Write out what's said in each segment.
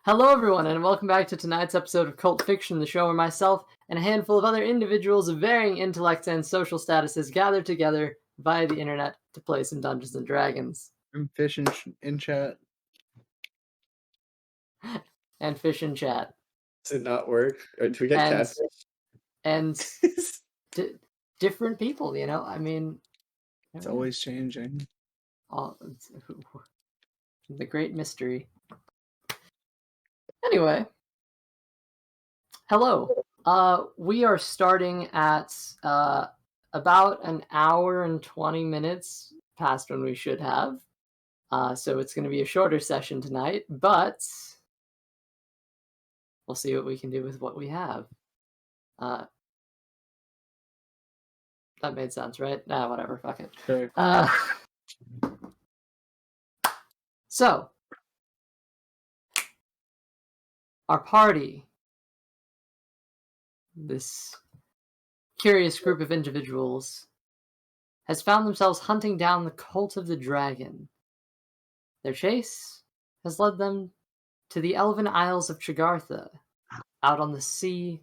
Hello, everyone, and welcome back to tonight's episode of Cult Fiction, the show where myself and a handful of other individuals of varying intellects and social statuses gather together via the internet to play some Dungeons and Dragons I'm fishing in chat. and fish and chat. Does it not work? Or do we get And- catfish? And different people, you know? I mean, It's always changing. The great mystery. Anyway, hello. We are starting at about an hour and 20 minutes past when we should have. So it's going to be a shorter session tonight, but we'll see what we can do with what we have. That made sense, right? Nah, whatever, fuck it. Sure. So, our party, this curious group of individuals, has found themselves hunting down the cult of the dragon. Their chase has led them to the elven isles of Chigartha, out on the sea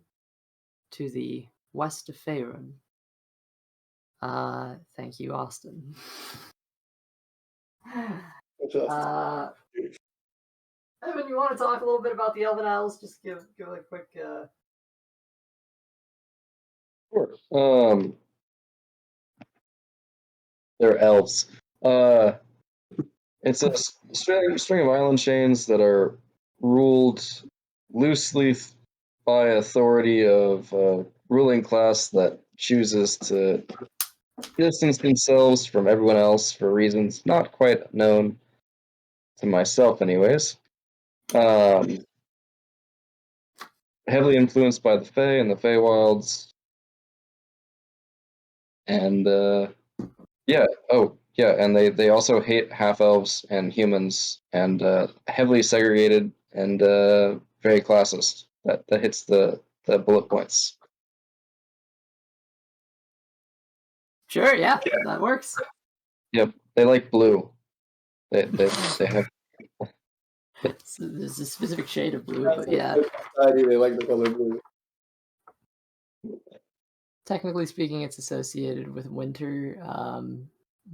to the west of Faerun. Thank you, Austin. Evan, you want to talk a little bit about the Elven Isles? Just give a quick. Sure. They're elves. It's a string of island chains that are ruled loosely by authority of a ruling class that chooses to distance themselves from everyone else for reasons not quite known to myself, anyways. Heavily influenced by the Fae and the Feywilds. And, and they also hate half-elves and humans, and heavily segregated and very classist. That hits the bullet points. Sure, yeah, that works. Yep, they like blue. They have. There's a specific shade of blue, but yeah. They like the color blue. Technically speaking, it's associated with winter,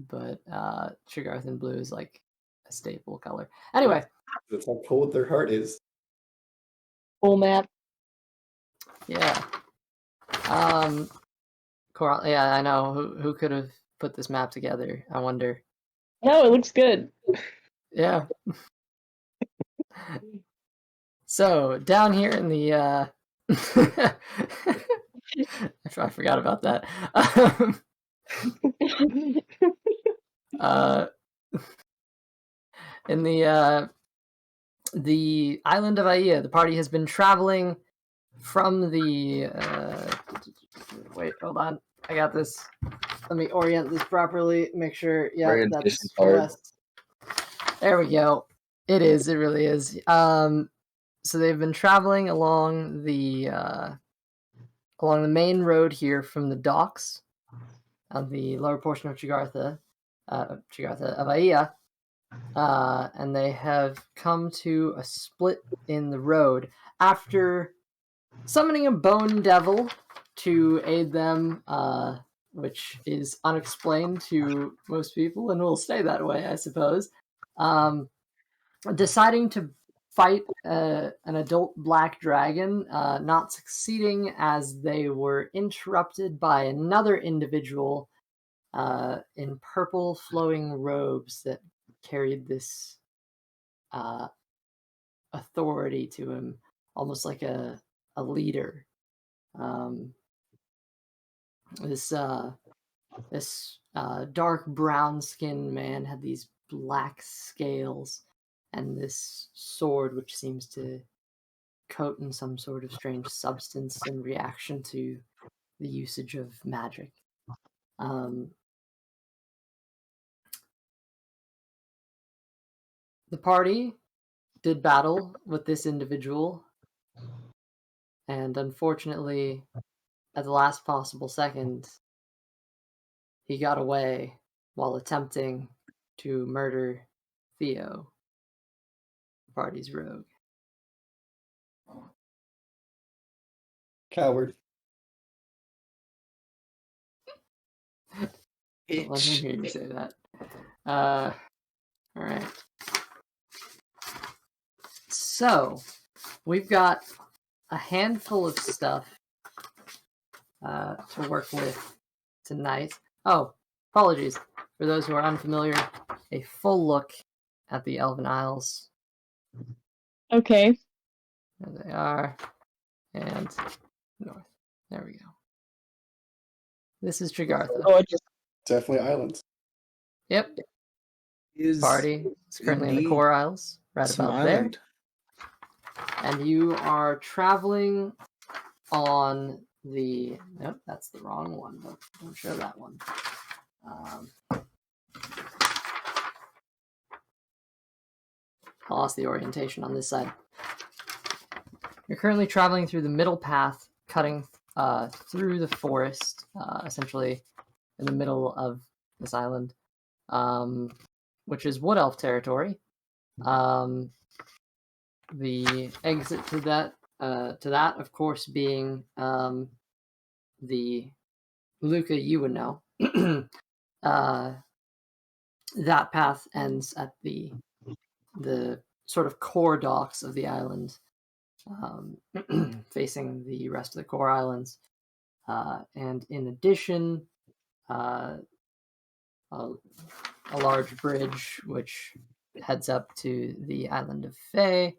but Chigarthan blue is like a staple color. Anyway. That's how cold their heart is. Full map. Yeah. Coral, yeah, I know. Who could have put this map together? I wonder. No, it looks good. Yeah. So, down here in the I forgot about that. In the island of Aia, the party has been traveling from the wait, hold on. I got this. Let me orient this properly. Make sure. Yeah, that's west. There we go. It is. It really is. So they've been traveling along the main road here from the docks on the lower portion of Chigartha of Aia, and they have come to a split in the road after summoning a bone devil to aid them, which is unexplained to most people and will stay that way, I suppose. Deciding to fight an adult black dragon, not succeeding as they were interrupted by another individual in purple flowing robes that carried this authority to him, almost like a leader. This dark brown skinned man had these black scales and this sword which seems to coat in some sort of strange substance in reaction to the usage of magic. The party did battle with this individual, and unfortunately, at the last possible second, he got away while attempting to murder Theo, the party's rogue. Coward. Don't let him hear you say that. All right. So, we've got a handful of stuff to work with tonight. Oh, apologies. For those who are unfamiliar, a full look at the Elven Isles. Okay. There they are. And north. There we go. This is Trigartha. Gorgeous. Definitely islands. Yep. Is Party is currently in the indeed Core Isles, right some about there. island. And you are traveling on the... Nope, that's the wrong one. Don't show that one. I lost the orientation on this side. You're currently traveling through the middle path, cutting through the forest, essentially in the middle of this island, which is Wood Elf territory. The exit to that, of course, being the Luca you would know. That path ends at the sort of core docks of the island, facing the rest of the core islands. And in addition, a large bridge which heads up to the island of Fae,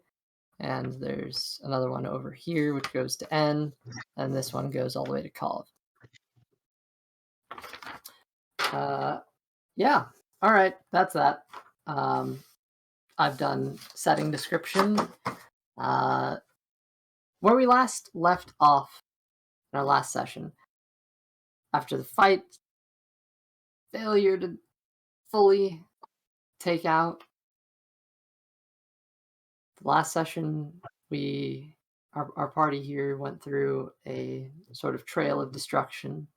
and there's another one over here which goes to N, and this one goes all the way to Kov. Yeah, all right, that's that. I've done setting description. Where we last left off in our last session, after the fight, failure to fully take out the last session, our party here went through a sort of trail of destruction,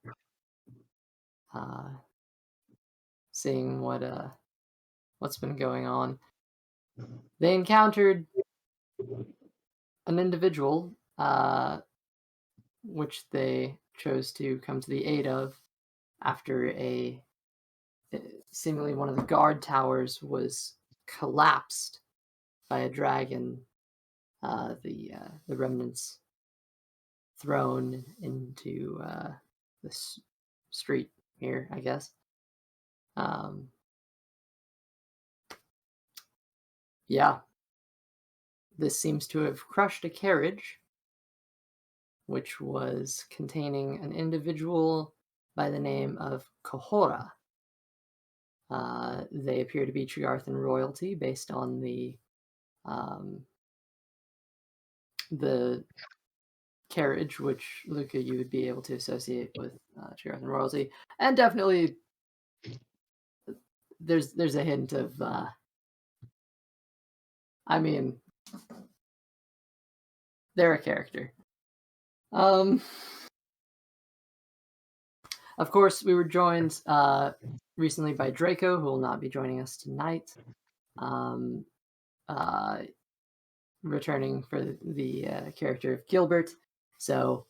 seeing what's been going on. They encountered an individual, which they chose to come to the aid of after seemingly one of the guard towers was collapsed by a dragon. The remnants thrown into the street here, I guess. Yeah. This seems to have crushed a carriage, which was containing an individual by the name of Kohora. They appear to be Trigarthan royalty based on the carriage, which Luca you would be able to associate with Trigarthan royalty, and definitely there's a hint of I mean, they're a character. Of course, we were joined recently by Draco, who will not be joining us tonight. Returning for the character of Gilbert, so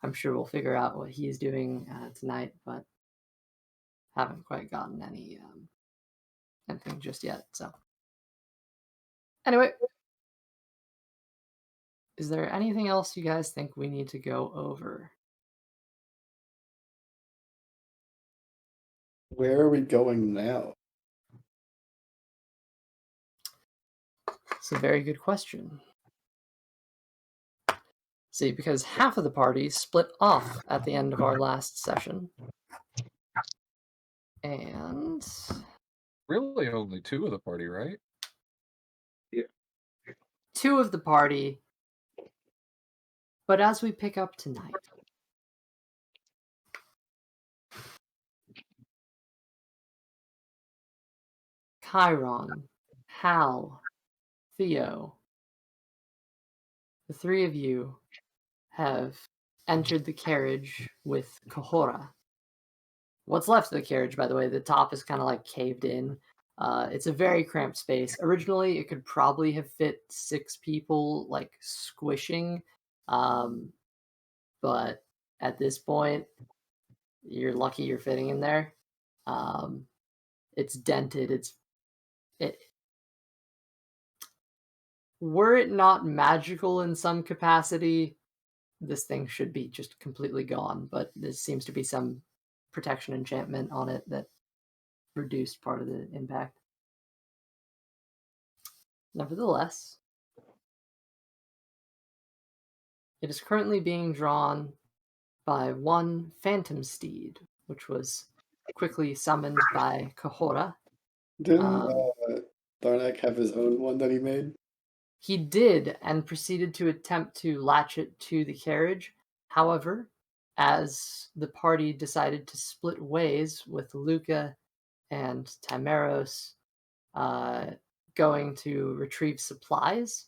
I'm sure we'll figure out what he's doing tonight, but haven't quite gotten anything just yet. So, anyway, is there anything else you guys think we need to go over? Where are we going now? It's a very good question. See, because half of the party split off at the end of our last session. And really only two of the party, right? two of the party, but as we pick up tonight, Chiron, Hal, Theo, the three of you have entered the carriage with Kohora. What's left of the carriage, by the way, the top is kind of like caved in. It's a very cramped space. Originally, it could probably have fit 6 people, like squishing. but at this point, you're lucky you're fitting in there. It's dented. Were it not magical in some capacity, this thing should be just completely gone. But there seems to be some protection enchantment on it that reduced part of the impact. Nevertheless, it is currently being drawn by one Phantom Steed, which was quickly summoned by Kahora. Didn't Tharnak have his own one that he made? He did, and proceeded to attempt to latch it to the carriage. However, as the party decided to split ways, with Luca and Timeros going to retrieve supplies,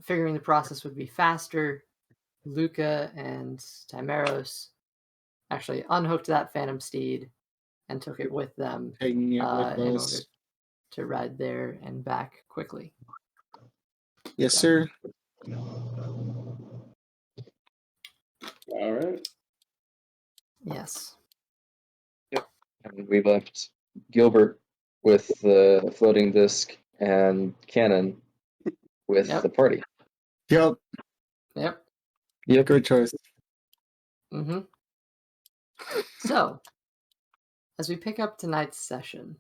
figuring the process would be faster, Luca and Timeros actually unhooked that Phantom Steed and took it with them Taking it with in order us. to ride there and back quickly. Yes, sir. All right. Yes. And we left Gilbert with the floating disc and Cannon with Yep. the party. Yep. Yep. Yep. Good choice. Mm-hmm. So, as we pick up tonight's session,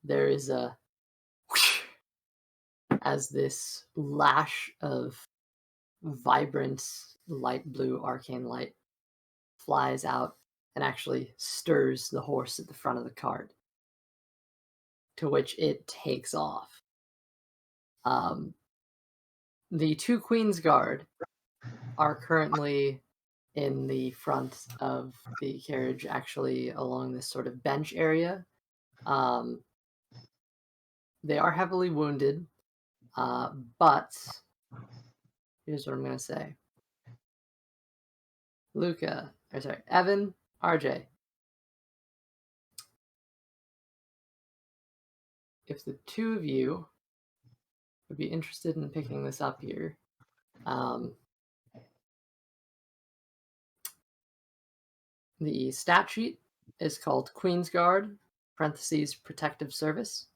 there is a whoosh, as this lash of vibrant light blue arcane light flies out and actually stirs the horse at the front of the cart, to which it takes off. The two Queen's Guard are currently in the front of the carriage, actually along this sort of bench area. They are heavily wounded, but here's what I'm going to say. Evan, RJ, if the two of you would be interested in picking this up here, the stat sheet is called Queen's Guard, parentheses, Protective Service.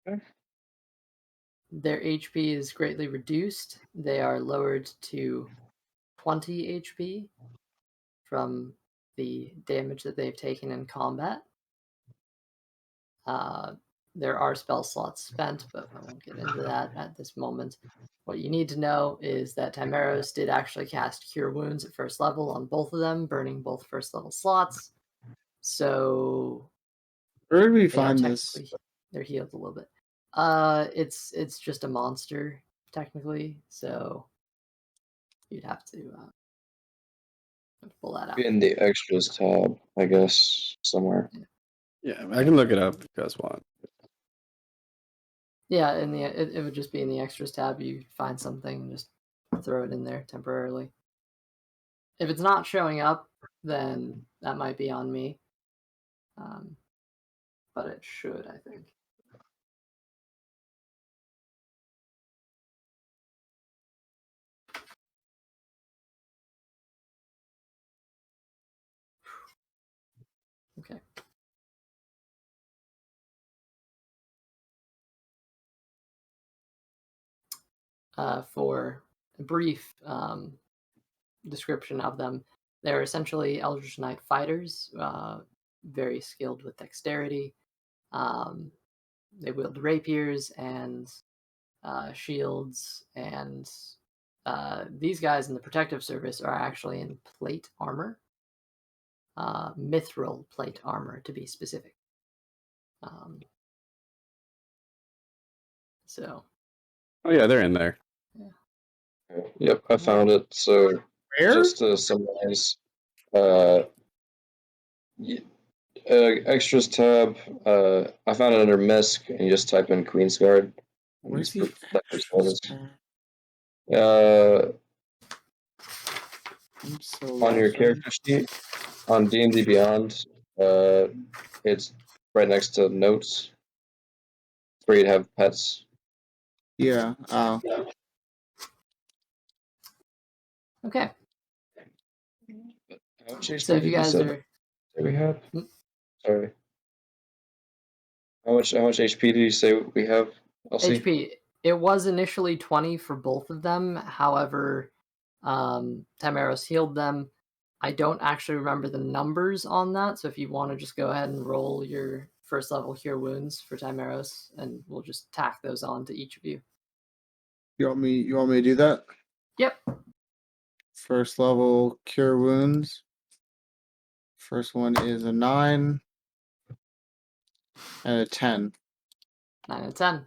Okay. Their HP is greatly reduced. They are lowered to 20 HP from the damage that they've taken in combat. There are spell slots spent, but I won't get into that at this moment. What you need to know is that Timeros did actually cast Cure Wounds at first level on both of them, burning both first level slots. So Where did we they are find this? technically they're healed a little bit. It's just a monster technically, so you'd have to pull that out. In the extras tab, I guess, somewhere. Yeah, I can look it up if you guys want. Yeah, it would just be in the extras tab. You find something and just throw it in there temporarily. If it's not showing up, then that might be on me. But it should, I think. Okay. For a brief description of them, they're essentially Eldritch Knight fighters, very skilled with dexterity. They wield rapiers and shields, and these guys in the protective service are actually in plate armor, mithril plate armor to be specific. So. Oh yeah, they're in there. Yep, I found it. So Where? just to summarize, extras tab. I found it under MISC, and you just type in Queen's Guard. Where's and the protective extras service. tab? I'm so On your lost. character sheet on D&D Beyond, It's right next to notes. Where you'd have pets. Yeah. Oh. Okay. How much HP So if did you guys say are that we have? Hmm? Sorry. How much HP did you say we have? HP, it was initially 20 for both of them. However, Tamaros healed them. I don't actually remember the numbers on that, so if you want to just go ahead and roll your first level Cure Wounds for Tamaros, and we'll just tack those on to each of you. You want me to do that? Yep. First level Cure Wounds. First one is a 9 and a 10. 9 and 10.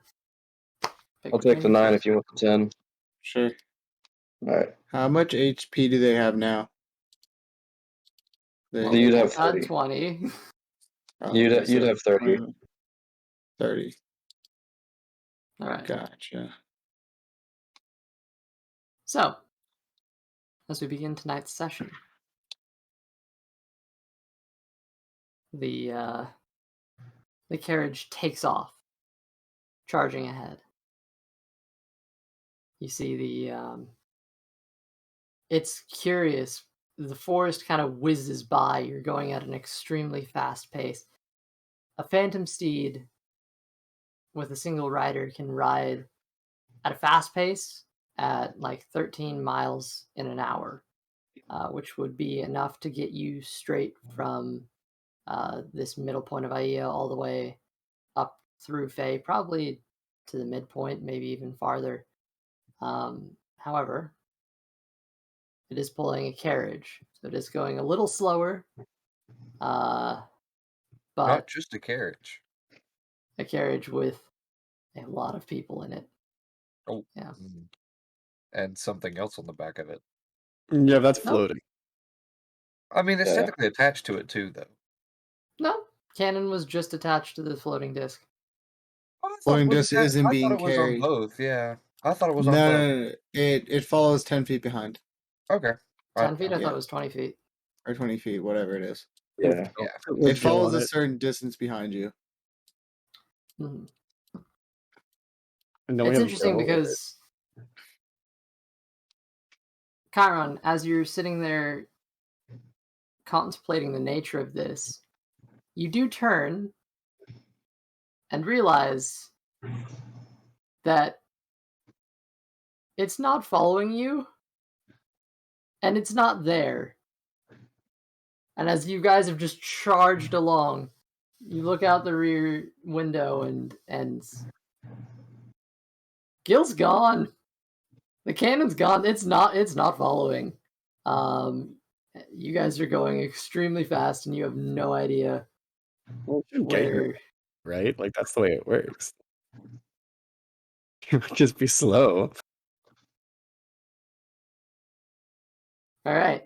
Pick I'll take the between 9 two. if you want the 10. Sure. Alright. How much HP do they have now? Well, So you'd they have both had 30. 20. You'd so have 30. 30. All right. Gotcha. So, as we begin tonight's session, the carriage takes off, charging ahead. You see it's curious. The forest kind of whizzes by. You're going at an extremely fast pace. A phantom steed with a single rider can ride at a fast pace at like 13 miles in an hour, which would be enough to get you straight from this middle point of Aia all the way up through Faye, probably to the midpoint, maybe even farther. However, it is pulling a carriage, so it is going a little slower. But Not just a carriage. a carriage with a lot of people in it. Oh, Yeah. And something else on the back of it. Yeah, that's Nope. floating. I mean, it's Yeah. technically attached to it too, though. No, cannon was just attached to the floating disc. I thought Floating it was disc atta- isn't I being thought it was on carried. both. Yeah, I thought it was No, on no, both. no, no. It follows 10 feet behind. Okay. 10 feet? I yeah. thought it was 20 feet. Or 20 feet, whatever it is. Yeah. Yeah. It follows a certain distance behind you. Mhm. And then we It's have interesting Bill. because Chiron, as you're sitting there contemplating the nature of this, you do turn and realize that it's not following you and it's not there. And as you guys have just charged along, you look out the rear window and Gil's gone. The cannon's gone. It's not following. You guys are going extremely fast and you have no idea Well, it should get here, where right? Like that's the way it works. It would just be slow. All right.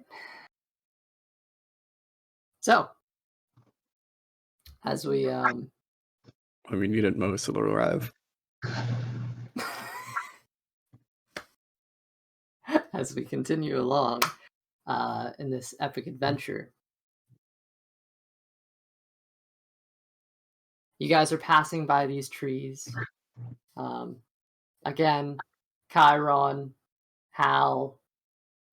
So, as we When we need it most, it'll arrive. as we continue along in this epic adventure, you guys are passing by these trees. Again, Chiron, Hal,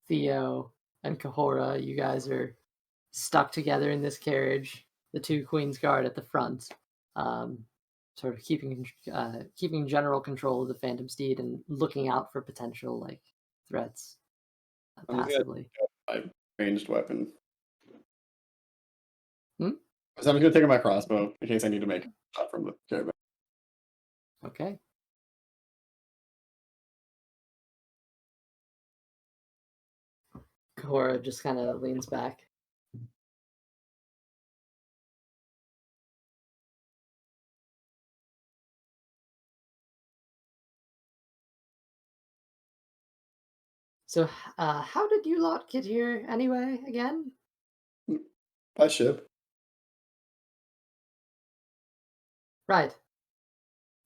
Theo, and Kahora, you guys are stuck together in this carriage. The two Queen's Guard at the front, sort of keeping general control of the Phantom Steed and looking out for potential like threats Oh, passively. My ranged weapon. Hmm? So I'm just gonna take out my crossbow in case I need to make a shot from the caravan. Okay. Kahora just kind of leans back. So, how did you lot get here anyway, again? By ship. Right.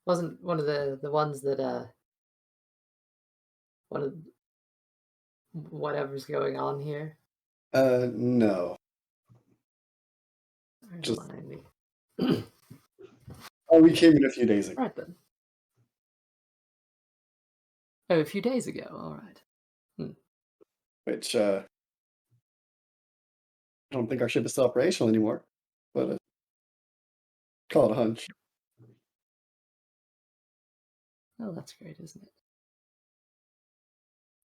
Wasn't one of the ones that, one of whatever's going on here? No. Just- Remind me. Oh, we came in a few days ago. Right then. Oh, a few days ago. All right. Which I don't think our ship is still operational anymore. But call it a hunch. Oh, that's great, isn't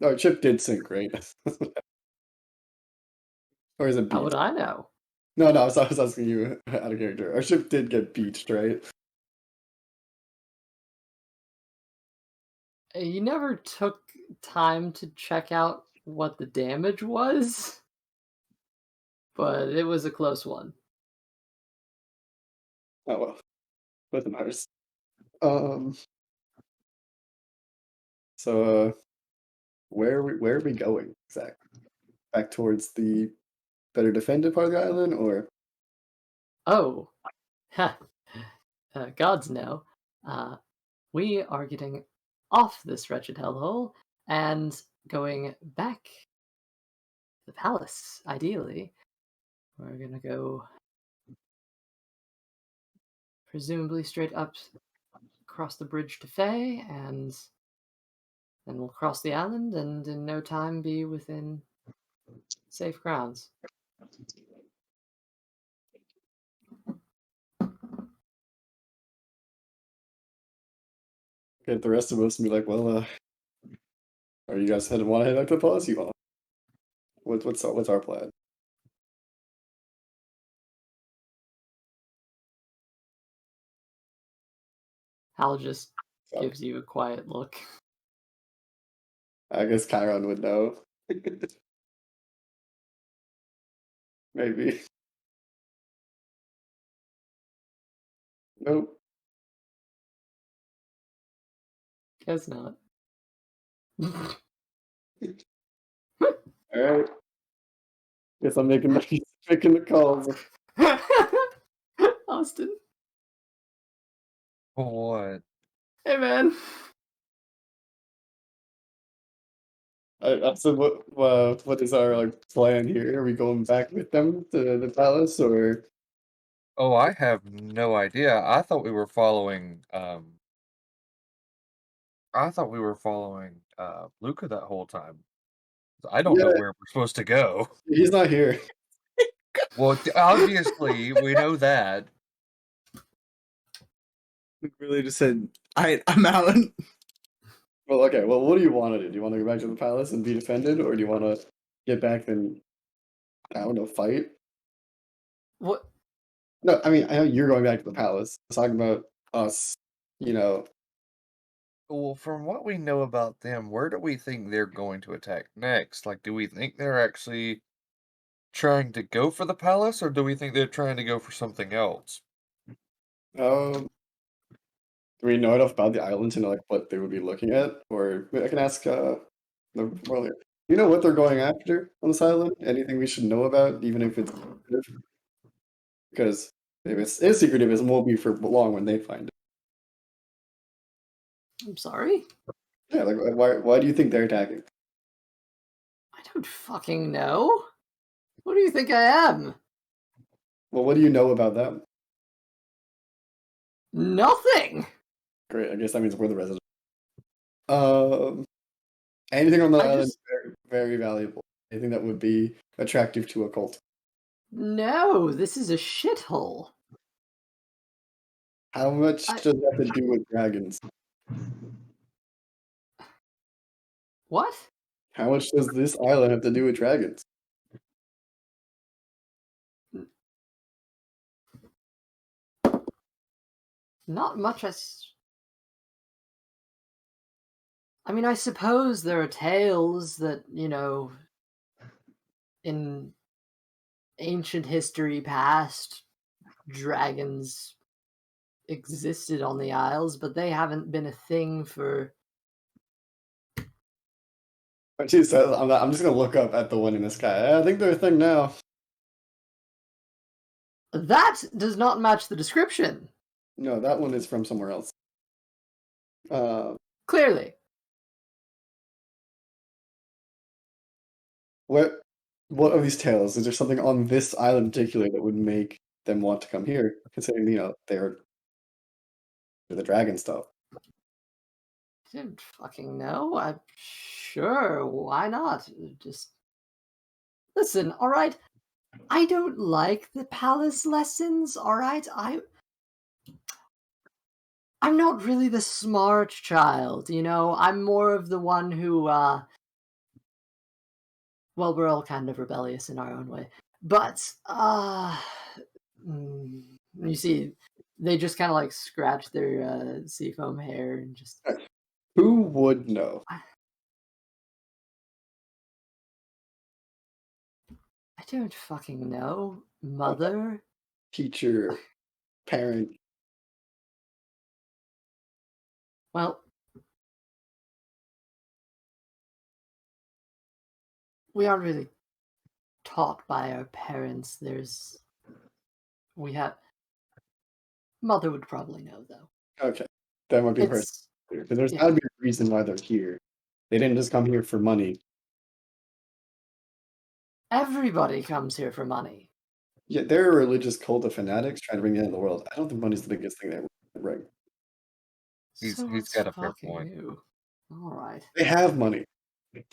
it? Our ship did sink, right? Or is it How beat? would I know? No, I was asking you out of character. Our ship did get beached, right? You never took time to check out what the damage was, but it was a close one. Oh well, nothing matters. So where are we going exactly? Back towards the better defended part of the island, or Oh, ha, gods know. We are getting off this wretched hellhole and going back to the palace, ideally. We're gonna go presumably straight up across the bridge to Faye, and then we'll cross the island and in no time be within safe grounds. get the rest of us and be like, well, are you guys want to head back to the palace? You want? What's our plan? Hal just So, gives you a quiet look. I guess Chiron would know. Maybe. Nope. Guess not. All right. Guess I'm making making the calls. Austin. What? Hey, man. I said, what is our plan here? Are we going back with them to the palace, or Oh, I have no idea. I thought we were following Luca that whole time. I don't know Yeah. where we're supposed to go. He's not here? Well, obviously, we know that. We really just said, I'm out. Well, okay. Well, what do you want to do? Do you want to go back to the palace and be defended, or do you want to get back and I don't know, fight? What? No, I mean I know you're going back to the palace. I was talking about us. You know, Well, from what we know about them, where do we think they're going to attack next? Like, do we think they're actually trying to go for the palace, or do we think they're trying to go for something else? do we know enough about the island to know like what they would be looking at, or I can ask earlier. You know what they're going after on this island? Anything we should know about, even if it's secretive? Because if it's secretive, it won't be for long when they find it. I'm sorry? Yeah, like why do you think they're attacking? I don't fucking know. What do you think I am? Well, what do you know about them? Nothing. Great, I guess that means we're the residents. Anything on the I island just- is very, very valuable. Anything that would be attractive to a cult. No, this is a shithole. How much I- does that have to do with dragons? What? How much does this island have to do with dragons? Not much. I mean, I suppose there are tales that, in ancient history past, dragons existed on the Isles, but they haven't been a thing for. She says, I'm just gonna look up at the one in the sky. I think they're a thing now. That does not match the description. No, that one is from somewhere else. Clearly. What of these tales? Is there something on this island in particular that would make them want to come here, considering they're the dragon stuff. I didn't fucking know. I'm sure. Why not? Just listen. All right. I don't like the palace lessons. All right. I'm not really the smart child. I'm more of the one who. Well, we're all kind of rebellious in our own way, but you see, they just kind of like scratch their seafoam hair and just. Who would know? I don't fucking know, mother. Teacher, parent. Well, we aren't really taught by our parents. We have. Mother would probably know, though. Okay, that might be a person. It's Because there's yeah. got to be a reason why they're here. They didn't just come here for money. Everybody comes here for money. Yeah, they're a religious cult of fanatics trying to bring the end of the world. I don't think money's the biggest thing they bring. He's So what's got a fair fucking point. new? All right. They have money. They're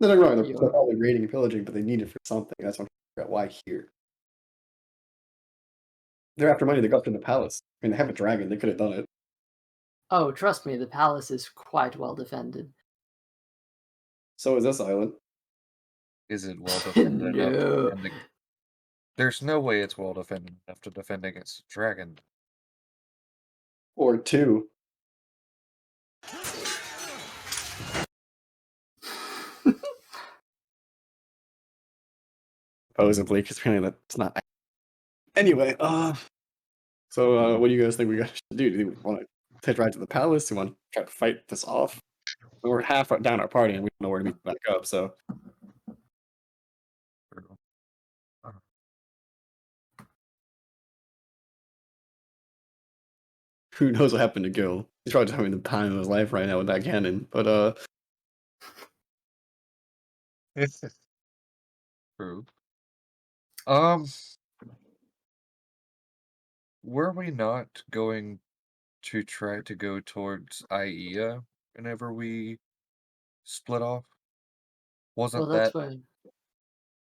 not wrong. They're You're- probably raiding and pillaging, but they need it for something. That's what I'm trying to figure out why here. They're after money. They got to the palace. I mean, they have a dragon. They could have done it. Oh, trust me, the palace is quite well defended. So is this island. Is it well defended enough? No. There's no way it's well defended enough to defend against a dragon. Or two. Supposedly, because apparently that's not. Anyway, so what do you guys think we should do? Do you want to take a ride to the palace? Do you want to try to fight this off? We're half down our party and we don't know where to meet back up, so. Who knows what happened to Gil? He's probably just having the time of his life right now with that cannon. But True. Were we not going to try to go towards IEA whenever we split off? Wasn't Well, that's that where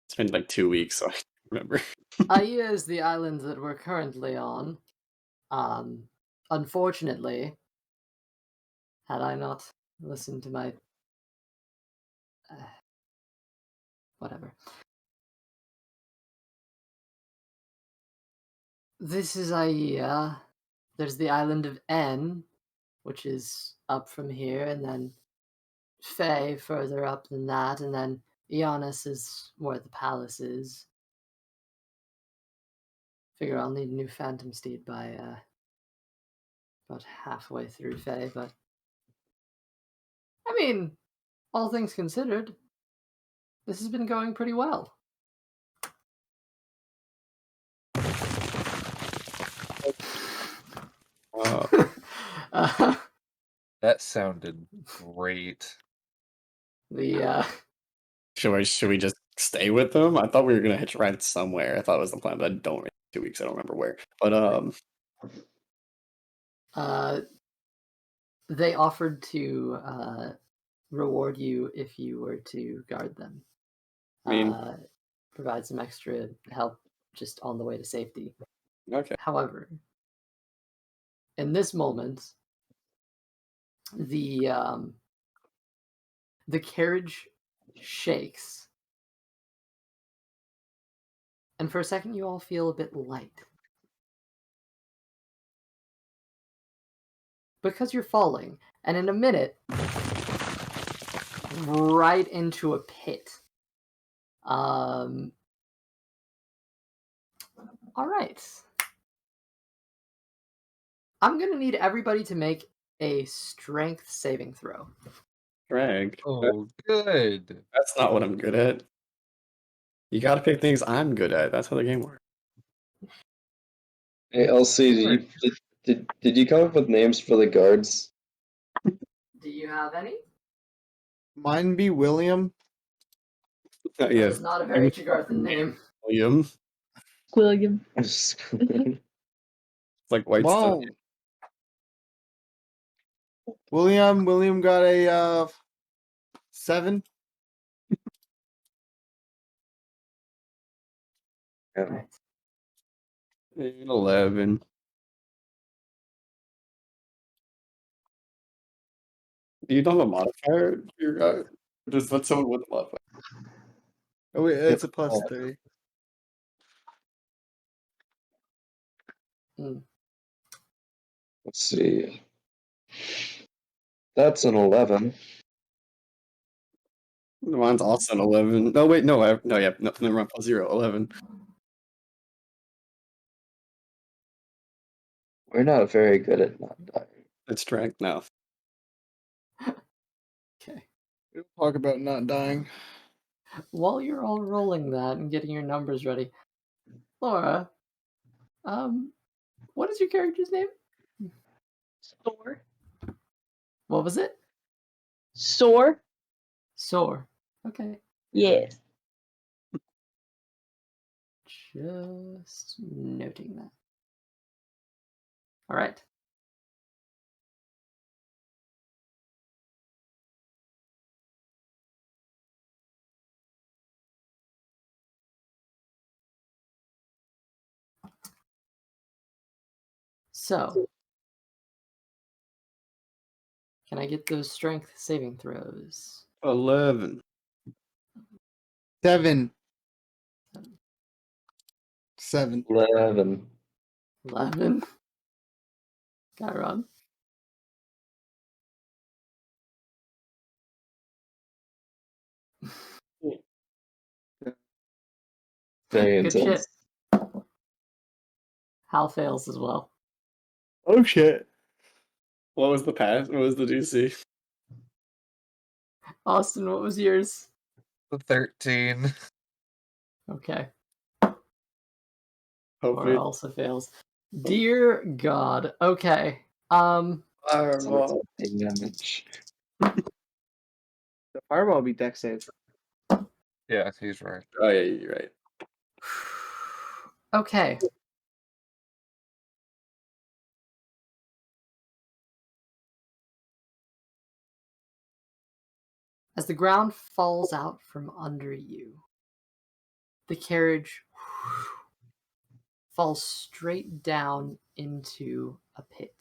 it's been like 2 weeks, so I can't remember. Aia is the island that we're currently on. Unfortunately, had I not listened to my whatever. This is Aia. There's the island of N, which is up from here, and then Fae further up than that, and then Ionis is where the palace is. Figure I'll need a new Phantom Steed by about halfway through Fae, but I mean, all things considered, this has been going pretty well. uh, that sounded great? the should we just stay with them? I thought we were gonna hitch a ride somewhere. I thought it was the plan, but I don't. 2 weeks, I don't remember where. But they offered to reward you if you were to guard them. I mean, Provide some extra help just on the way to safety. okay. However, in this moment, the carriage shakes, and for a second, you all feel a bit light because you're falling, and in a minute, right into a pit. All right. I'm gonna need everybody to make a strength saving throw. Drag. Oh, good. That's not what I'm good at. You gotta pick things I'm good at. That's how the game works. Hey, LC, did you come up with names for the guards? Do you have any? Mine be William. That Yes, is not a very Chigarthan name. William. William. It's like white stuff. Well, William got a 7. Yeah. Right. And 11. You don't have a modifier for your guy? Just let someone with a modifier. Oh, wait, it's a +3. Let's see. That's an 11. Mine's also an 11. No, wait, no, no, yeah, no, never mind. +0, 11. We're not very good at not dying. It's strength now. Okay. We'll talk about not dying. While you're all rolling that and getting your numbers ready, Laura, what is your character's name? Soar. What was it? Soar. Soar. Okay. Yes. Just noting that. All right. So, can I get those strength saving throws? 11. 7. 7. 11. 11. Chiron. Very Good shit. intense. Hal fails as well. Oh shit. What was the pass? What was the DC? Austin, what was yours? The 13. Okay. Hopefully. Or also fails. Dear God. Okay. Fireball. Damage. The fireball will be deck save. Yeah, he's right. Oh yeah, you're right. Okay. As the ground falls out from under you, the carriage falls straight down into a pit.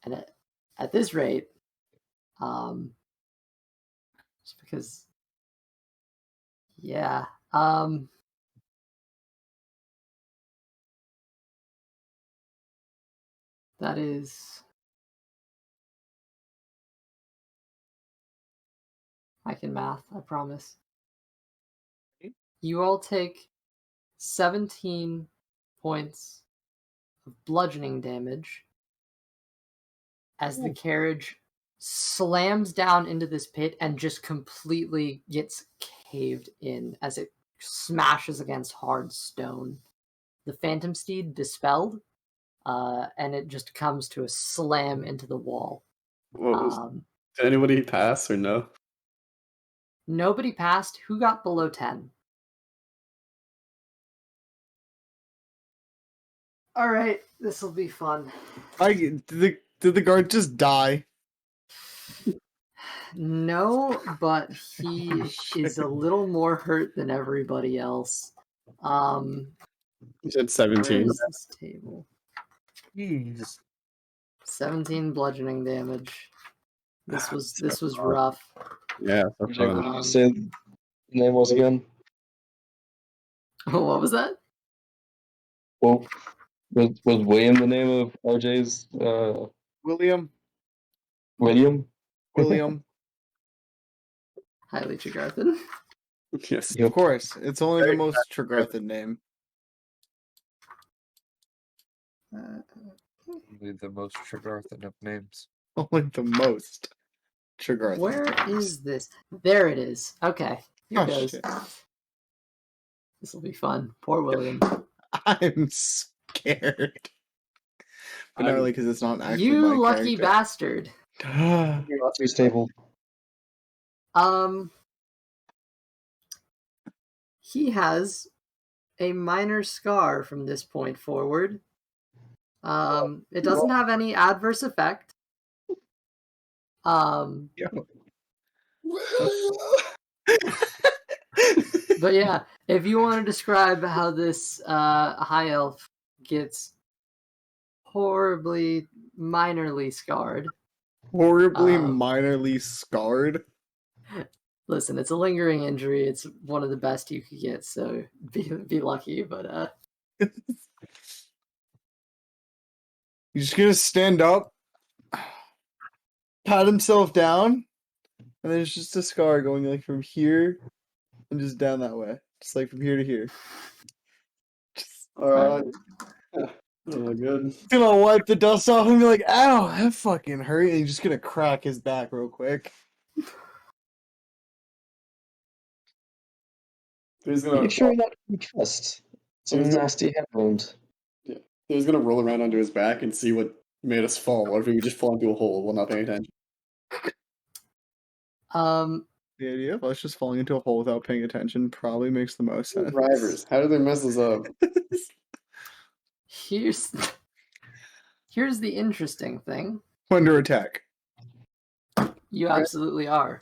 And at this rate, just because, yeah, that is, I can math, I promise. You all take 17 points of bludgeoning damage as the carriage slams down into this pit and just completely gets caved in as it smashes against hard stone. The phantom steed dispelled, and it just comes to a slam into the wall. What was, did anybody pass or no? Nobody passed. Who got below 10? All right, this will be fun. Did the guard just die? No, but he Oh, is shit. a little more hurt than everybody else. You said Where 17. is this table? Jeez. 17 bludgeoning damage. This was rough. Yeah, so What fun. did you say the name was again? What was that? Well, was William the name of RJ's William. William? William. Highly Chigarthan. Yes. Of course. It's only the most Trigarthan name. Only the most Trigarthan of names. Only the most Trigarthan. Where is this? There it is. Okay, here Oh, goes. shit. This will be fun. Poor William. I'm scared. But not really because it's not actually You my lucky character. bastard. Your table. He has a minor scar from this point forward. It doesn't have any adverse effect. But yeah, if you want to describe how this high elf gets horribly, minorly scarred. Horribly, minorly scarred. Listen, it's a lingering injury. It's one of the best you could get, so be lucky. But He's just gonna stand up, pat himself down, and then it's just a scar going like from here and just down that way, just like from here to here. Oh, good. Gonna wipe the dust off and be like, "Ow, that fucking hurt!" And he's just gonna crack his back real quick. He's gonna. Make sure that you trust. Some nasty head wound. He's gonna roll around onto his back and see what made us fall, or if we just fall into a hole while not paying attention. The idea of us just falling into a hole without paying attention probably makes the most sense. Drivers, how did they mess us up? here's the interesting thing. Under attack. You absolutely are.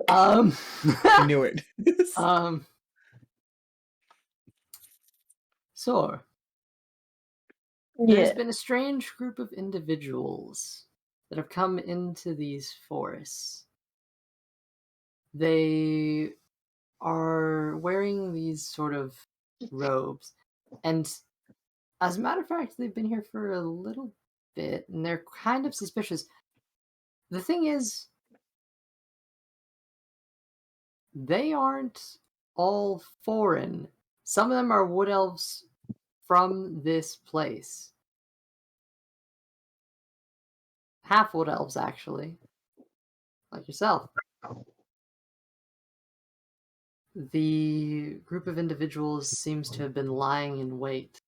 Yeah. I knew it. So there's Yeah. been a strange group of individuals that have come into these forests. They are wearing these sort of robes, and as a matter of fact, they've been here for a little bit, and they're kind of suspicious. The thing is, they aren't all foreign. Some of them are wood elves from this place. Half wood elves, actually. Like yourself. The group of individuals seems to have been lying in wait.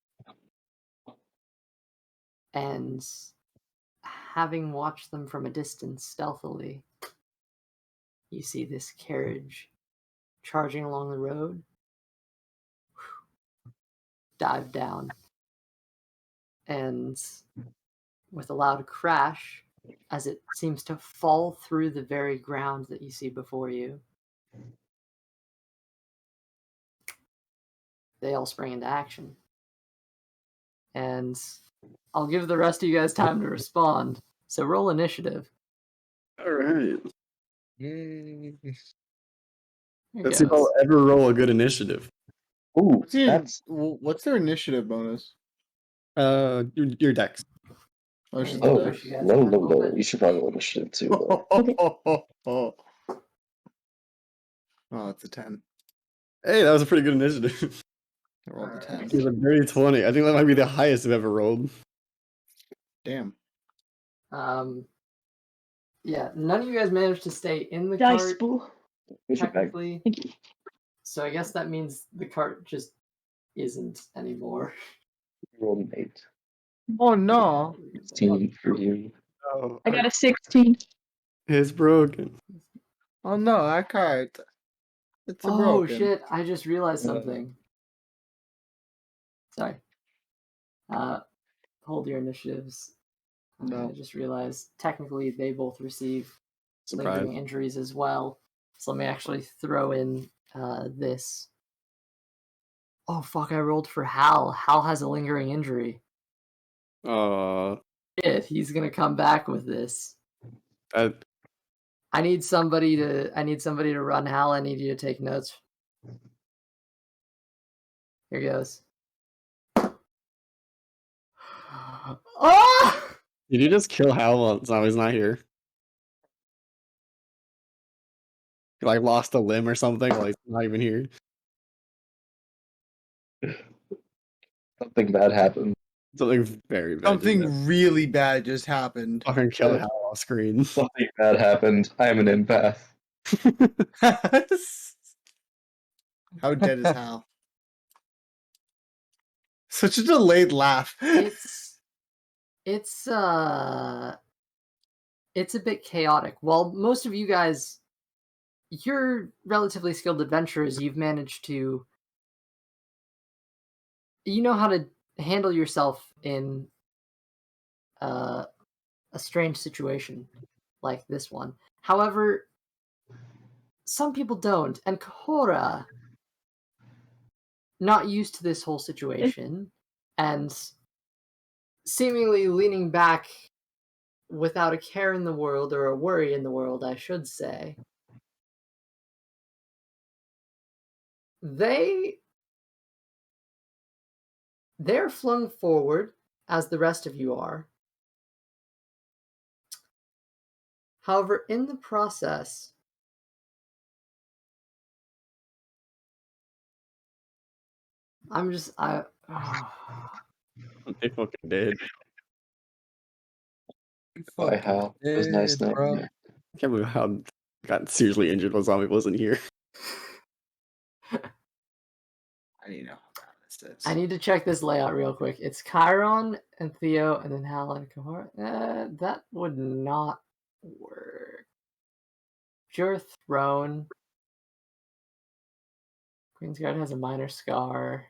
And having watched them from a distance stealthily, you see this carriage charging along the road, dive down, and with a loud crash, as it seems to fall through the very ground that you see before you, they all spring into action. And I'll give the rest of you guys time to respond. So roll initiative. All right. Yay. Here Let's see if I'll goes. ever roll a good initiative. Ooh, that's What's their initiative bonus? Your dex. Oh, it's just oh the Push you guys no back a no little no. bit. You should probably roll initiative too. Though. Oh, it's a 10. Hey, that was a pretty good initiative. I rolled a Alright. 10. It was a very 20. I think that might be the highest I've ever rolled. Damn. Yeah, none of you guys managed to stay in the Dice cart, spool. Here's your bag. technically. Thank you. So I guess that means the cart just isn't anymore. You rolled an 8. Oh no. 16 for you. Oh, I got a 16. it's broken. Oh no, that card. It's a Oh broken. shit, I just realized Uh, something. Sorry. Hold your initiatives. No. I just realized technically they both receive Surprise. lingering injuries as well. So let me actually throw in this. Oh fuck, I rolled for Hal. Hal has a lingering injury. Shit, he's gonna come back with this. That I need somebody to run Hal. I need you to take notes. Here goes. Oh! did you just kill Hal while he's not here? You like lost a limb or something while he's not even here? Something bad happened. Something very bad. Something really bad just happened. Fucking killed Hal off screen. Something bad happened. I am an empath. How dead is Hal? Such a delayed laugh. It's a bit chaotic. While most of you guys, you're relatively skilled adventurers, you've managed to you know how to handle yourself in a strange situation like this one. However, some people don't, and Kahora, not used to this whole situation, and seemingly leaning back without a care in the world, or a worry in the world, I should say, they're flung forward as the rest of you are. However, in the process, They fucking did. Bye, Hal. It was nice knowing bro. you. I can't believe how I got seriously injured while Zombie wasn't here. I need to know how bad this is. I need to check this layout real quick. It's Chiron and Theo, and then Hal and Kahora. That would not work. Pure Throne. Queensguard has a minor scar.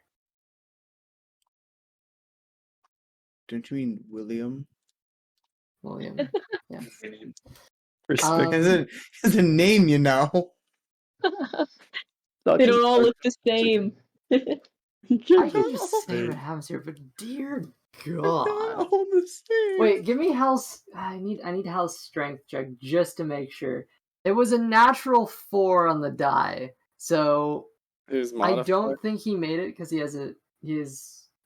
Don't you mean William? William. Yeah. Respect. It's a name, you know. They don't all look the same. I They're can just all- say what happens here, but dear they're God. all the same. Wait, give me Hal's. I need Hal's strength check just to make sure. It was a natural 4 on the die, so His I modifier. don't think he made it because he is a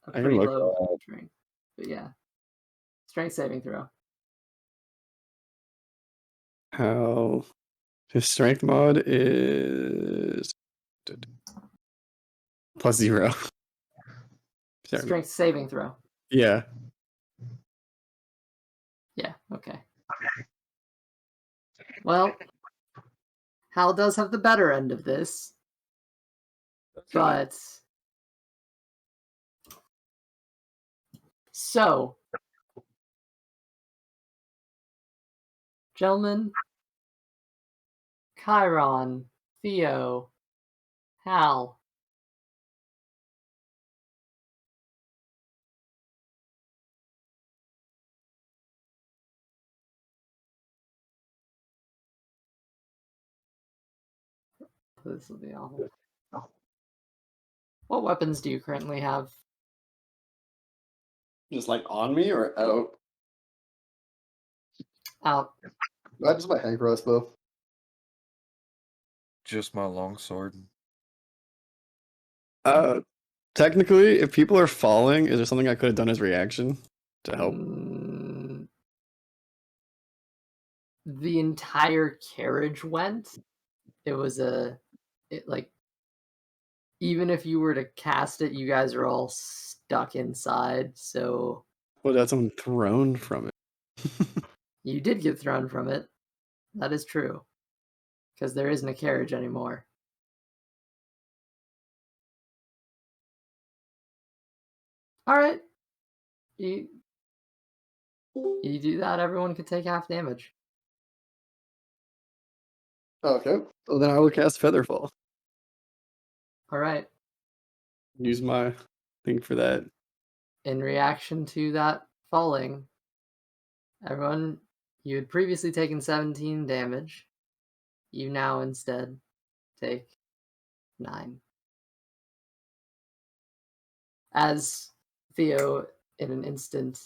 I can pretty look low that up. strength. But yeah, strength saving throw. How his strength mod is +0. Sorry. Strength saving throw. Yeah. Yeah. Okay. Well, Hal does have the better end of this, but so, gentlemen, Chiron, Theo, Hal. This will be awful. What weapons do you currently have? Just like on me or out? Out. Just my hand crossbow. Just my longsword. Technically, if people are falling, is there something I could have done as reaction to help? The entire carriage went. It was even if you were to cast it, you guys are all stuck inside, so Well, that's someone thrown from it. you did get thrown from it. That is true. Because there isn't a carriage anymore. Alright. You do that, everyone could take half damage. Okay. Well, then I will cast Featherfall. Alright. Use my thing for that. In reaction to that falling, everyone, you had previously taken 17 damage. You now instead take 9. As Theo, in an instant,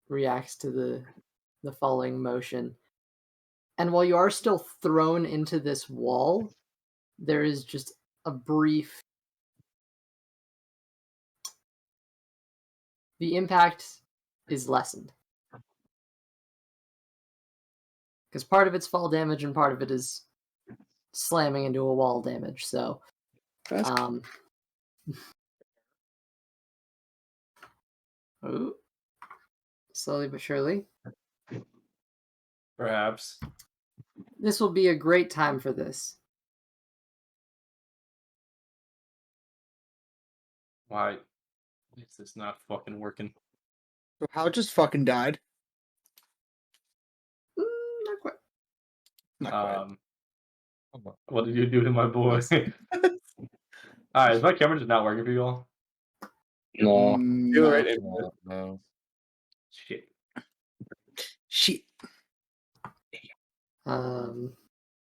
reacts to the falling motion. And while you are still thrown into this wall, there is just a brief... The impact is lessened. Because part of it's fall damage and part of it is slamming into a wall damage, so... Ooh. Slowly but surely. Perhaps. This will be a great time for this. Why is this not fucking working? So Hal just fucking died. Not quite. Not quite. What did you do to my boy? Alright, is my camera just not working for you all? No. Feel No. right into it. No. Shit. Shit. All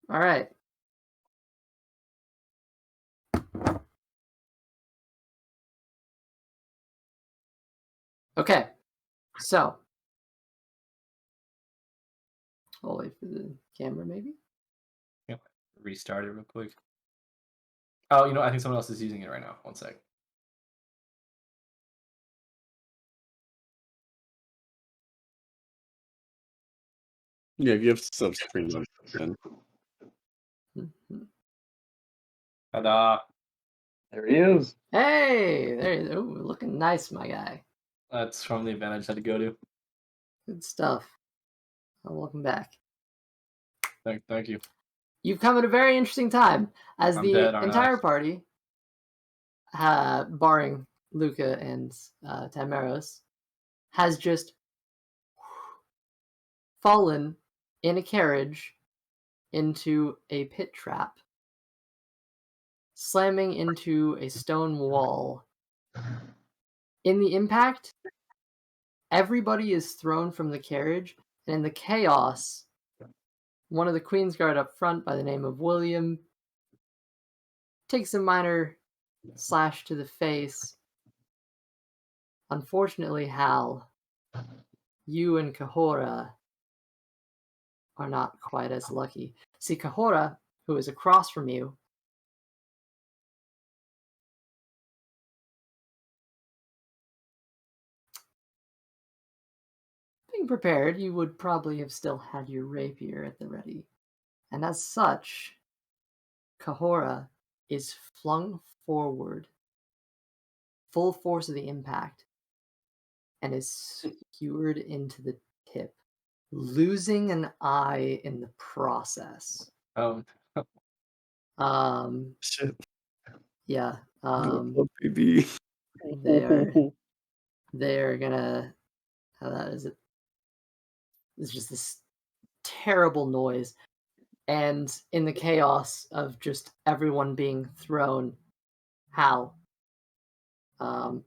right. Okay. So I'll wait for the camera, maybe. Restart it real quick. Oh, you know, I think someone else is using it right now. One sec. Yeah, if you have subs premium, then Mhm. Ta-da! There he is. Hey, there you ooh, looking nice, my guy. That's from the event I just had to go to. Good stuff. Welcome back. Thank you. You've come at a very interesting time, as I'm the dead, aren't entire I? party, barring Luca and Tamaros, has just fallen in a carriage into a pit trap, slamming into a stone wall. In the impact, everybody is thrown from the carriage, and in the chaos, one of the Queensguard up front by the name of William takes a minor slash to the face. Unfortunately, Hal, you and Kahora are not quite as lucky. See, Kahora, who is across from you, being prepared, you would probably have still had your rapier at the ready. And as such, Kahora is flung forward, full force of the impact, and is skewered into the tip, losing an eye in the process. Oh, shit. Yeah. Oh, baby. They are gonna. How that is it? It's just this terrible noise, and in the chaos of just everyone being thrown, Hal, um,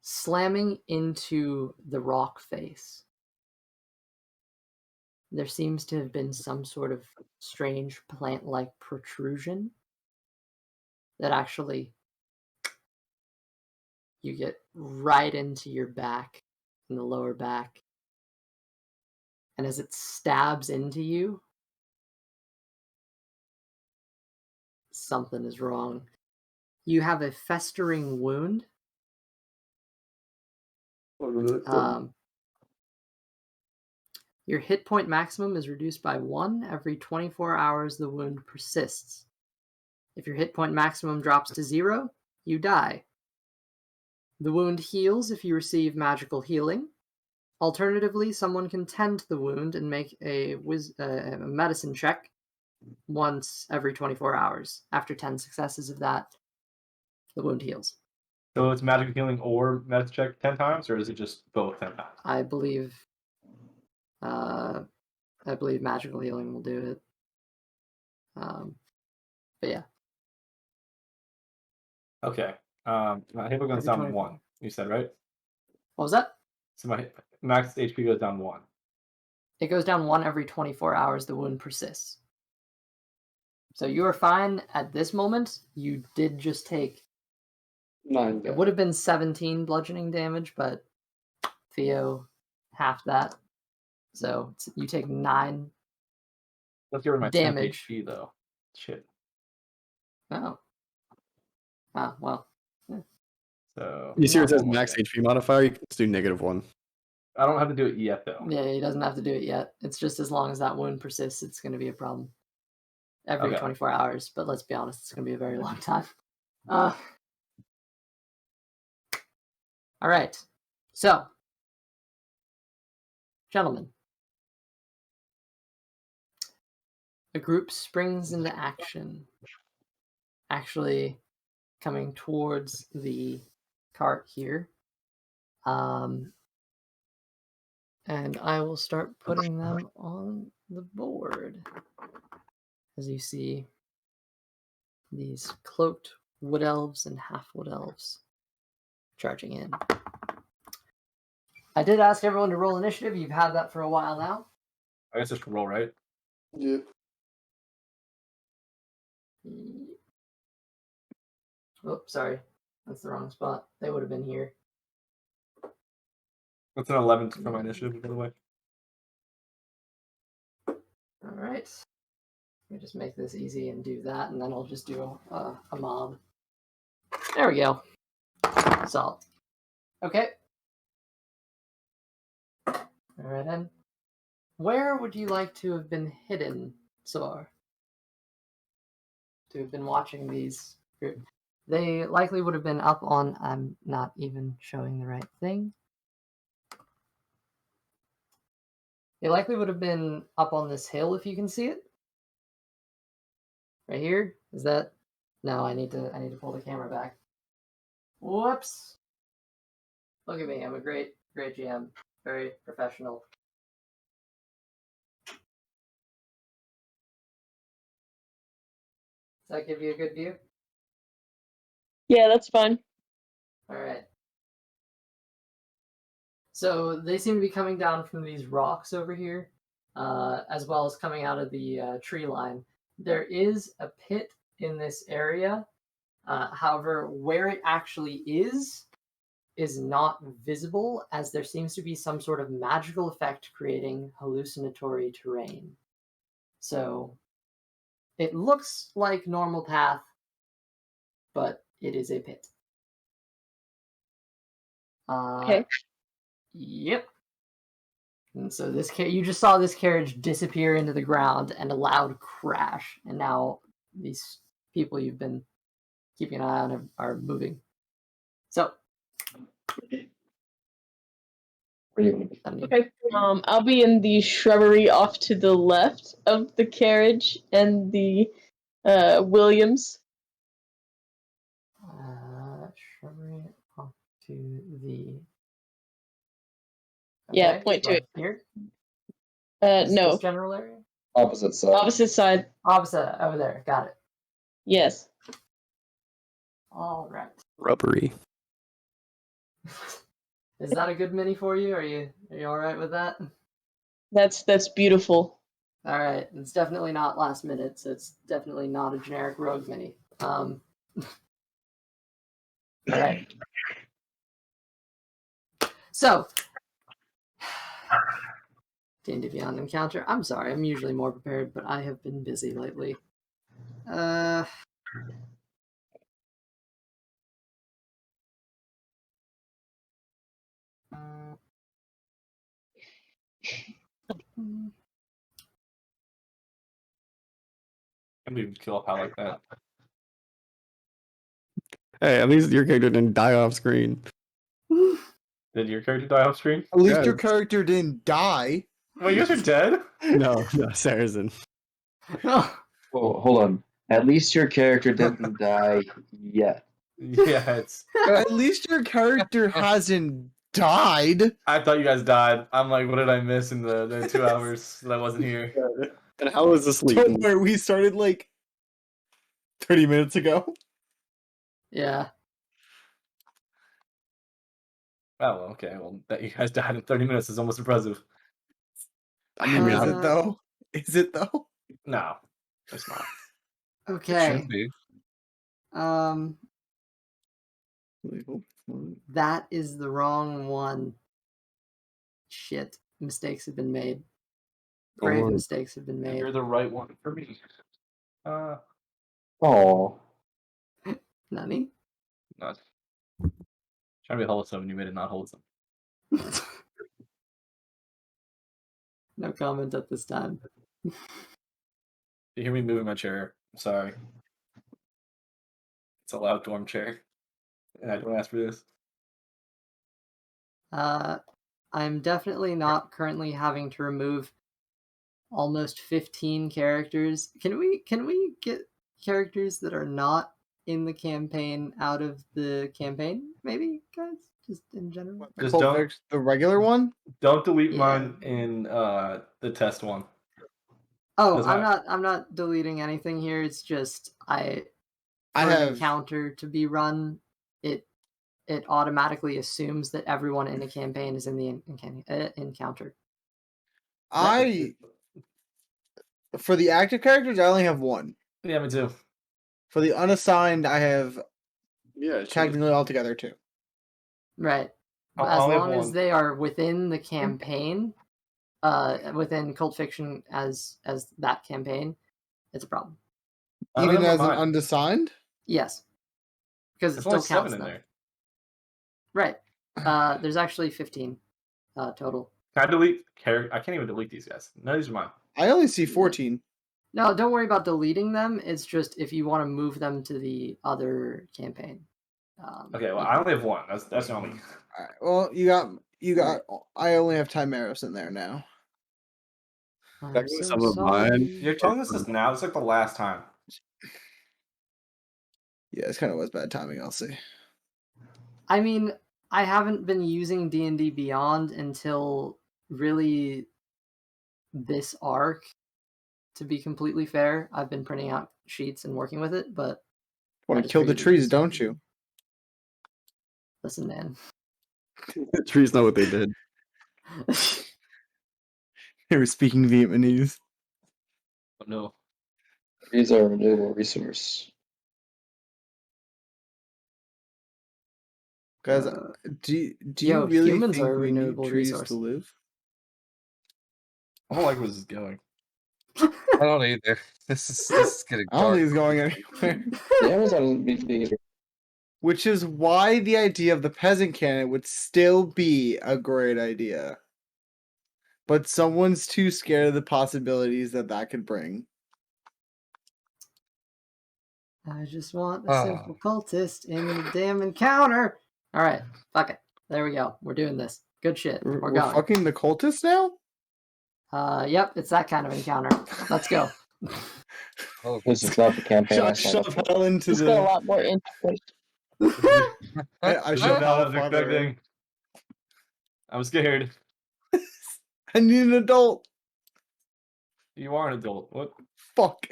slamming into the rock face. There seems to have been some sort of strange plant-like protrusion that actually you get right into your back, in the lower back. And as it stabs into you, something is wrong. You have a festering wound. Your hit point maximum is reduced by 1 every 24 hours the wound persists. If your hit point maximum drops to 0, you die. The wound heals if you receive magical healing. Alternatively, someone can tend to the wound and make a medicine check once every 24 hours. After 10 successes of that, the wound heals. so it's magic healing or medicine check 10 times, or is it just both 10 times? I believe magical healing will do it. But yeah. Okay. My hit goes Every down 24. 1. You said, right? What was that? So my max HP goes down 1. It goes down 1 every 24 hours the wound persists. So you are fine at this moment. You did just take 9 it would have been 17 bludgeoning damage, but Theo half that. So you take 9 Let's get rid of my damage. 10 HP though. Shit. Oh. Ah, well. So You see where it not says one more max thing. HP modifier? You can just do -1. I don't have to do it yet though. Yeah, he doesn't have to do it yet. It's just as long as that wound persists, it's going to be a problem. Every Okay. 24 hours, but let's be honest, it's going to be a very long time. All right. So, gentlemen, the group springs into action, actually coming towards the cart here. And I will start putting them on the board. as you see these cloaked wood elves and half wood elves charging in. I did ask everyone to roll initiative. You've had that for a while now. I guess just roll, right? Yeah. Oh, sorry. That's the wrong spot. They would have been here. That's an 11 for my initiative, by the way. All right. Let me just make this easy and do that, and then I'll just do a mob. There we go. Solid. Okay. All right, then. Where would you like to have been hidden, Sor? To have been watching these groups? They likely would have been up on. I'm not even showing the right thing. They likely would have been up on this hill if you can see it. Right here? Is that? No, I need to pull the camera back. Whoops. Look at me. I'm a great GM. Very professional. Does that give you a good view? Yeah, that's fine. All right. So they seem to be coming down from these rocks over here, as well as coming out of the tree line. There is a pit in this area. However, where it actually is not visible, as there seems to be some sort of magical effect creating hallucinatory terrain. So it looks like normal path, but it is a pit. Okay. Yep. And so this you just saw this carriage disappear into the ground and a loud crash, and now these people you've been keeping an eye on are moving. So. Okay. I'll be in the shrubbery off to the left of the carriage and the Williams. Shrubbery off to the. Yeah, point to right it. Here. No. This general area. Opposite side. Opposite side. Opposite over there. Got it. Yes. All right. Rubbery. Is that a good mini for you? Are you all right with that? That's beautiful. All right. It's definitely not last minute, so it's definitely not a generic rogue mini. All right. So, D&D Beyond Encounter. I'm sorry, I'm usually more prepared, but I have been busy lately. Can't believe you kill a pal like that. Hey, at least your character didn't die off screen. Did your character die off screen? At least your Yes. character didn't die. Well, you guys are dead. No, Saracen. Oh, Oh, hold on. At least your character didn't die yet. Yeah, it's. At least your character hasn't died. I thought you guys died. I'm like, what did I miss in the 2 hours that I wasn't here? And how was the sleep? Don't worry, we started like 30 minutes ago. yeah. Oh, well, okay. Well, that you guys died in 30 minutes is almost impressive. I mean, Is Uh, it though? Is it though? No, it's not. It Okay. should be. That is the wrong one. Shit. Mistakes have been made. Grave Lord. mistakes have been And made. you're the right one for me. Oh, Nani? Not. Trying to be wholesome, and you made it not wholesome. No comment at this time. You hear me moving my chair? I'm sorry. It's a loud dorm chair, and I don't ask for this. I'm definitely not currently having to remove almost 15 characters. Can we get characters that are not in the campaign out of the campaign, maybe, guys? Just in general. Just don't The regular one? don't delete Yeah. mine in the test one. Oh, Does I'm not deleting anything here. It's just I for an have encounter to be run, it automatically assumes that everyone in a campaign is in the encounter. for the active characters I only have one. Yeah, me too. For the unassigned I have Yeah, it should- technically altogether two. Right. I As only have long as one. they are within the campaign, within Cult Fiction as that campaign, it's a problem. None of Even them are as an mine. undefined? Yes, because it There's still only 7 counts in them. there. Right. There's actually 15 total. Can I delete character? I can't even delete these guys. None of these are mine. I only see 14. No, don't worry about deleting them. It's just if you want to move them to the other campaign. Okay, well, you I can- only have one. That's the only. Alright, well, you got. I only have Timeros in there now. I'm Technically, so some of mine- sorry. You're telling us this now? It's like the last time. Yeah, it's kind of was bad timing. I'll see. I mean, I haven't been using D&D Beyond until really this arc. To be completely fair, I've been printing out sheets and working with it, but Want I to just kill the figured you trees, just- don't you? Listen, man. The trees know what they did. They were speaking Vietnamese. Oh, no. Trees are a renewable resource. Guys, Uh, do you yo, really humans think are a we need renewable trees resource. to live? I don't like where this is going. I don't either. This is getting I don't dark. think it's going anywhere. The Amazon is being Which is why the idea of the peasant cannon would still be a great idea. But someone's too scared of the possibilities that could bring. I just want a Ah. simple cultist in the damn encounter. All right, fuck it. There we go. We're doing this. Good shit. We're We're going. fucking the cultists now? Yep, it's that kind of encounter. Let's go. Oh, This is not the campaign I signed Shove up for. hell into It's got a the. lot more interesting. I This is shove not what I hell was farther in. expecting. I'm scared. I need an adult. You are an adult. What? Fuck.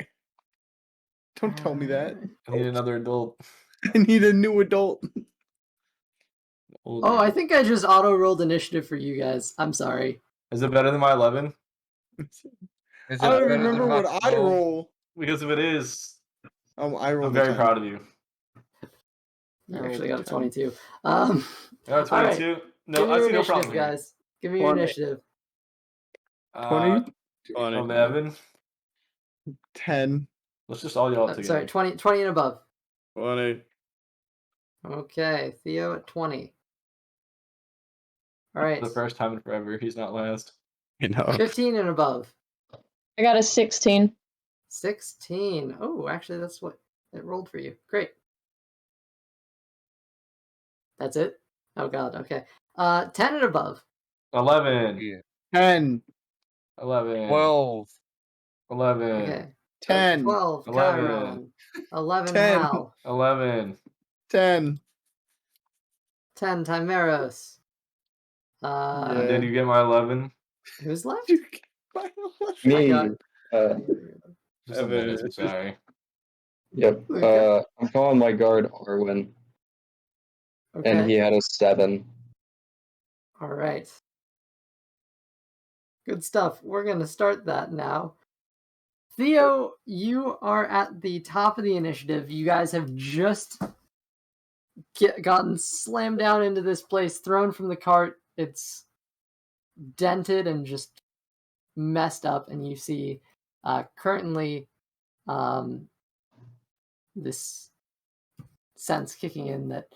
Don't tell me that. I need another adult. I need a new adult. Older Oh, I adult. think I just auto rolled initiative for you guys. I'm sorry. Is it better than my 11? is I it don't better even than remember my what I 12? roll. Because if it is, I rolled I'm very a 10. proud of you. You I actually rolled got a a 10. 22. You got all right. 22? Give No, me I your see no initiative, problem here. guys. Give me your 20. initiative. 20? 11. 10. Let's just all yell it Sorry, together. 20 and above. 20. Okay, Theo at 20. All right, For the first time in forever, he's not last. You know. 15 and above. I got a 16. 16. Oh, actually, that's what it rolled for you. Great. That's it? Oh, God, okay. 10 and above. 11. Yeah. 10. 11. 12. 11. Okay. 10. 12, 11. Chiron. 11, 10. Hal. 11. 10. 10, Timeros. Yeah. Did you get my 11? Who's left? I Me, got- Just a Evan minute, I'm is- sorry. yep. Okay. I'm calling my guard Arwen, and he Okay. had a 7. All right. Good stuff. We're going to start that now. Theo, you are at the top of the initiative. You guys have just gotten slammed down into this place, thrown from the cart. It's dented and just messed up, and you see currently this sense kicking in that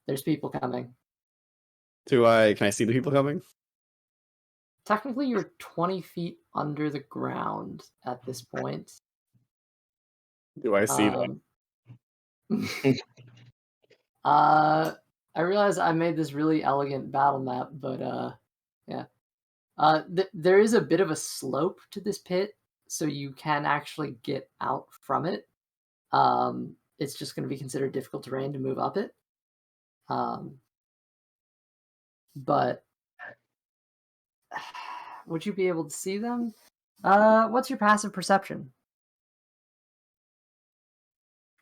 there's people coming. Can I see the people coming? Technically, you're 20 feet under the ground at this point. Do I see them? I realize I made this really elegant battle map, but yeah. There is a bit of a slope to this pit, so you can actually get out from it. It's just going to be considered difficult terrain to move up it. But would you be able to see them? What's your passive perception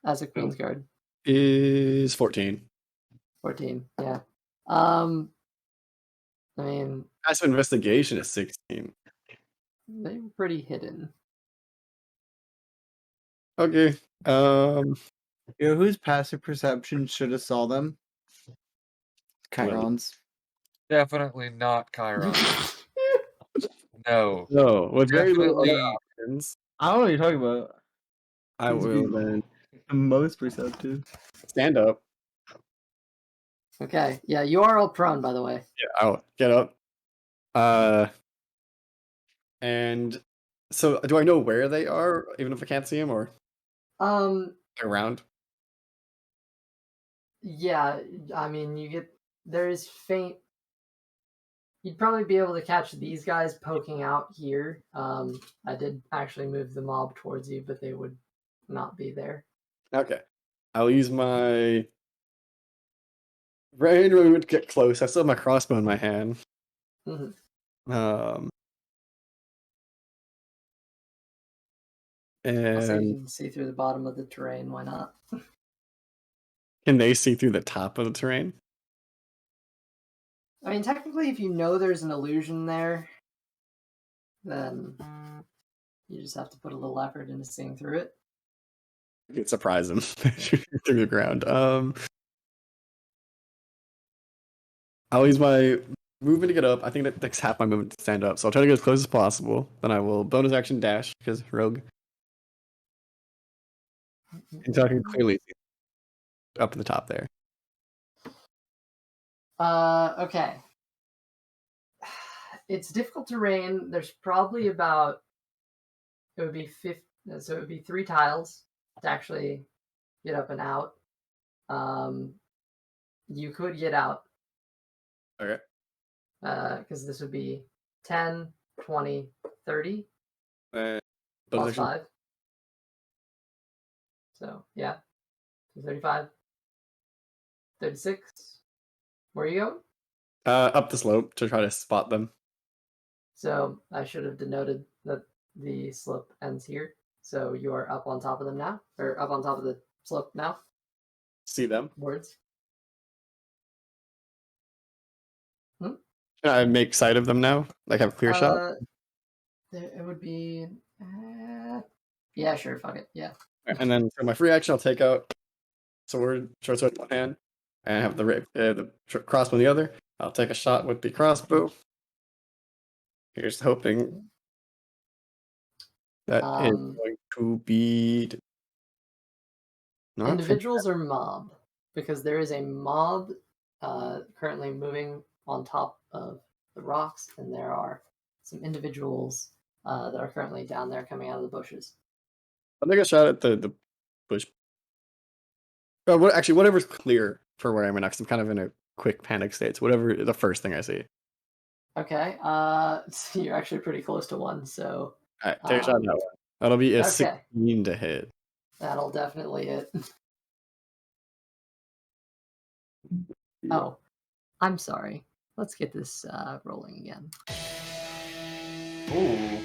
as a Queen's Guard? Is 14. 14. Yeah. I mean, Passive investigation is 16. they were pretty hidden. Okay. You know whose passive perception should have saw them? Chiron's. Definitely not Chiron. No. No, with very little other Definitely. options, I don't know what you're talking about. I He's will the- then The most perceptive. stand up. Okay. Yeah, you are all prone, by the way. Yeah, I'll get up. And so do I know where they are, even if I can't see them, or around? Yeah. I mean, there's faint. You'd probably be able to catch these guys poking out here. I did actually move the mob towards you, but they would not be there. Okay. I'll use my range movement to get close. I still have my crossbow in my hand. Mhm. Also, you And can see through the bottom of the terrain. Why not? can they see through the top of the terrain? I mean, technically, if you know there's an illusion there, then you just have to put a little effort into seeing through it. I could surprise them through the ground. I'll use my movement to get up. I think that takes half my movement to stand up, so I'll try to get as close as possible. Then I will bonus action dash because rogue. And so I can clearly see up to the top there. Okay. It's difficult terrain. There's probably about it would be 50, so it would be 3 tiles to actually get up and out. You could get out. Okay. Because this would be 10, 20, 30 Bonus plus action. 5. So yeah, so 35, 36. Where you go? Up the slope to try to spot them. So I should have denoted that the slope ends here. So you are up on top of them now, or up on top of the slope now. See them. Words. Can I make sight of them now? Like have a clear shot? It would be. Yeah, sure. Fuck it. Yeah. And then for my free action, I'll take out sword, short sword in one hand, and have the crossbow in the other. I'll take a shot with the crossbow. Here's hoping that is going to be not Individuals or mob? Because there is a mob currently moving on top of the rocks, and there are some individuals that are currently down there coming out of the bushes. I'll take a shot at the bush. Actually, whatever's clear for where I'm next. I'm kind of in a quick panic state. So whatever the first thing I see. Okay. So you're actually pretty close to one. So All right, take a shot at that one. That'll be a okay. 16 to hit. That'll definitely hit. Oh, I'm sorry. Let's get this rolling again. Ooh.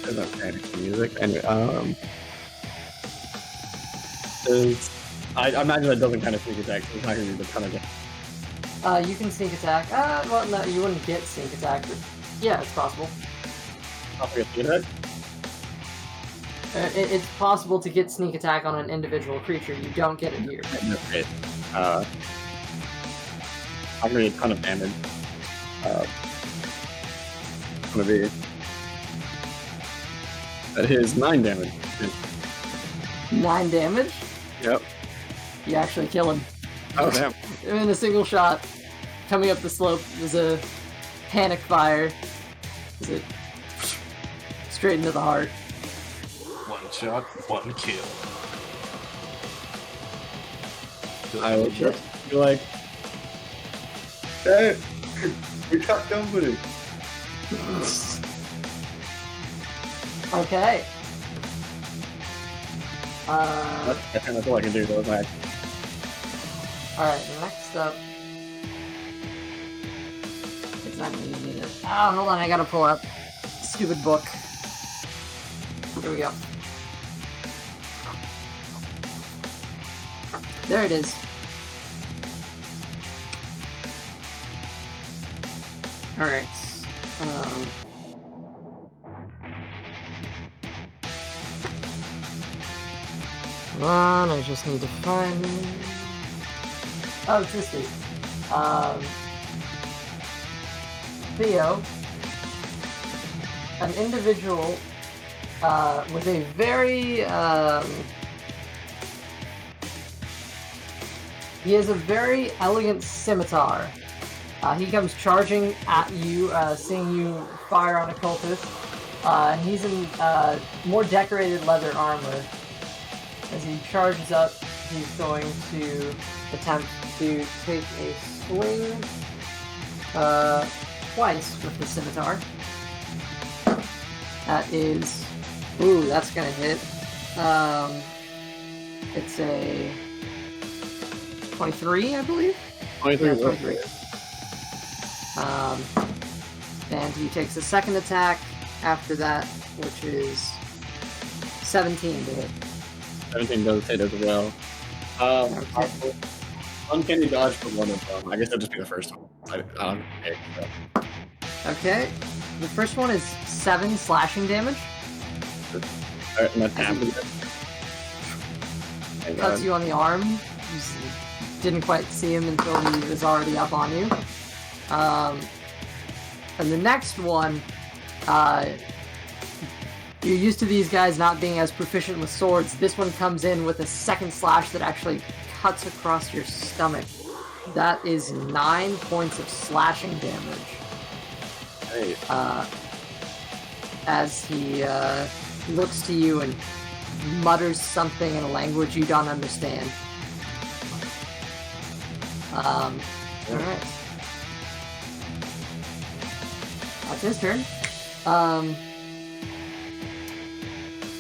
There's no panic music. Anyway, I imagine that doesn't kind of sneak attack. So it's not going to be the ton of it. You can sneak attack. Well, no, you wouldn't get sneak attack, but yeah, it's possible. I'll forget to get It's possible to get sneak attack on an individual creature. You don't get it here. That's great. I'm going to get a ton of damage. It's going to be... That is 9 damage. 9 damage? Yep. You actually kill him. Oh, damn. In a single shot. Coming up the slope, there's a panic fire. Is it straight into the heart? One shot, one kill. I would just be like, hey, we got company. Okay. That's all I can do, though. Like, Alright, next up. It's not gonna be needed. Oh, hold on, I gotta pull up stupid book. Here we go. There it is. Alright. Come on, I just need to find... Oh, it's this dude. Theo, an individual with a very... he has a very elegant scimitar. He comes charging at you, seeing you fire on a cultist. He's in more decorated leather armor. As he charges up, he's going to attempt to take a swing twice with the scimitar. That is... Ooh, that's gonna hit. It's a 23, I believe? 23. Yeah, 23. And he takes a second attack after that, which is 17 to hit. 17 does hit as well. Okay. Uncanny dodge for one of them. I guess that'll just be the first one. Okay. The first one is 7 slashing damage. Alright, and that's happening. Cuts you on the arm. You didn't quite see him until he was already up on you. And the next one, you're used to these guys not being as proficient with swords. This one comes in with a second slash that actually cuts across your stomach. That is 9 points of slashing damage. Hey. As he looks to you and mutters something in a language you don't understand. Alright. That's his turn.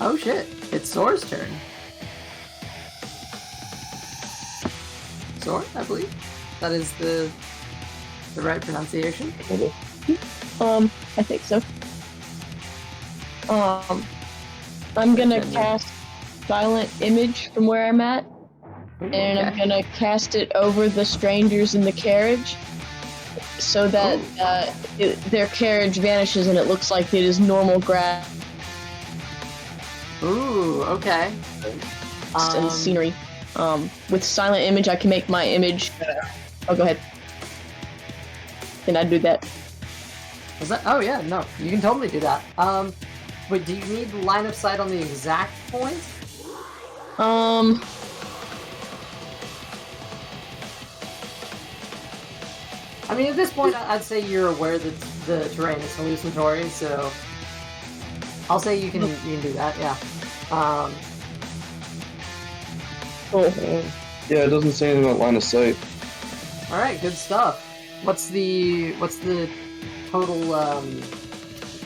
Oh shit, it's Sora's turn. Sora, I believe. That is the right pronunciation. I think so. I'm gonna cast Silent Image from where I'm at, and I'm gonna cast it over the strangers in the carriage, so that their carriage vanishes and it looks like it is normal grass Ooh, okay. and scenery. With Silent Image, I can make my image. Oh, go ahead. Can I do that? Was that? Oh yeah, no, you can totally do that. Wait, do you need line of sight on the exact point? I mean, at this point, I'd say you're aware that the terrain is hallucinatory, so I'll say you can do that. Yeah. Cool. Yeah, it doesn't say anything about line of sight. All right, good stuff. What's the total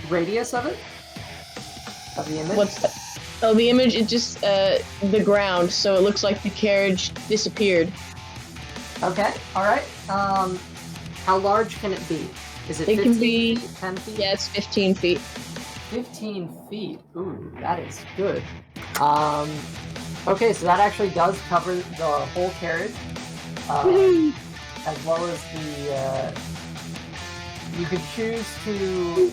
radius of it? Of the image? What's that? Oh, the image, it just, the ground, so it looks like the carriage disappeared. Okay, alright. How large can it be? Is it 15 It can be- feet, 10 feet? Yeah, it's 15 feet. 15 feet. Ooh, that is good. Okay, so that actually does cover the whole carriage. As well as the, you could choose to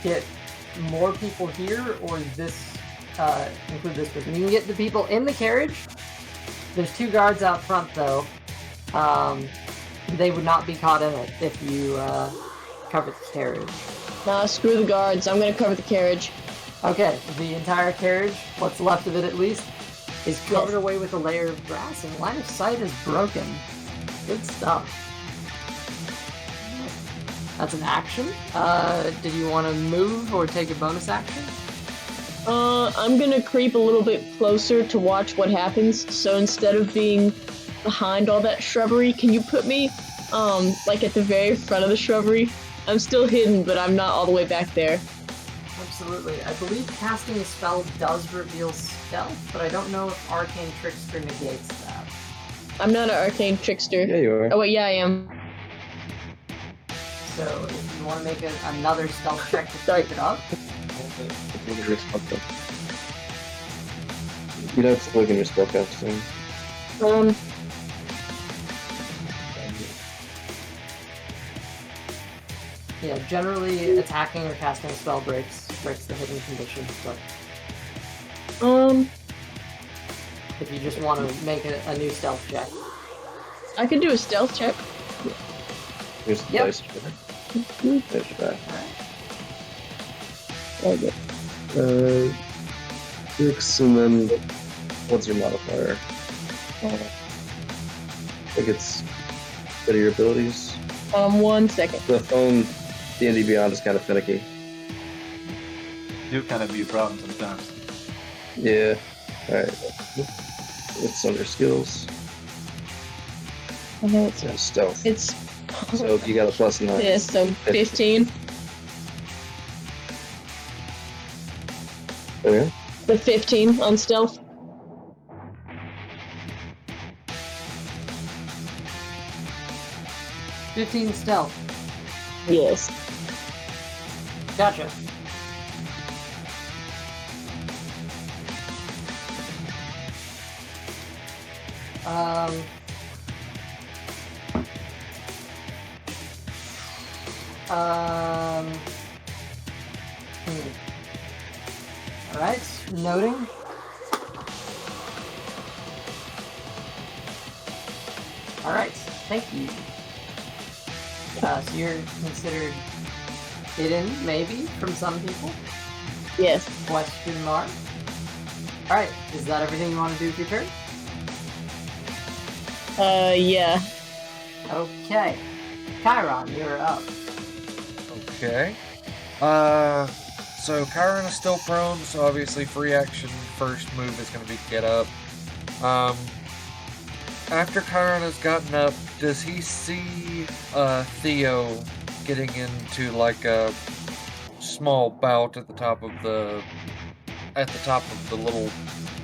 get more people here, or this, include this person. You can get the people in the carriage. There's 2 guards out front, though. They would not be caught in it if you, covered the carriage. Nah, screw the guards. I'm gonna cover the carriage. Okay, the entire carriage, what's left of it at least, is covered Yes. away with a layer of grass, and line of sight is broken. Good stuff. That's an action. Did you want to move or take a bonus action? I'm gonna creep a little bit closer to watch what happens, so instead of being behind all that shrubbery, can you put me, like at the very front of the shrubbery? I'm still hidden, but I'm not all the way back there. Absolutely. I believe casting a spell does reveal stealth, but I don't know if Arcane Trickster negates that. I'm not an arcane trickster. Yeah, you are. Oh wait, yeah, I am. So if you want to make another stealth check to keep it up, You'd have to look in your spellcasting. yeah, generally attacking or casting a spell breaks the hidden condition, but if you just want to make a new stealth check. I could do a stealth check. Here's the Yep. dice check. Dice back. Alright. Okay. 6, and then what's your modifier? I think it's better your abilities. 1 second. The phone D&D Beyond is kind of finicky. Do kind of be a problem sometimes. Yeah. Alright. It's under skills. I know it's Yeah, stealth. it's So you got a +9. yeah, so 15. Okay. The 15 on stealth. $15 stealth. Yes. Gotcha. Um. Alright, noting. Alright, thank you. So you're considered hidden, maybe, from some people? Yes. Question mark. Alright, is that everything you want to do with your turn? Yeah. Okay. Chiron, you're up. Okay. So Chiron is still prone, so obviously free action first move is going to be get up. After Chiron has gotten up, does he see Theo getting into like a small bout at the top of the little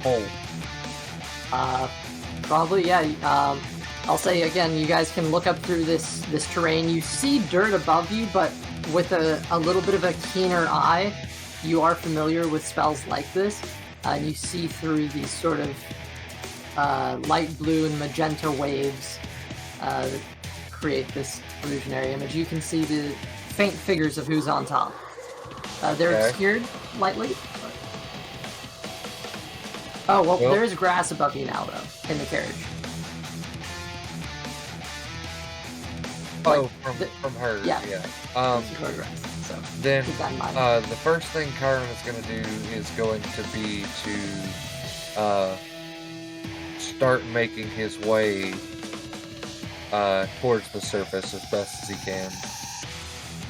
hole? Probably, yeah. I'll say again, you guys can look up through this terrain. You see dirt above you, but with a little bit of a keener eye, you are familiar with spells like this. And you see through these sort of light blue and magenta waves that create this illusionary image. You can see the faint figures of who's on top. They're Okay. obscured lightly. But... Oh, well, there is grass above you now, though, in the carriage. Oh, Like, from her, yeah. yeah. Grass, so Then keep that in mind. the first thing Chiron is going to do is going to be to start making his way towards the surface as best as he can.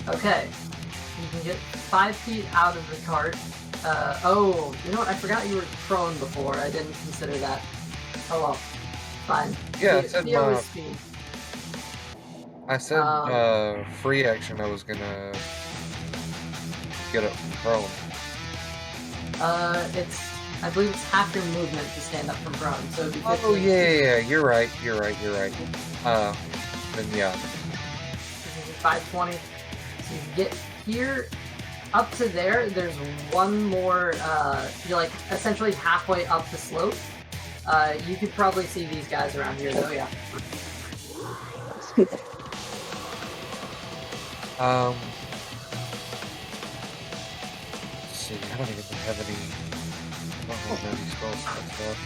Okay. You can get 5 feet out of the cart. Oh, you know what? I forgot you were prone before. I didn't consider that. Oh well. Fine. Yeah, I said Theo my- is speed. I said free action I was going to get up from prone. I believe it's half your movement to stand up from prone, so it'd be 15. Oh, yeah, you're right. Then yeah. 520. So you get here, up to there, there's one more, you're like essentially halfway up the slope. You could probably see these guys around here though, yeah. Let's see, I don't even have any... I don't have any spells and stuff.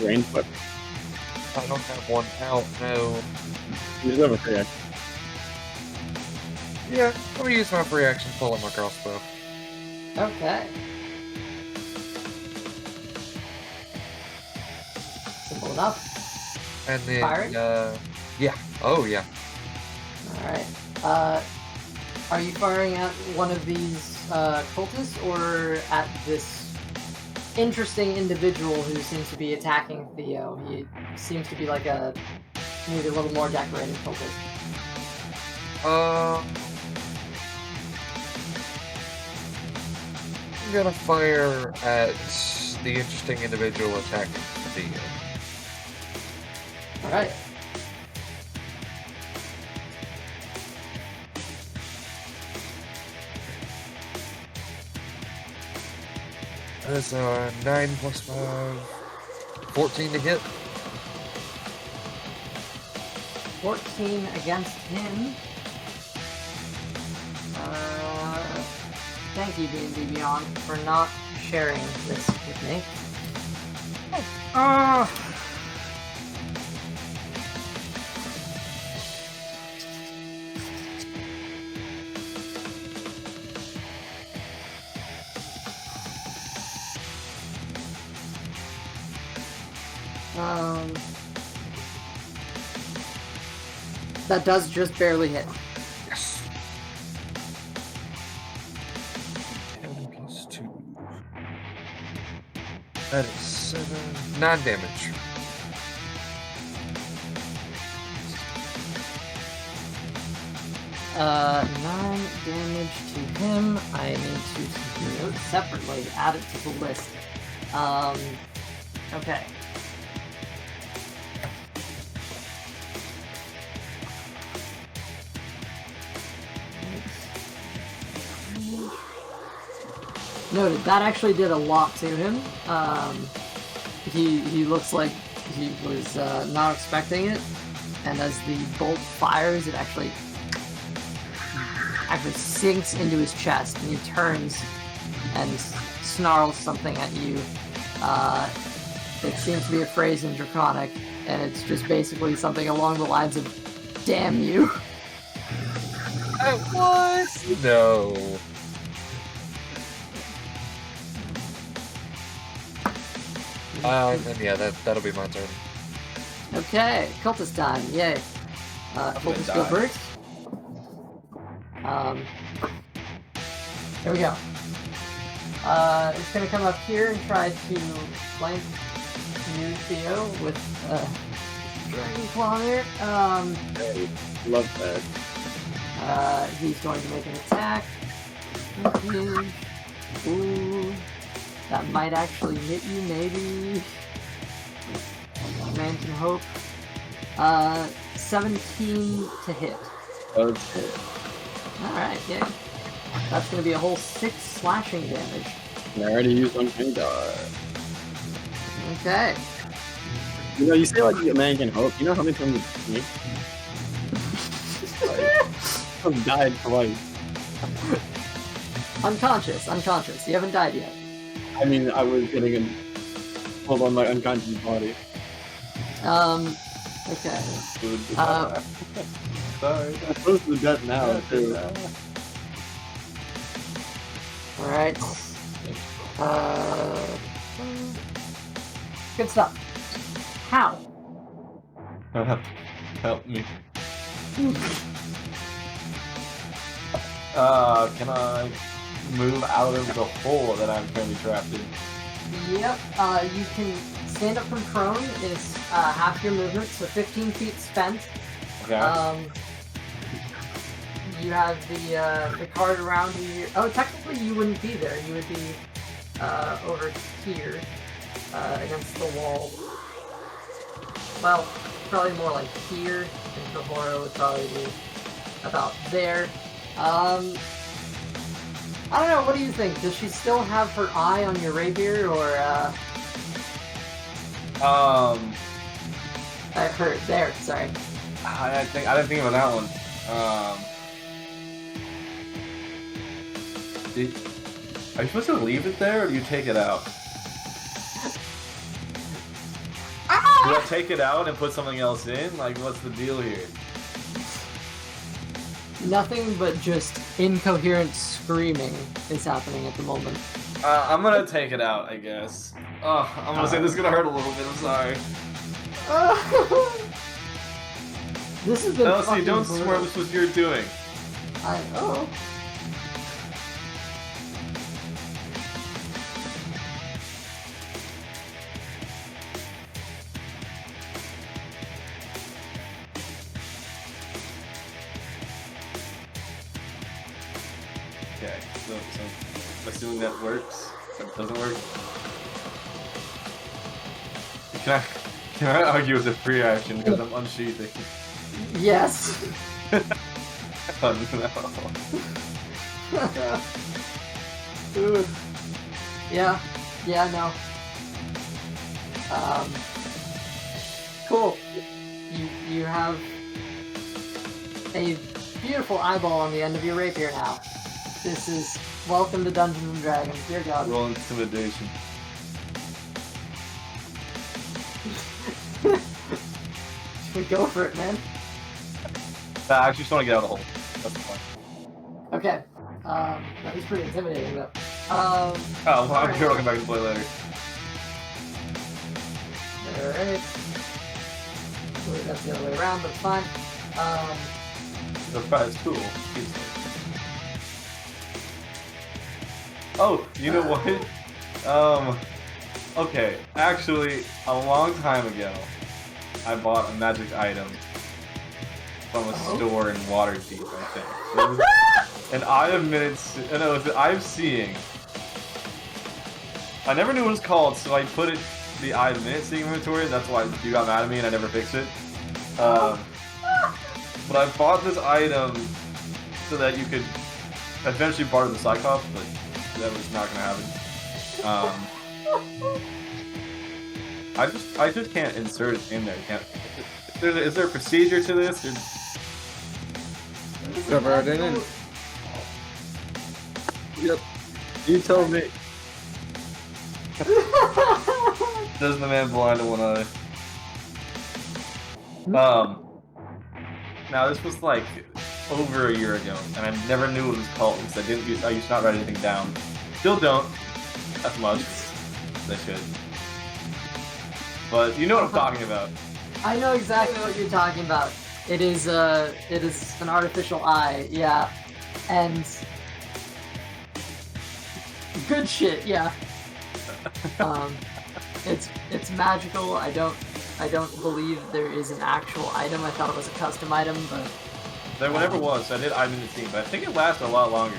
Rain foot. I don't have one out, no. You just have a free action. Yeah, I'm gonna use my free action to pull up my crossbow. Okay. Simple enough. And then, Firing? yeah. Oh, yeah. Alright. Are you firing at one of these cultists or at this interesting individual who seems to be attacking Theo? He seems to be like maybe a little more decorated cultist. I'm gonna fire at the interesting individual attacking Theo. Alright. That's 9 plus 5. 14 to hit. 14 against him. Thank you, D&D Beyond, for not sharing this with me. That does just barely hit. Yes. 10 plus 2. That is 7. 9 damage. Uh, 9 damage to him. I need to note separately, add it to the list. Okay. Noted. That actually did a lot to him. He looks like he was not expecting it, and as the bolt fires, it actually sinks into his chest, and he turns and snarls something at you. It seems to be a phrase in Draconic, and it's just basically something along the lines of "Damn you." What? No. And yeah, that'll be my turn. Okay, cultist time, yay. Cultist go first. There we go. It's gonna come up here and try to flank you, Theo, with Dragon Claw there. Hey, love that. He's going to make an attack. Ooh. That might actually hit you, maybe. Man can hope. 17 to hit. Okay. Alright, yeah. That's gonna be a whole 6 slashing damage. And I already used Uncanny Dodge. Okay. You know, you say like a man can hope. You know how many times it's me? I've died twice. Unconscious. You haven't died yet. I mean, I was getting in hold on my unconscious body. Okay. Sorry. I'm close to death now, too. Alright. Good stuff. How? Help me. Can I move out of the hole that I'm currently trapped in? Yep, you can stand up from prone is half your movement, so 15 feet spent. Okay. You have the card around you. Oh, technically you wouldn't be there. You would be over here against the wall. Well, probably more like here, and Kahora would probably be about there. I don't know, what do you think? Does she still have her eye on your rapier, or, there, sorry. I didn't think about that one. Are you supposed to leave it there, or do you take it out? Do I take it out and put something else in? Like, what's the deal here? Nothing but just incoherent screaming is happening at the moment. I'm gonna take it out, I guess. Oh, I'm gonna say this is gonna hurt a little bit, I'm sorry. This has been Elsie, don't swear this was your doing. I know. Okay, so assuming that works, that doesn't work. Can I argue with a free action because I'm unsheathing? Yes. Oh, no. Yeah. Yeah, no. Cool. You have a beautiful eyeball on the end of your rapier now. This is welcome to Dungeons and Dragons. Dear God. Roll intimidation. Go for it, man. I actually just want to get out of the hole. That's the point. Okay. That was pretty intimidating, though. Oh, well, I'm sure I'll come back and play later. Alright. That's the other way around, but it's fine. The prize cool. Oh, you know what? Okay. Actually, a long time ago, I bought a magic item from a store in Waterdeep, I think. It was an eye of minutes. No, it's an eye of seeing. I never knew what it was called, so I put it the eye of minute seeing inventory. That's why you got mad at me and I never fixed it. But I bought this item so that you could eventually barter the Cyclops, but that was not gonna happen. I just can't insert it in there. Is there a procedure to this? Jump right in it. Yep. You tell me. Does the man blind in one eye? Now this was like over a year ago, and I never knew what it was called because I used to not write anything down. Still don't. As much as I should. But you know what I'm talking about. I know exactly what you're talking about. It is an artificial eye, yeah. And good shit, yeah. It's magical. I don't believe there is an actual item. I thought it was a custom item, but There whatever was, I did item in the team, but I think it lasted a lot longer.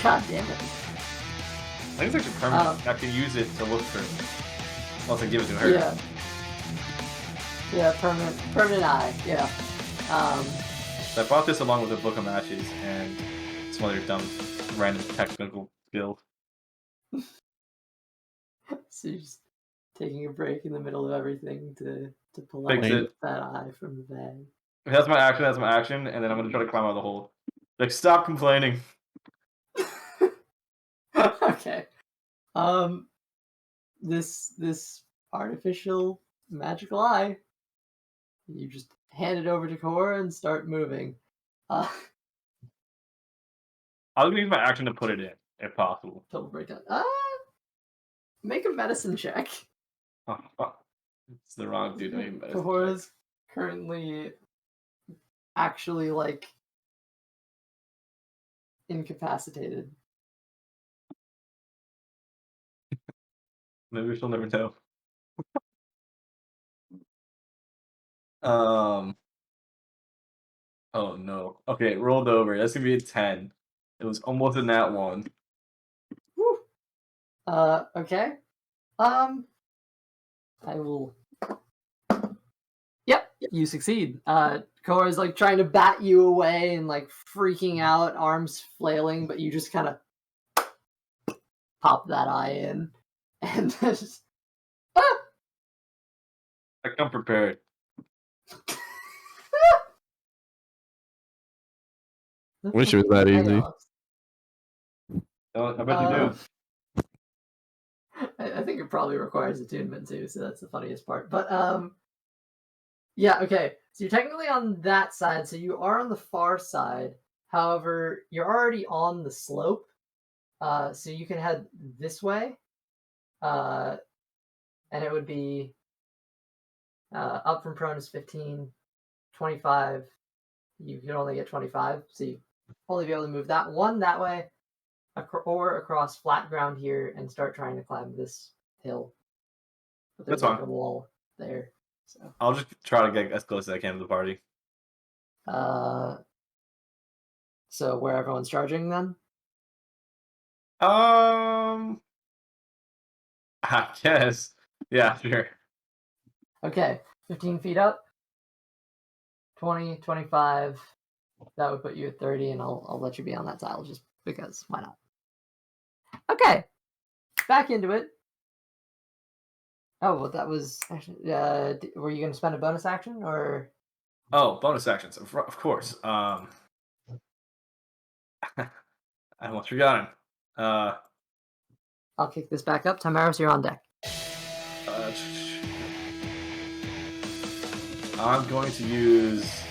God damn it. I think it's actually permanent. I can use it to look for it. Once I give it to her. Yeah. Yeah, permanent eye, yeah. So I bought this along with a book of matches and some other dumb random technical skill. So you're just taking a break in the middle of everything to pull Fix out it. that eye from the bag. That's my action, and then I'm gonna try to climb out of the hole. Like, stop complaining. Okay. This artificial magical eye, you just hand it over to Cora and start moving. I was gonna use my action to put it in, if possible. Total breakdown. Make a medicine check. Oh, fuck. It's the wrong dude. I mean, Cora's currently actually like incapacitated. Maybe she'll never know. Oh no. Okay, it rolled over. That's gonna be a 10. It was almost a nat 1. Whew. Okay. I will. Yep, you succeed. Cora's like trying to bat you away and like freaking out, arms flailing, but you just kind of pop that eye in, and just I come prepared. Wish it was that easy. I bet you do. I think it probably requires attunement too, so that's the funniest part. But yeah, okay. So you're technically on that side, so you are on the far side. However, you're already on the slope, so you can head this way, and it would be up from prone is 15, 25. You can only get 25, so you only be able to move that one that way, or across flat ground here and start trying to climb this hill. But there's That's like fine. a wall there. So I'll just try to get as close as I can to the party. so where everyone's charging then? I guess. Yeah, sure. Okay, 15 feet up. 20, 25. That would put you at 30, and I'll let you be on that tile just because why not? Okay, back into it. Oh, well, that was actually. Were you going to spend a bonus action or? Oh, bonus actions, of course. I almost forgot him. I'll kick this back up. Tamaris, you're on deck. I'm going to use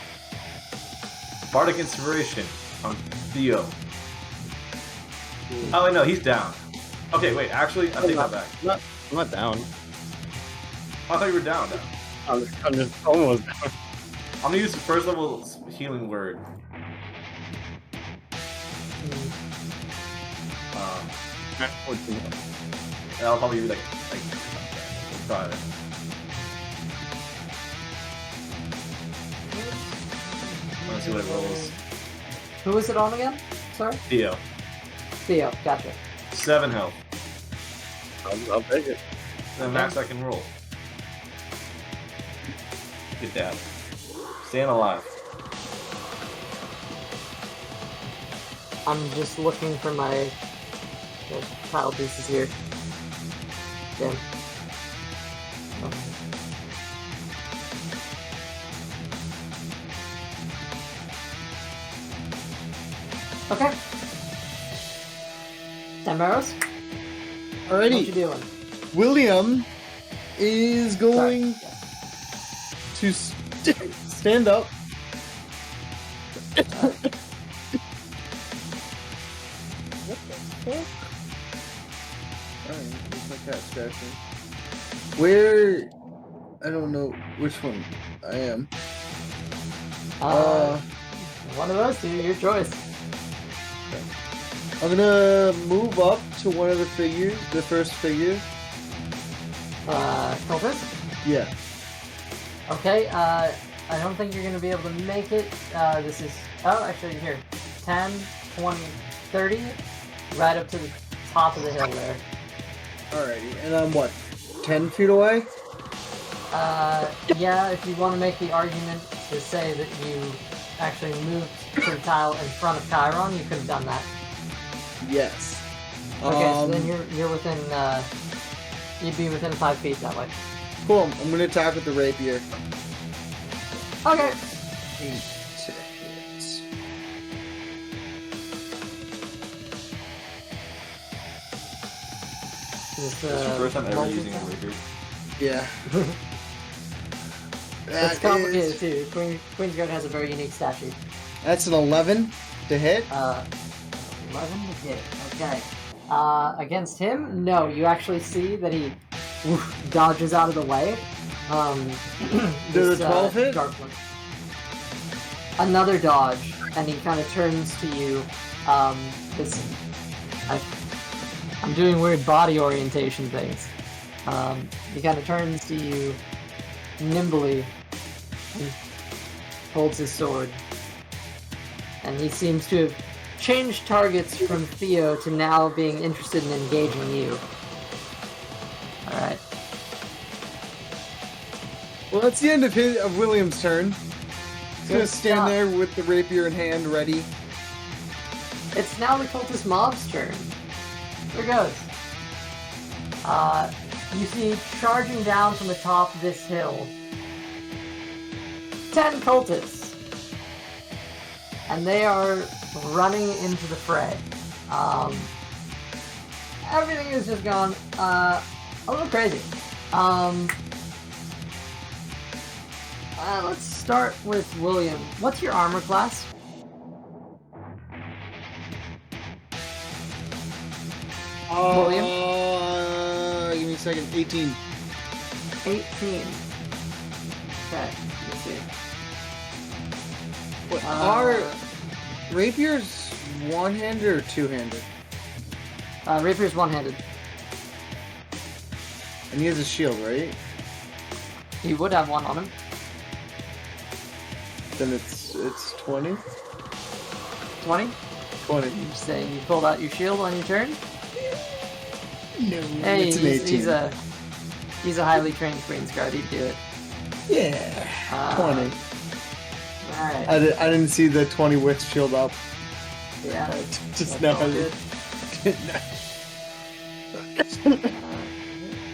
Bardic Inspiration on Theo. Oh, wait, no, he's down. Okay, wait, actually, I take that back. I'm not down. I thought you were down. I'm just almost down. I'm gonna use the first level healing word. That'll probably be like try it. Let's see what it rolls. Who is it on again? Sorry? Theo. Theo, gotcha. 7 health. I'll take it. The max I can roll. Get down. Staying alive. I'm just looking for my tile pieces here. Damn. Okay. Tamaris, what you Alrighty. doing? William is going to stand up. Alright, where's my cat scratching? Where? I don't know which one I am. One of those two, your choice. I'm gonna move up to one of the figures, the first figure. Cultist? Yeah. Okay, I don't think you're gonna be able to make it. This is, oh, actually, here. 10, 20, 30, right up to the top of the hill there. Alrighty, and I'm what? 10 feet away? Yeah, if you want to make the argument to say that you actually moved to the tile in front of Chiron, you could have done that. Yes. Okay, so then you're within, you'd be within 5 feet that way. Cool, I'm gonna attack with the rapier. Okay. 8 to hit. This, It's your first time ever using a rapier. Yeah. It's complicated too. Queensguard has a very unique statue. That's an 11 to hit. 11 to hit. Okay. Against him, no. You actually see that he dodges out of the way. Does a 12 hit? Dark one. Another dodge, and he kind of turns to you. I'm doing weird body orientation things. He kind of turns to you nimbly and holds his sword. And he seems to have changed targets from Theo to now being interested in engaging you. Alright. Well, that's the end of William's turn. He's gonna stand there with the rapier in hand, ready. It's now the cultist mob's turn. Here goes. You see charging down from the top of this hill 10 cultists. And they are running into the fray. Everything has just gone a little crazy. Let's start with William. What's your armor class? William? Give me a second. 18. 18. Okay, let's see. What, are rapiers one-handed or two-handed? Rapier's one-handed. And he has a shield, right? He would have one on him. Then it's 20. 20? 20. You're saying you pulled out your shield on your turn? No, Hey, it's an 18. he's a highly trained Queensguard. He'd do it. Yeah, 20. Alright. I didn't see the 20 wits shield up. Yeah, Just that's now. all good.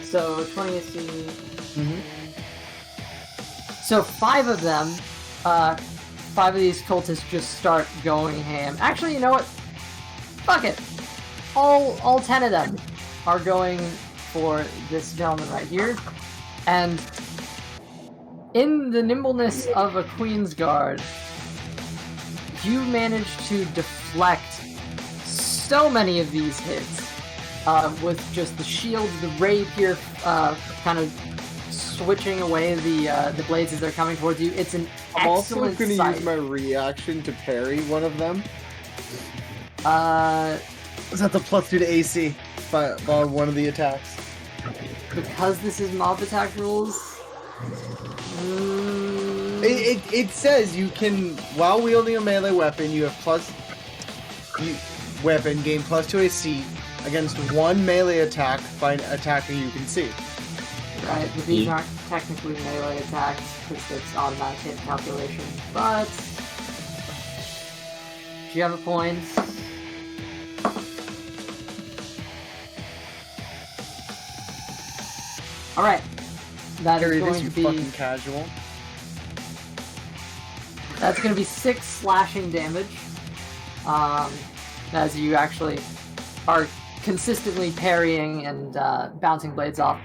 So 20 AC. Mhm. So 5 of them, 5 of these cultists just start going ham. Actually, you know what? Fuck it. All 10 of them are going for this gentleman right here. And in the nimbleness of a Queen's Guard, you manage to deflect so many of these hits with just the shield, the rapier, kind of switching away the blades as they're coming towards you. It's an I'm also excellent going to sight. use my reaction to parry one of them. Is that the +2 to AC by one of the attacks? Because this is mob attack rules. It says you can, while wielding a melee weapon, you have weapon gain +2 AC against one melee attack by an attacker you can see. Right, but these aren't technically melee attacks because it's automatic hit calculation. But do you have a point? All right, that is Parry this, going you to be fucking casual. that's going to be 6 slashing damage. As you actually are consistently parrying and bouncing blades off.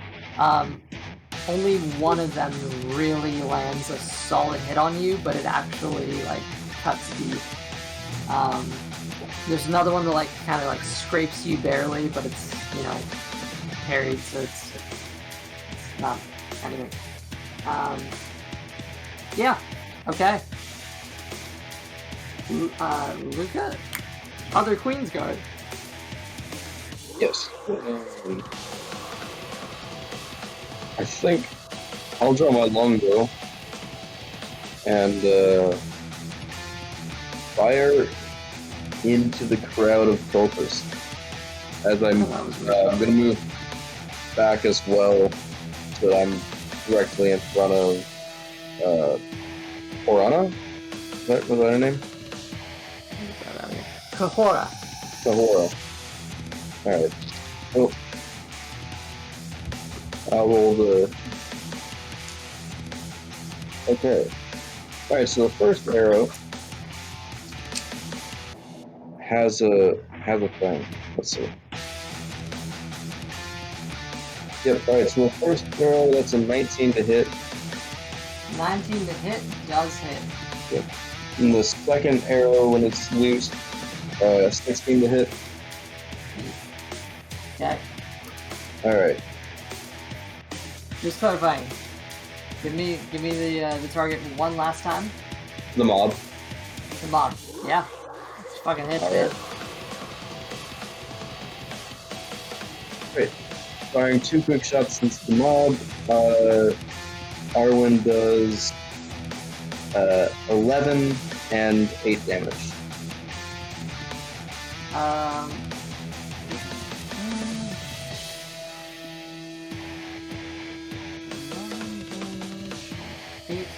Only one of them really lands a solid hit on you, but it actually like cuts deep. There's another one that like kind of like scrapes you barely, but it's, you know, parried, so it's not anything. Yeah. Okay. Luca, other Queen's Guard. Yes. I think I'll draw my longbow and fire into the crowd of cultists. As I'm going to move back as well, so that I'm directly in front of Orana. Was that her name? Kahora. Kahora. Alright. Oh. I'll roll the... Okay. Alright, so the first arrow has a thing. Let's see. Yep, alright, so the first arrow, that's a 19 to hit. 19 to hit does hit. Yep. And the second arrow, when it's loose, 16 to hit. Okay. Alright. Just clarifying. Give me the target one last time. The mob. The mob. Yeah. Just fucking hit All it. Great. Firing 2 quick shots into the mob. Arwen does 11 and 8 damage.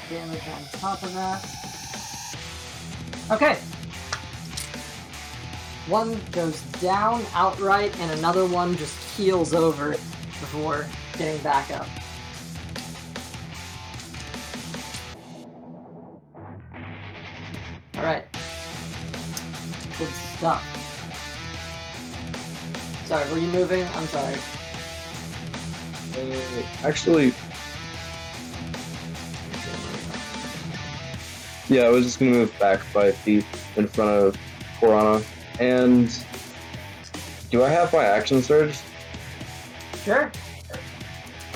Damage on top of that. Okay. One goes down outright, and another one just keels over before getting back up. Alright. Good stuff. Sorry, were you moving? I'm sorry. Actually, yeah, I was just gonna move back 5 feet in front of Korana. And do I have my action surge? Sure.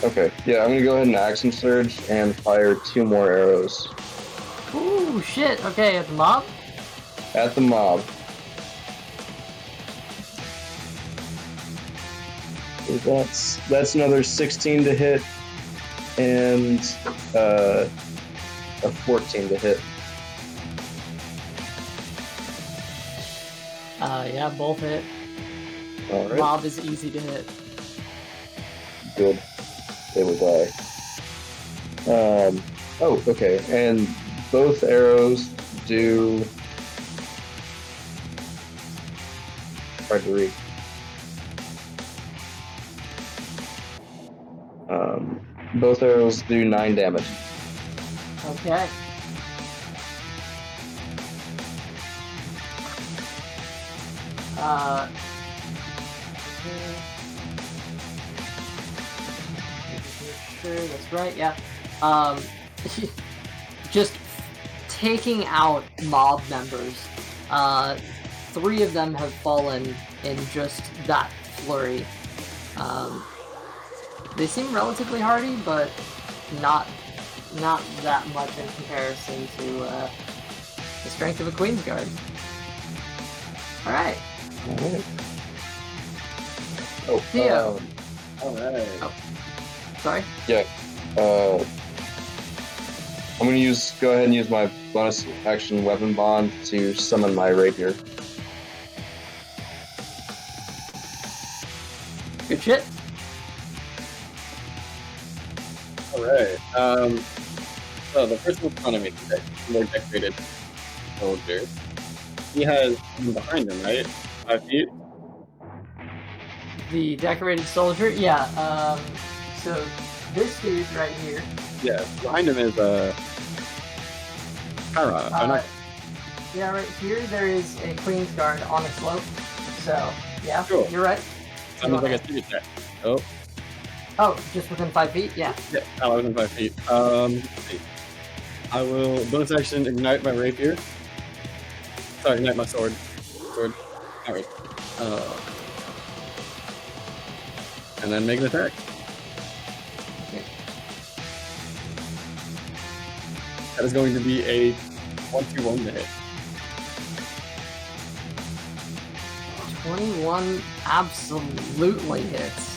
Okay, yeah, I'm gonna go ahead and action surge and fire 2 more arrows Ooh, shit. Okay, at the mob? at the mob. So that's another 16 to hit and a 14 to hit. Yeah, both hit. All right. Mob is easy to hit. Good. They will die. Oh, okay. And both arrows do... Hard to read. Both arrows do 9 damage. Okay. Sure, that's right. Yeah. Just taking out mob members. 3 of them have fallen in just that flurry. They seem relatively hardy, but not that much in comparison to the strength of a Queen's Guard. Alright. Oh, Theo. Alright. Oh. Sorry? Yeah. I'm gonna go ahead and use my bonus action weapon bond to summon my rapier. Good shit. Alright. So the person in front of me, the more decorated soldier, he has someone behind him, right? 5 feet? The decorated soldier? Yeah, so this dude right here. Yeah, behind him is Kara. Yeah, right here there is a Queen's Guard on a slope. So, yeah, Cool. you're right. That looks like a speed attack. Oh, Oh, just within 5 feet? Yeah. yeah, I was in 5 feet. Let's see. I will bonus action ignite my rapier. Sorry, ignite my sword. Alright. And then make an attack. Okay. That is going to be a 1-2-1 to hit. 21 absolutely hits.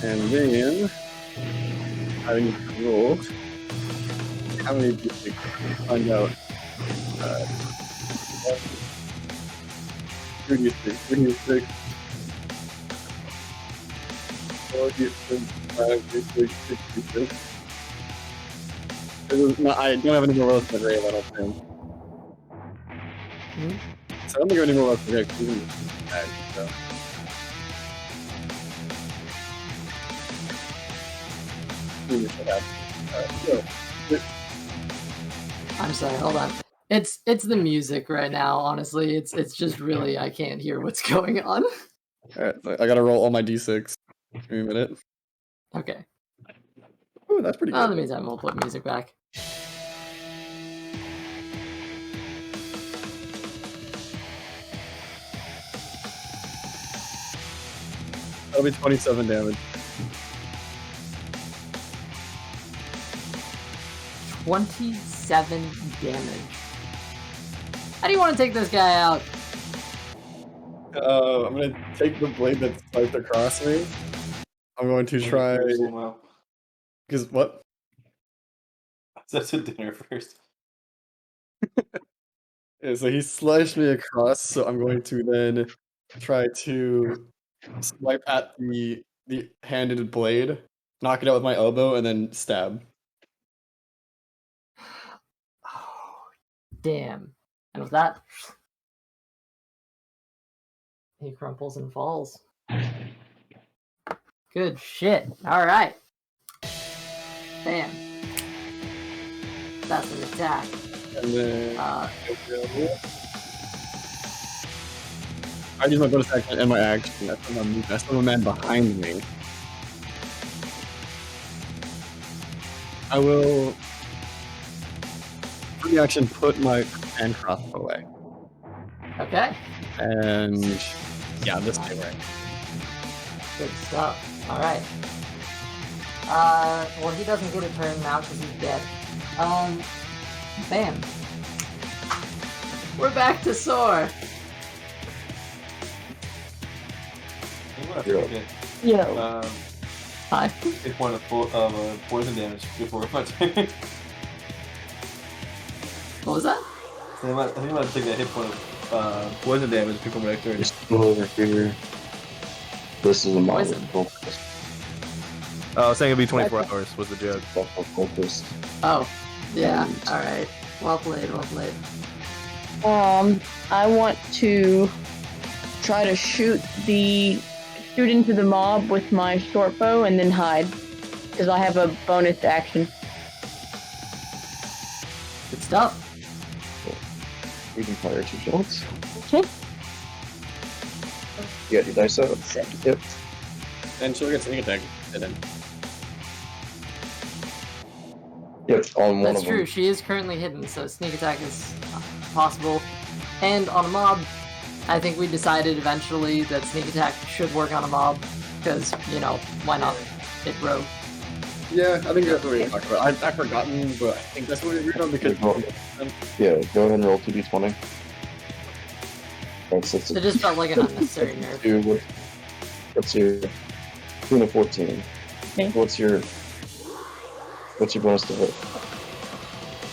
And then I need to roll how many d6 find out. 2d6, 3d6, 4d6, 5d6, 6d6. I don't have any more rolls for the grave, I don't think. So I don't think I have any more rolls for the grave. So. I'm sorry, hold on. It's the music right now, honestly. It's just really, I can't hear what's going on. Alright, I gotta roll all my d6. Give me a minute. Okay. Ooh, that's pretty Well, in good. the meantime, we'll put music back. That'll be 27 damage. 27 damage. How do you want to take this guy out? I'm gonna take the blade that's swiped across me. I'm going to try. Because what? That's a dinner first. Yeah, so he sliced me across, so I'm going to then try to swipe at the handed blade, knock it out with my elbow, and then stab. Oh, damn. And with that, he crumples and falls. Good shit. Alright. Bam. That's an attack. And then Uh, I use my bonus action and my action. That's my move. That's my man behind me. I will, for the action, put my hand crossbow away. okay. And yeah, this stay right. Good stuff. Alright. Well, he doesn't get a turn now because he's dead. Bam. We're back to Soar. I'm gonna forget. Yo. Hi. Hit point of poison damage before my turn. What was that? So I think I'm gonna take a hit point of poison damage before my turn. Just over here. This is a Poison. model Oh, I was saying it'd be 24 hours was the joke. focus. Oh. Yeah. Alright. Well played, well played. I want to try to shoot into the mob with my short bow and then hide. because I have a bonus action. Good stuff. We can fire 2 shots. Okay. You got your dice out? Yep. And she'll get sneak attack. And then Yep, on one That's of true. them. She is currently hidden, so sneak attack is possible. And on a mob, I think we decided eventually that sneak attack should work on a mob, because, you know, why not hit rogue? yeah, I think that's what we talked about. I've forgotten, but I think that's what we agreed on because Yeah, go ahead and roll 2d20. That's It just felt like an unnecessary nerf. What's your 2 and 14? Okay. What's your bonus to hit?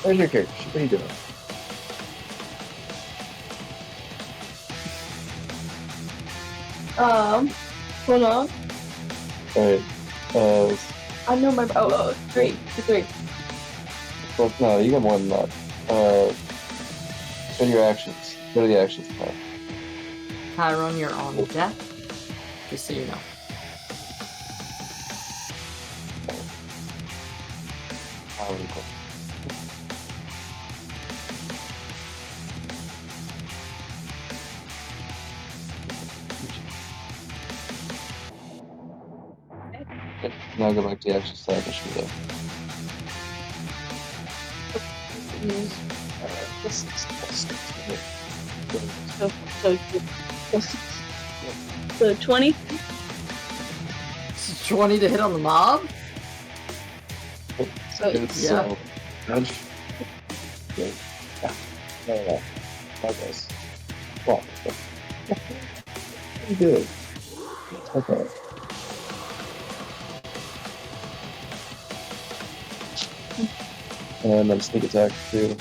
Where's your character? What are you doing? Hold on. Alright. I know my. Oh, 3. 3. Well, no, you got more than that. Go to your actions. Go to the actions tab. Chiron, you're on deck, just so you know. Now go back to the actions tab. It should be there. So 20. 20 to hit on the mob? So Yeah. Nudge. Yeah. No. Okay. Well, pretty good. Okay. And then sneak attack too.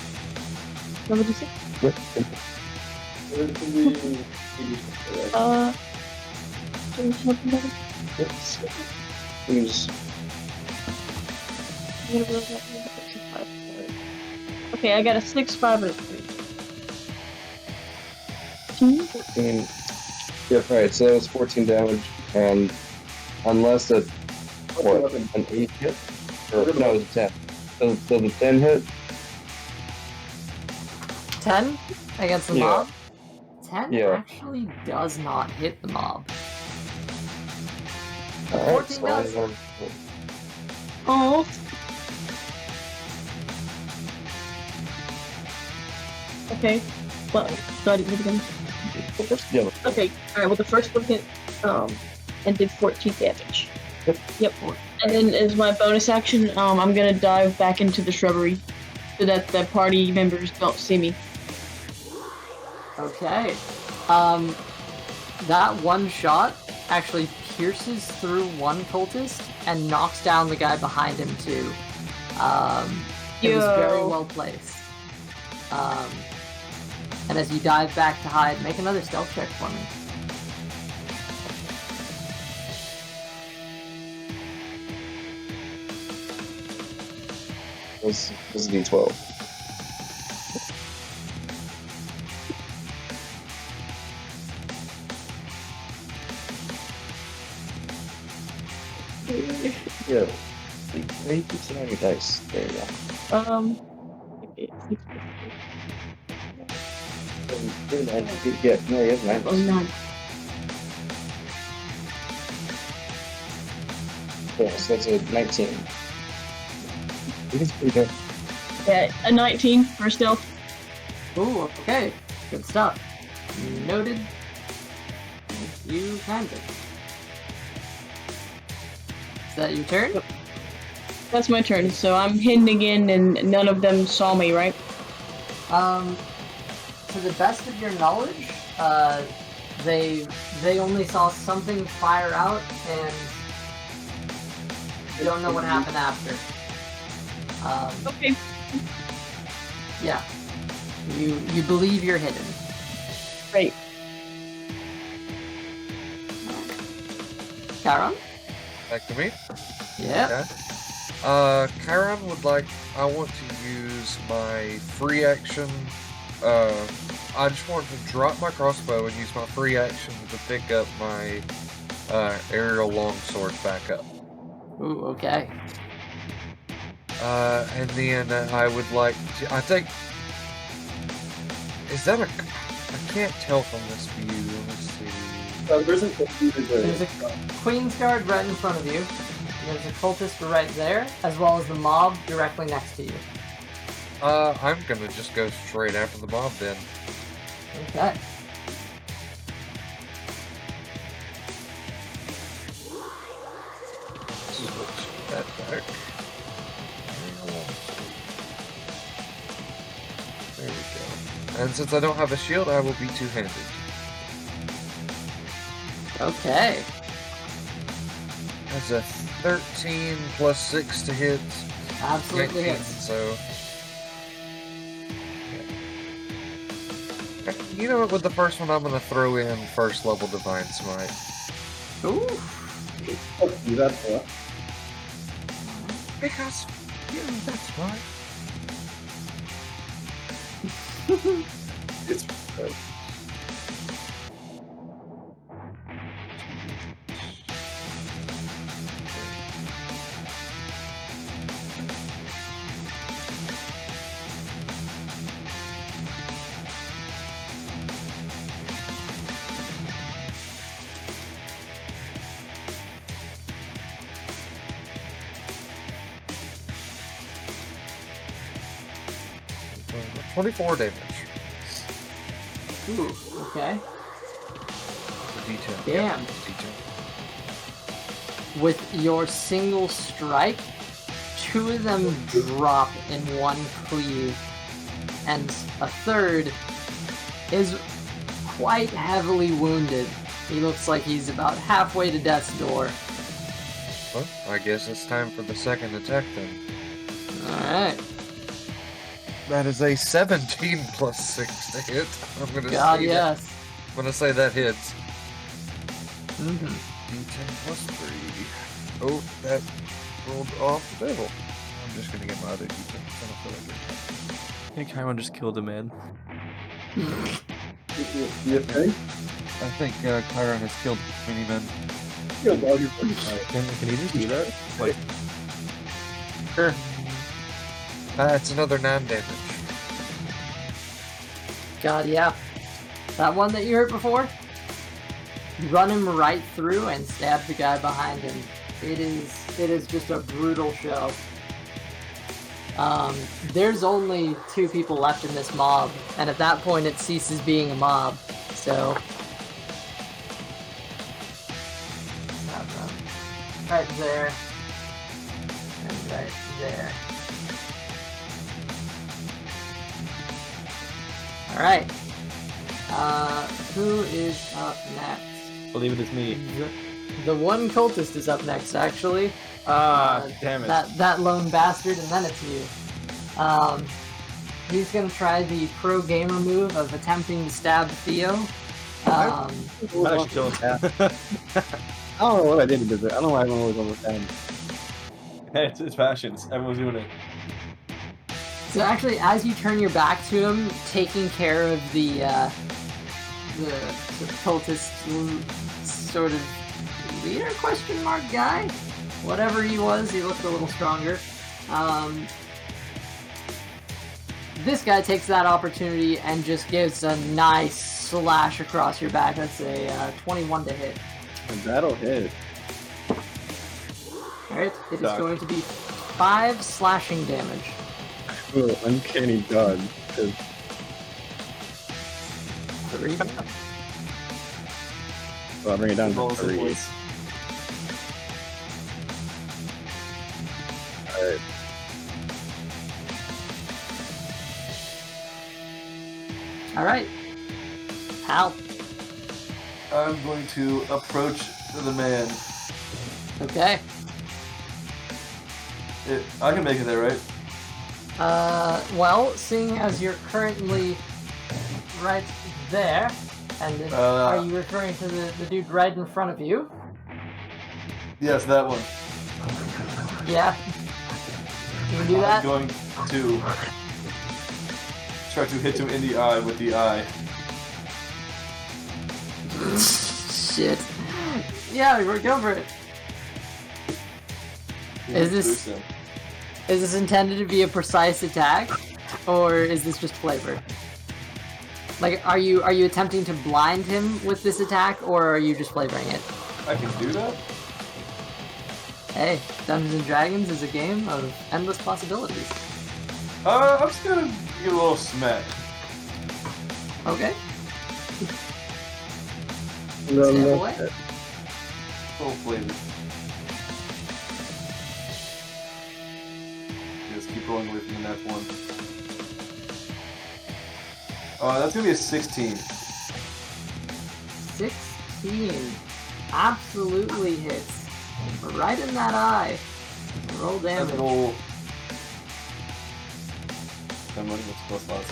what would you say? Yep. Do you have another? Yes. You just Okay, I got a 6, 5, and a 3. 14. Yeah, right. So that was 14 damage, and unless it what an 8 hit, or no, it was a 10. So the 10 hit. 10 against the Yeah. mob? 10 Yeah. actually does not hit the mob. Alright, 14 so does. Oh. Okay. Well, starting with again. Yeah. Okay. All right. Well, the first one hit, and did 14 damage. Yep. And then as my bonus action, I'm gonna dive back into the shrubbery, so that the party members don't see me. Okay. That one shot actually pierces through one cultist and knocks down the guy behind him too. It was very Yo. well placed. And as you dive back to hide, make another stealth check for me. This is D12. Yeah. Where you keep sitting on your dice? There you go. Yeah, no, he has 9. Oh, 9. Yeah, so that's a 19. He's pretty good. Yeah, a 19 for stealth. Ooh, okay. Good stuff. Noted. You kind of. Is that your turn? That's my turn. So I'm hidden again, and none of them saw me, right? To the best of your knowledge, they only saw something fire out and they don't know what happened after. Okay. Yeah. You believe you're hidden. Great. Charon? Back to me. Yeah. Okay. Chiron would like. I want to use my free action. I just want to drop my crossbow and use my free action to pick up my aerial longsword back up. Ooh, okay. And then I would like to. I think. Is that a? I can't tell from this view. Let's see. There's a Queen's Guard right in front of you. There's a cultist right there, as well as the mob directly next to you. I'm gonna just go straight after the mob then. Okay. Switch that back. There we go. And since I don't have a shield, I will be two-handed. Okay. That's a 13 plus 6 to hit. Absolutely 19, hits. so. You know what, with the first one, I'm gonna throw in first level Divine Smite. Ooh. Do that for? Because, yeah, that's right. It's Uh, 24 damage. Ooh, okay. The D10. Damn. Yeah, D10. With your single strike, 2 of them drop in one cleave, and a third is quite heavily wounded. He looks like he's about halfway to death's door. Well, I guess it's time for the second attack then. Alright. That is a 17 plus 6 to hit. I'm gonna God, say yes. that. I'm gonna say that hits. Mm-hmm. D10 plus 3. Oh, that rolled off the table. I'm just gonna get my other D10. I don't feel like it. I think Chiron just killed a man. you think? I think Chiron has killed many men. Can he just do that? Like, Sure. It's another 9 damage. God, yeah. That one that you hurt before? You run him right through and stab the guy behind him. It is just a brutal show. There's only 2 people left in this mob, and at that point it ceases being a mob. So, right there, and right there. All right. Who is up next? believe it is me. The one cultist is up next, actually. Damn it. That lone bastard, and then it's you. He's gonna try the pro gamer move of attempting to stab Theo. Might actually kill him. I don't know what I did to this. I don't know why everyone always understand. Hey, it's passions. Everyone's doing it. So actually, as you turn your back to him, taking care of the cultist sort of leader question mark guy, whatever he was, he looked a little stronger. This guy takes that opportunity and just gives a nice slash across your back. That's a 21 to hit. And that'll hit. Alright, it is going to be 5 slashing damage. Ooh, uncanny dodge. 3. So I'll bring it down to Rolls and 3. points. Alright. Alright. Hal. I'm going to approach the man. Okay. I can make it there, right? Well, seeing as you're currently right there, and are you referring to the dude right in front of you? Yes, that one. Yeah. You can do I'm that? going to try to hit him in the eye with the eye. Shit. Yeah, we're go for it. Is this intended to be a precise attack, or is this just flavor? Like, are you attempting to blind him with this attack, or are you just flavoring it? I can do that? Hey, Dungeons and Dragons is a game of endless possibilities. I'm just gonna give a little smack. Okay. No, Stand no. away. Little flavor. Just keep rolling with me in that one. That's gonna be a 16. 16. Absolutely hits. Right in that eye. Roll damage. That's roll. What's plus?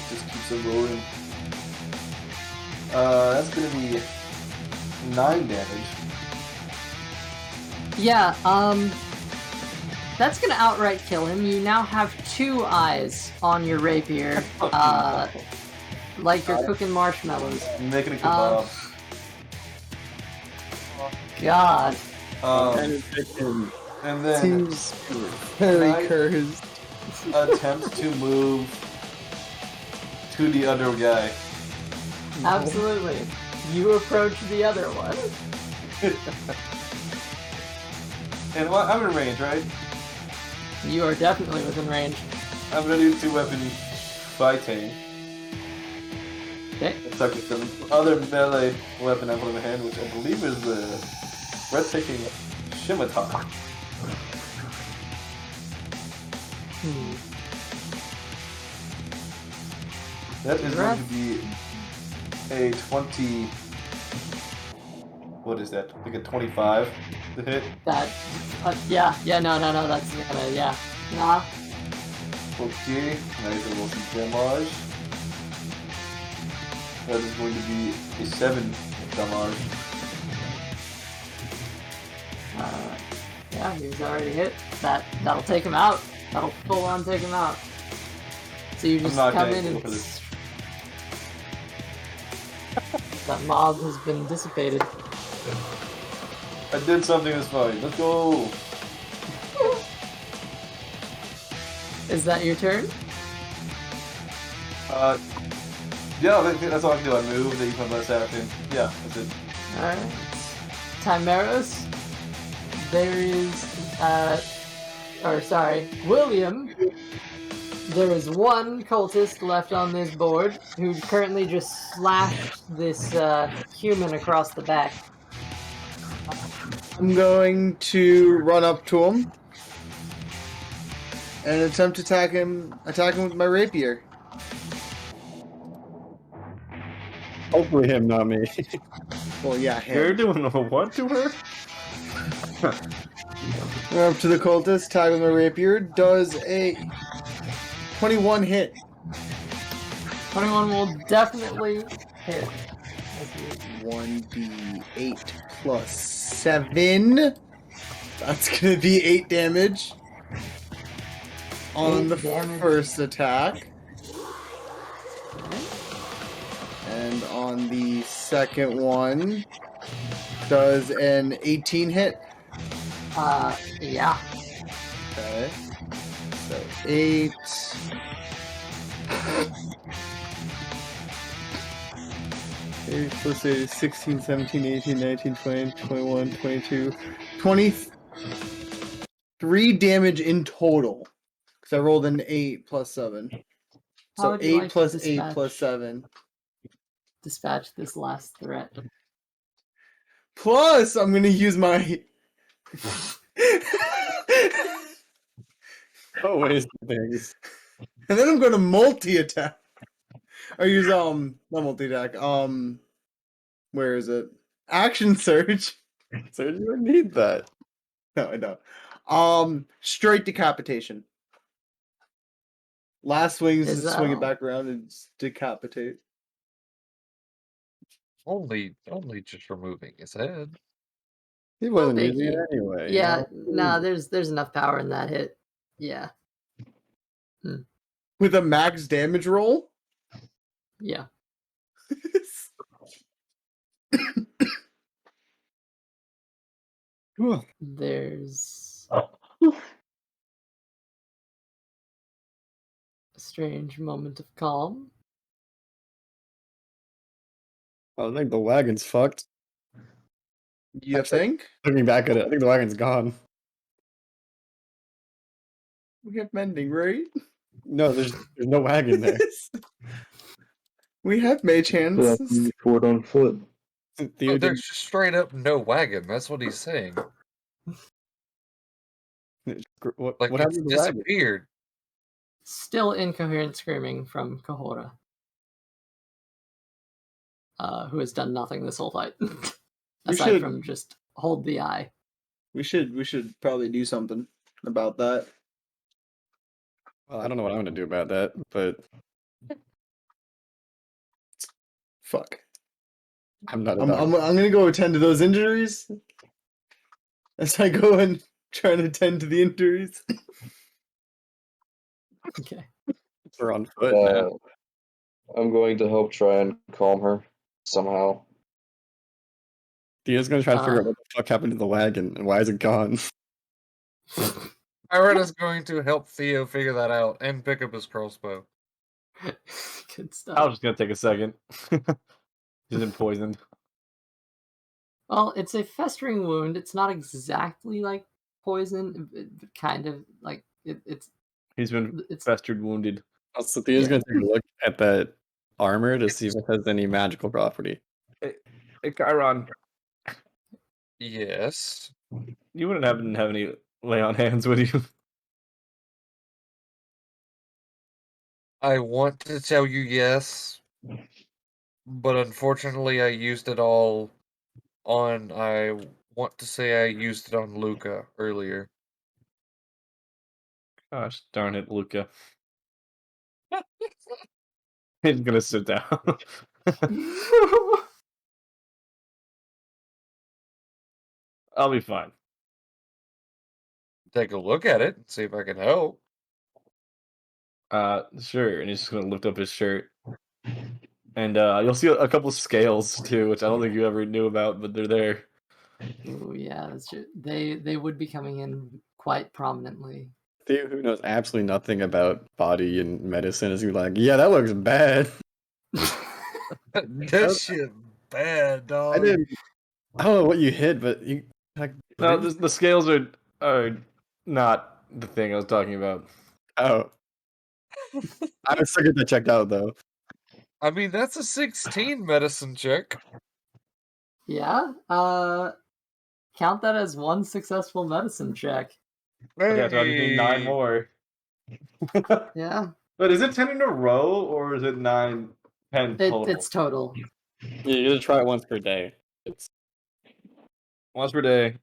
Just keeps it rolling. That's gonna be 9 damage. Yeah, that's gonna outright kill him. You now have 2 eyes on your rapier. Like you're cooking marshmallows. Making a kebab. God. And then Seems very cursed. attempt to move to the other guy. Absolutely. You approach the other one. And I'm in range, right? You are definitely within range. I'm gonna do 2-weapon fighting. Okay. Attack with the other melee weapon I hold in my hand, which I believe is the breathtaking scimitar. That is going to be a 20. What is that? Like a 25 to hit. That. Yeah. No. That's gonna. Yeah. Nah. Okay. Nice to roll some damage. That is going to be a 7 damage. Yeah, he was already hit. That'll take him out. That'll full on take him out. So you just not come gonna in go and for this. that mob has been dissipated. I did something this fight. Let's go. Is that your turn? Yeah, that's all I can do. I move, then you put my action. Yeah, that's it. Alright. Timeros. There is, William. There is one cultist left on this board who currently just slashed this human across the back. I'm going to run up to him and attempt to attack him with my rapier. Hopefully him, not me. Well, yeah, You're him. doing a what to her? Run up to the cultist, attack with my rapier. Does a 21 hit. 21 will definitely hit. 1d8 plus 7. That's gonna be 8 damage on the first attack. And on the second one, does an 18 hit? Yeah. Okay. So 8. 8 plus 8 is 16, 17, 18, 19, 20, 21, 22, 23 damage in total. Because I rolled an 8 plus 7. So 8 plus 8 plus 7. Dispatch this last threat. Plus, I'm going to use my... Always things. And then I'm going to multi-attack. Or use, not multi-attack, where is it? Action Surge. So you don't need that. No, I don't. Straight decapitation. Last swings, Is that swing it all? back around and decapitate. Only just removing his head. He wasn't big using it deal. anyway. Yeah, you know? nah, there's enough power in that hit. Yeah. With a max damage roll? Yeah. There's a strange moment of calm. I think the wagon's fucked. You think? Looking back at it, I think the wagon's gone. We have mending, right? No, there's no wagon there. We have mage hands. Fort on foot. Oh, Theo didn't. there's just straight up no wagon. That's what he's saying. What Like, happened it's to the wagon? disappeared. Still incoherent screaming from Kahora, who has done nothing this whole fight, aside from just hold the eye. We should probably do something about that. Well, I don't know what I'm gonna do about that, but Fuck. I'm not a I'm doctor. gonna go attend to those injuries. As I go and try and attend to the injuries. Okay. We're on foot now. I'm going to help try and calm her somehow. Theo's gonna try to figure out what the fuck happened to the wagon and why is it gone. Ira's going to help Theo figure that out and pick up his crossbow. Good I stuff. was just gonna take a second. He's been poisoned. Well, it's a festering wound. It's not exactly like poison, but kind of like it's. He's been It's festered, wounded. Also, Theo's gonna take a look at that armor to see if it has any magical property. Hey, Chiron, Yes. you wouldn't happen to have any lay on hands, would you? I want to tell you yes, but unfortunately I used it all on, I want to say I used it on Luca earlier. Gosh darn it, Luca. He's gonna sit down. I'll be fine. Take a look at it and see if I can help. Sure. And he's just gonna lift up his shirt. And you'll see a couple scales too, which I don't think you ever knew about, but they're there. Oh yeah, that's true. They would be coming in quite prominently. Theo, who knows absolutely nothing about body and medicine, is gonna be like, yeah, that looks bad. That shit bad, dog. I don't know what you hit, but you like No, the scales are not the thing I was talking about. oh. I would still get that checked out though. I mean, that's a 16 medicine check. Yeah. Count that as one successful medicine check. Yeah, so I just need 9 more. Yeah. But is it 10 in a row or is it 10 total? It's total. Yeah, you gotta try it once per day. It's Once per day.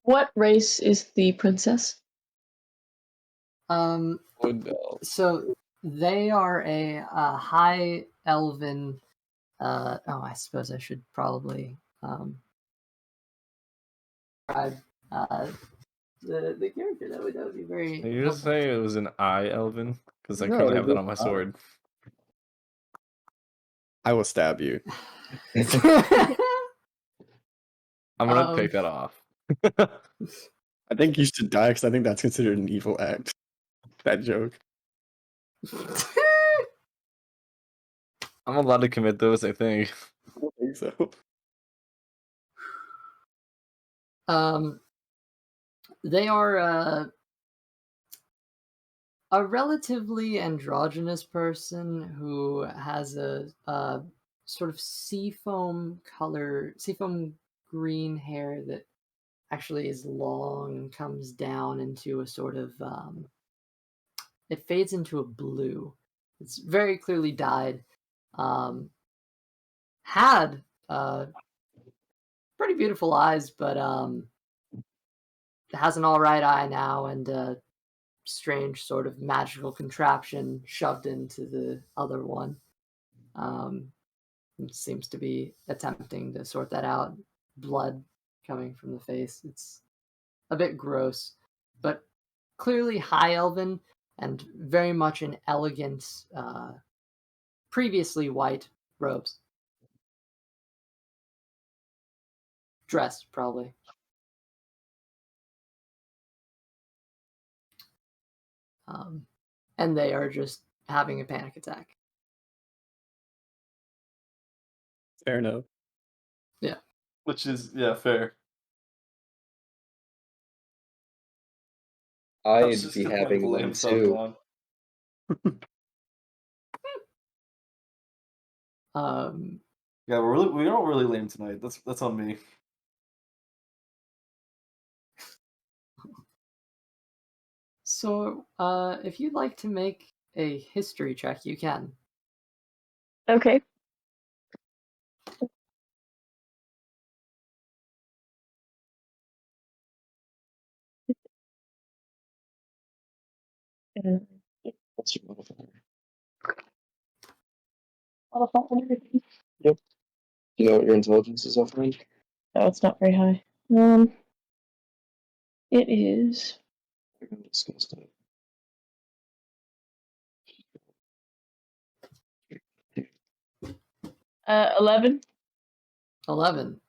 What race is the princess? wood elf. So they are a high elven. I suppose I should probably describe the character. That would be very. Did you just say it was an eye elven? Because I No, currently they have that both on my are. sword. I will stab you. I'm gonna take that off. I think you should die because I think that's considered an evil act. That joke. I'm allowed to commit those, I think. I don't think so. They are a relatively androgynous person who has a sort of seafoam green hair that actually is long, comes down into a sort of it fades into a blue. It's very clearly dyed. Had pretty beautiful eyes, but has an all right eye now and a strange sort of magical contraption shoved into the other one. It seems to be attempting to sort that out. Blood coming from the face. It's a bit gross, but clearly high elven and very much in elegant, previously white robes. stressed, probably. And they are just having a panic attack. Fair enough. Yeah. Which is fair. I'd be having one too. Yeah, we're all really lame tonight. That's on me. So, if you'd like to make a history check, you can. Okay. What's your modifier? Yep. Do you know what your intelligence is, offhand? Oh, it's not very high. It is. I'm just gonna stop. 11. 11.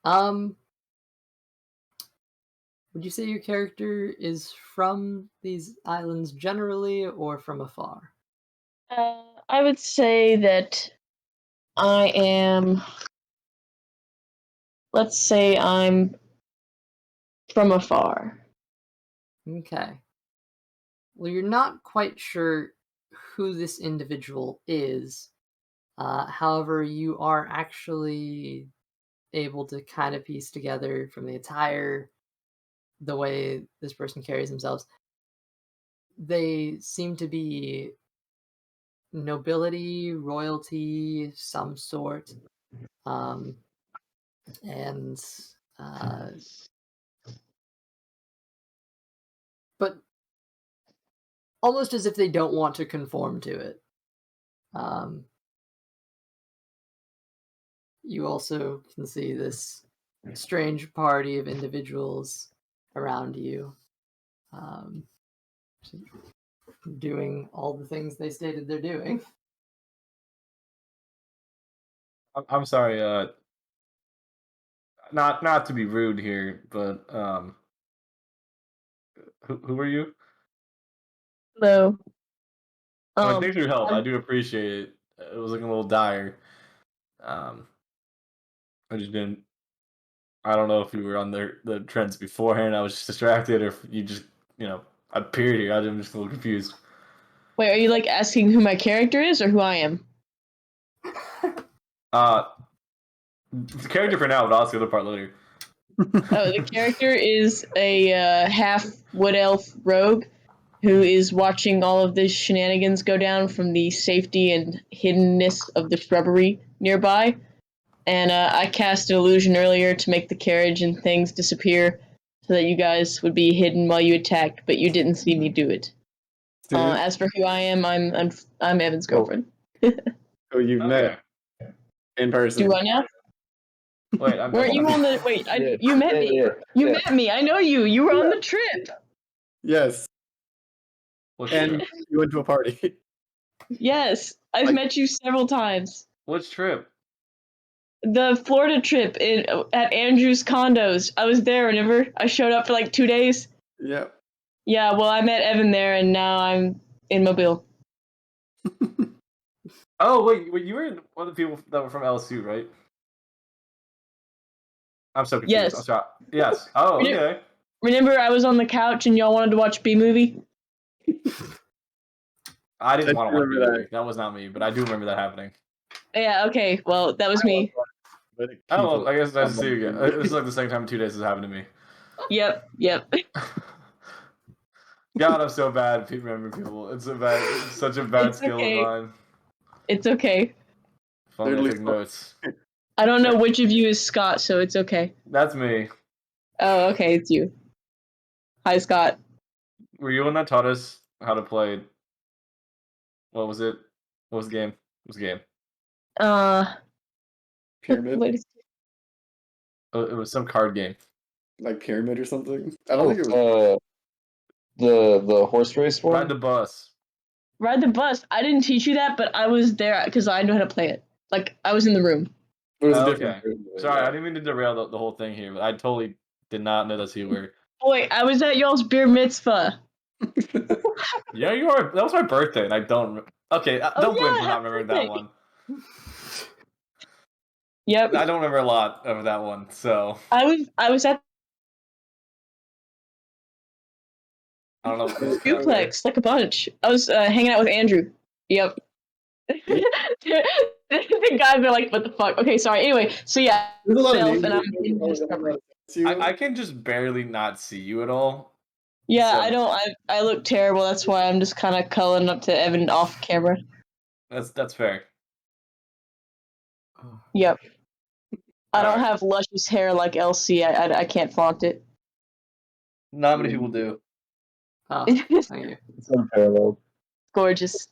Would you say your character is from these islands generally or from afar? I would say that I am. Let's say I'm from afar. Okay. Well, you're not quite sure who this individual is. However, you are actually able to kind of piece together from the attire, the way this person carries themselves. They seem to be nobility, royalty, some sort. And but almost as if they don't want to conform to it. You also can see this strange party of individuals around you, doing all the things they stated they're doing. I'm sorry. Not to be rude here, but who are you? Hello. Thanks for your help. I do appreciate it. It was looking a little dire. I've just been. I don't know if you were on the trends beforehand. I was just distracted, or if you just appeared here. I'm just a little confused. Wait, are you like asking who my character is or who I am? The character for now, but I'll ask the other part later. Oh, the character is a half wood elf rogue who is watching all of the shenanigans go down from the safety and hiddenness of the shrubbery nearby. And I cast an illusion earlier to make the carriage and things disappear so that you guys would be hidden while you attacked, but you didn't see me do it. As for who I am, I'm Evan's girlfriend. Oh, you've met in person. Do I now? Wait, Weren't you on the? Wait, you met me. You met me. I know you. You were on the trip. Yes. And you went to a party. Yes, I've met you several times. Which trip? The Florida trip at Andrew's condos. I was there whenever I showed up for like 2 days. Yeah. Yeah, well, I met Evan there, and now I'm in Mobile. Oh, wait, you were one of the people that were from LSU, right? I'm so confused. Yes. I'm sorry. Yes. Oh, okay. Remember I was on the couch and y'all wanted to watch B-movie? I didn't want to watch B-movie. That was not me, but I do remember that happening. Yeah, okay, well, that was me. Oh, well, I guess nice to see you again. This is like the second time in 2 days this happened to me. Yep. God, I'm so bad at remembering people. It's such a bad skill of mine. It's okay. If only I take notes. I don't know which of you is Scott, so it's okay. That's me. Oh, okay, it's you. Hi, Scott. Were you one that taught us how to play? What was it? What was the game? What was the game? Pyramid? Oh, it was some card game. Like Pyramid or something? I don't think it was. The horse race one? Ride the bus. Ride the bus. I didn't teach you that, but I was there because I know how to play it. Like, I was in the room. But it was a Okay. different version of it, Sorry, I yeah. didn't mean to derail the whole thing here, but I totally did not know that's who you were. Boy, I was at y'all's beer mitzvah. Yeah, you are. That was my birthday, and I don't. Okay, don't blame me for not happy remembering birthday. that one. Yep. I don't remember a lot of that one, so I was at I don't know. Who's duplex like a bunch. I was hanging out with Andrew. Yep. The guys are like, what the fuck? Okay, sorry. Anyway, so yeah, There's a lot of self names and I'm that in don't Discovery. see you. I can just barely not see you at all. Yeah, So- I don't. I look terrible. That's why I'm just kind of culling up to Evan off camera. That's fair. Yep. I don't Alright. have luscious hair like LC. I can't flaunt it. Not many people do. Oh, thank you. It's unparalleled. Gorgeous.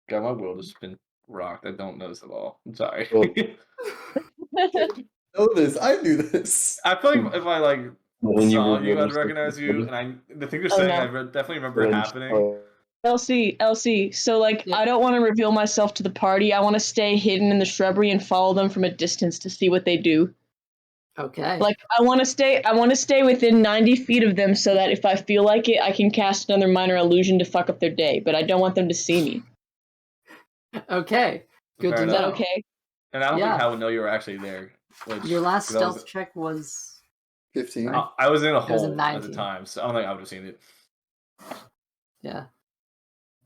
God, my world has been rocked. I don't know this at all. I'm sorry. Well- know this. I knew this. I feel like if I like When you saw were you, I'd realistic, recognize you. And the thing you're Oh, saying, no. I definitely remember it happening. LC. So like, Yeah. I don't want to reveal myself to the party. I want to stay hidden in the shrubbery and follow them from a distance to see what they do. Okay. Like, I want to stay within 90 feet of them so that if I feel like it, I can cast another minor illusion to fuck up their day. But I don't want them to see me. Okay. Good Fair to Is that know. okay? And I don't Yeah. think Hal would know you were actually there. Which, Your last 'cause I was- stealth check was 15. Right. I was in a It was a hole at the 19. time, so I don't think I would have seen it. yeah.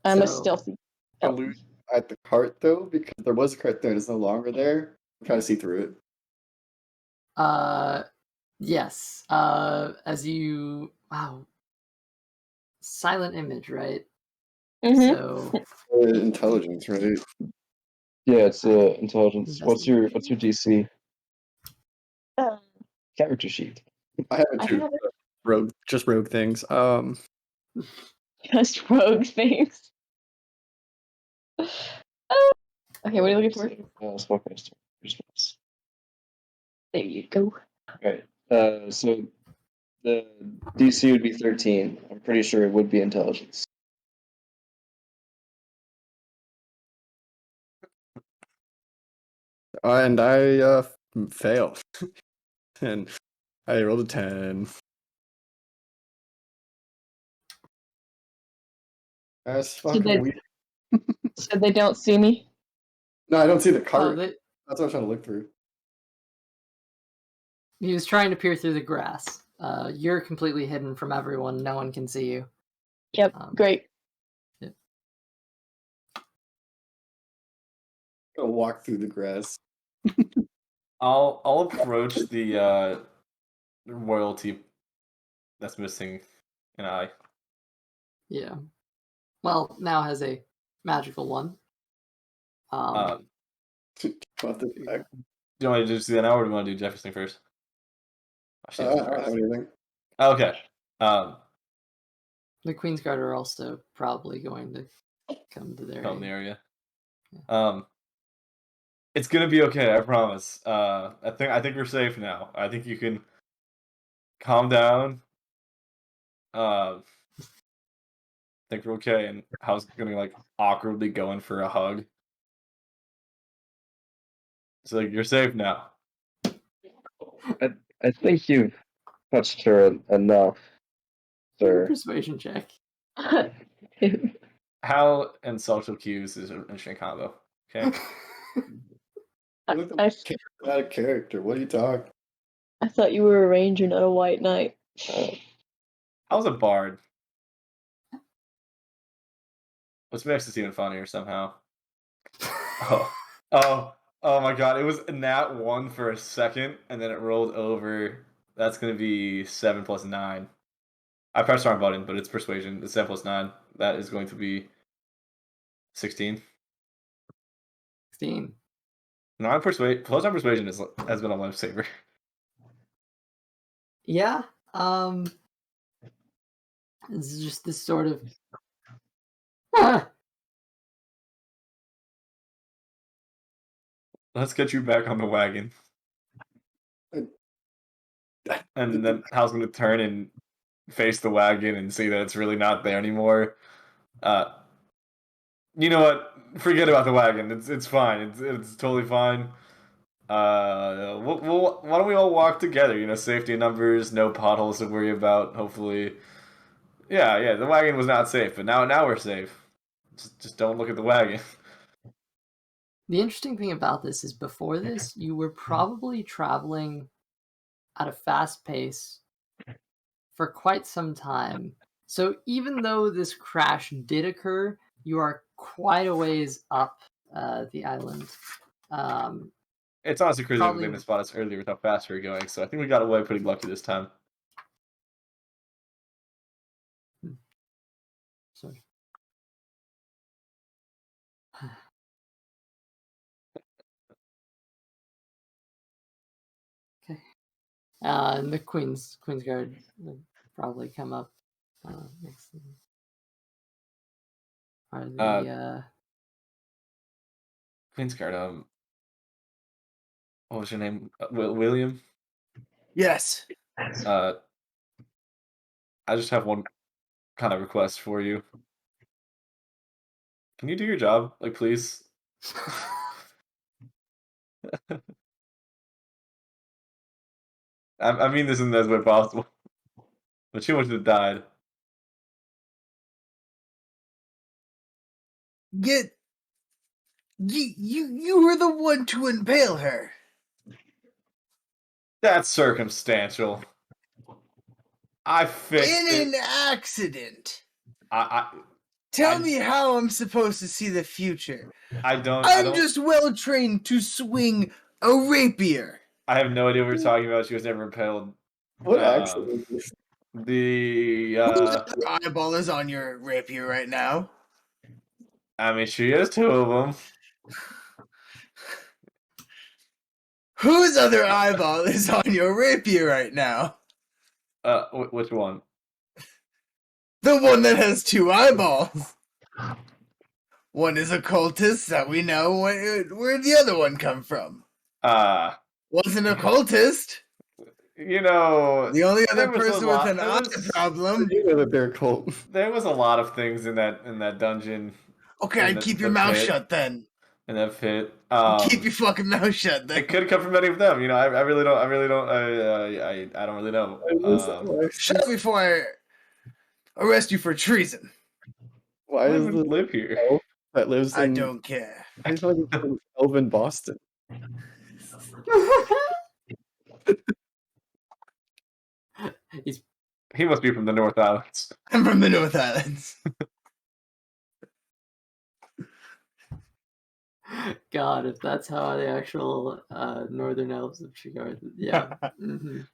I'm a So- stealthy. Illusion at the cart though, because there was a cart there and it's no longer there. I'm trying to see through it. Yes. As you silent image, right? Mm-hmm. So Intelligence, right? Yeah, it's intelligence. What's your DC? Character sheet. I have I it too. have Rogue things. just rogue things. Okay, what are you looking for? Spellcaster. Response. There you go. Right. So the DC would be 13. I'm pretty sure it would be intelligence. And I failed. And I rolled a 10. That's fucking they- weird. So they don't see me. No, I don't see the oh, cart. they, That's what I'm trying to look through. he was trying to peer through the grass. You're completely hidden from everyone. No one can see you. Yep. Great. Gonna walk through the grass. I'll approach the royalty that's missing an eye. Yeah. Well, now has a magical one. Um, What the heck? do you want me to just do that now, or do you want to do Jefferson first? Oh, she I doesn't don't have first. anything. Okay. The Queen's Guard are also probably going to come to their Come in the aid. area. It's gonna be okay. I promise. I think we're safe now. I think you can calm down. I think we're okay. And Hal's gonna like awkwardly go in for a hug. So like, you're safe now. I think you've touched her enough, Give me a sir. persuasion check. Hal and social cues is an interesting combo. Okay. Look I out of character. What are you talking? thought you were a ranger, not a white knight. Hal's a bard. Which makes this even funnier somehow. Oh my god, it was a nat 1 for a second, and then it rolled over. That's gonna be 7 plus 9. I pressed the wrong button, but it's persuasion. It's 7 plus 9. That is going to be 16. 16. No, plus on persuasion has been a lifesaver. Yeah. It's just this sort of. Let's get you back on the wagon. And then Hal's going to turn and face the wagon and see that it's really not there anymore. You know what? Forget about the wagon. It's fine. It's totally fine. Why don't we all walk together? You know, safety in numbers, no potholes to worry about. Hopefully, yeah. The wagon was not safe, but now we're safe. Just don't look at the wagon. The interesting thing about this is before this, you were probably traveling at a fast pace for quite some time. So even though this crash did occur, you are quite a ways up the island. It's honestly crazy that they Probably- didn't spot us earlier with how fast we were going. So I think we got away pretty lucky this time. Sorry. Okay. And the Queen's Guard would probably come up next. Are the Queen's Guard. What was your name? William. Yes. I just have one kind of request for you. Can you do your job, like, please? I mean this in the best way possible. But she wouldn't have died. You were the one to impale her. That's circumstantial. I fixed In it. an accident. I Tell me how I'm supposed to see the future. don't. I'm just well trained to swing a rapier. I have no idea what we're talking about. She was never impaled. What accident? Whose eyeball is on your rapier right now? I mean, she has two of them. Whose other eyeball is on your rapier right now? Which one? The one that has two eyeballs. One is a cultist that we know. Where'd the other one come from? Wasn't a cultist. You know, The only other there was a person lot- with an there eye was- problem. You know that they're cult. There was a lot of things in that dungeon. Okay, in I'd the- keep your the mouth pit. shut then. In that pit. Keep your fucking mouth shut then. It could come from any of them. You know, I really don't. I don't really know. Shut up before I arrest you for treason. Why I is would the live here. elf that lives in? I don't care. I feel like it's an elf in Boston. He must be from the North Islands. I'm from the North Islands. God, if that's how the actual northern elves of Shigar, yeah.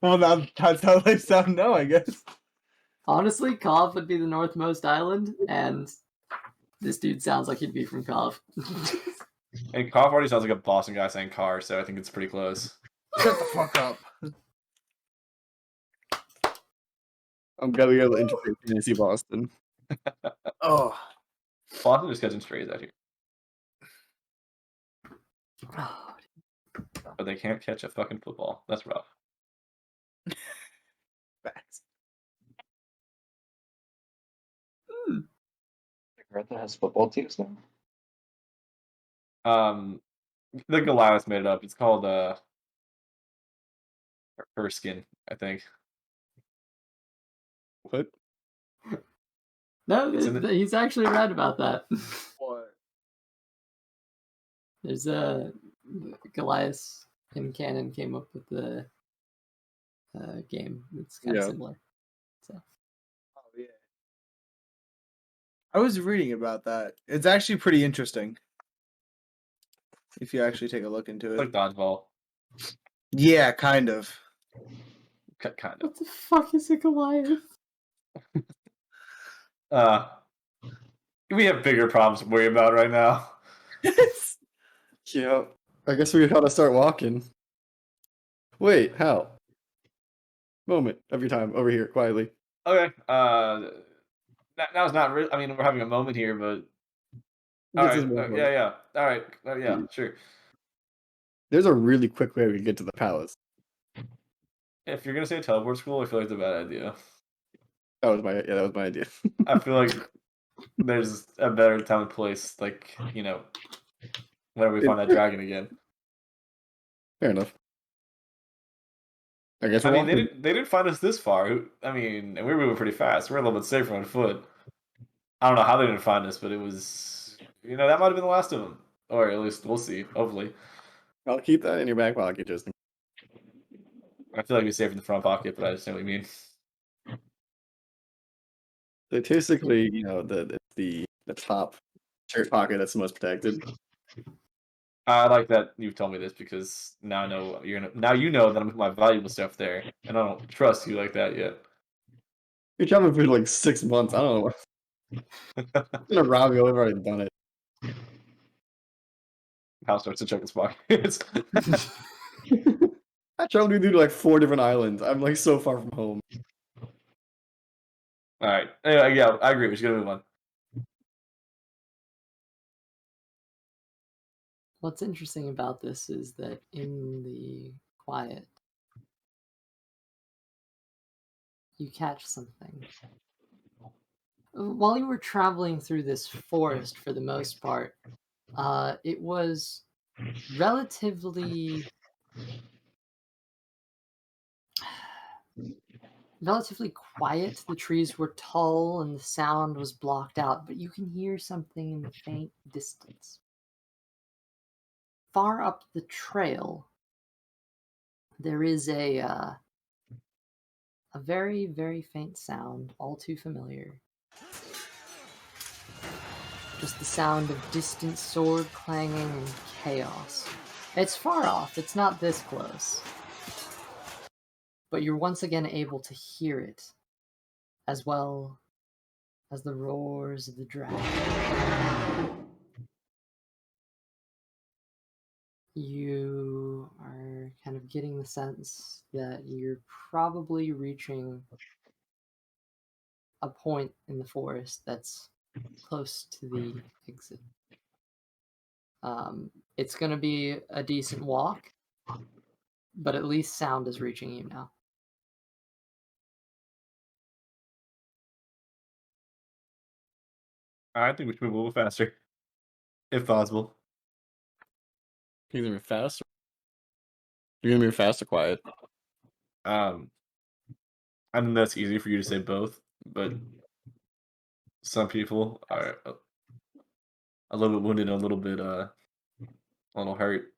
Well, that's how they sound now, I guess. Honestly, Kov would be the northmost island, and this dude sounds like he'd be from Kov. And Cough already sounds like a Boston guy saying car, so I think it's pretty close. Shut the fuck up. I'm gonna go to Interstate Fantasy Boston. Oh. Boston just catching strays out here. But they can't catch a fucking football. That's rough. Facts. Jakarta has football teams now. The Goliath made it up. It's called Erskine, I think. What? No, Isn't it- he's actually right about that. What? There's a Goliath in canon came up with the game. It's kind of Yeah. similar. So Oh, yeah. I was reading about that. It's actually pretty interesting. If you actually take a look into It's it. like dodgeball. Yeah, kind of. Kind of. what the fuck is a Goliath? We have bigger problems to worry about right now. Yeah. I guess we gotta start walking. Wait, how? Moment of your time over here, quietly. Okay. Now's not really. I mean, we're having a moment here, but all This right. is more fun. Yeah. All right. Yeah. Sure. There's a really quick way we can get to the palace. If you're gonna say teleport school, I feel like it's a bad idea. That was my idea. I feel like there's a better time and place, like, you know, whenever we find that dragon again. Fair enough. I guess I we're mean, walking. they didn't find us this far. I mean, and we were moving pretty fast. We're a little bit safer on foot. I don't know how they didn't find us, but it was, that might have been the last of them, or at least we'll see. Hopefully, I'll keep that in your back pocket, just. I feel like we're safe in the front pocket, but I understand what you mean. Statistically, the top shirt pocket that's the most protected. I like that you've told me this because now I know now you know that I'm putting my valuable stuff there, and I don't trust you like that yet. You're traveling for like 6 months. I don't know. I'm gonna rob you. I've already done it. House starts to check its pockets. I traveled with you to like 4 different islands. I'm like so far from home. All right. Anyway, yeah, I agree. We should move on. What's interesting about this is that in the quiet, you catch something. While you were traveling through this forest for the most part, it was relatively quiet. The trees were tall and the sound was blocked out, but you can hear something in the faint distance. Far up the trail, there is a very, very faint sound, all too familiar. Just the sound of distant sword clanging and chaos. It's far off, it's not this close. But you're once again able to hear it, as well as the roars of the dragon. You are kind of getting the sense that you're probably reaching a point in the forest that's close to the exit. It's going to be a decent walk, but at least sound is reaching you now. I think we should move a little faster, if possible. You're gonna move fast. You're gonna move fast or quiet. I think that's easy for you to say both, but some people are a little bit wounded, and a little hurt,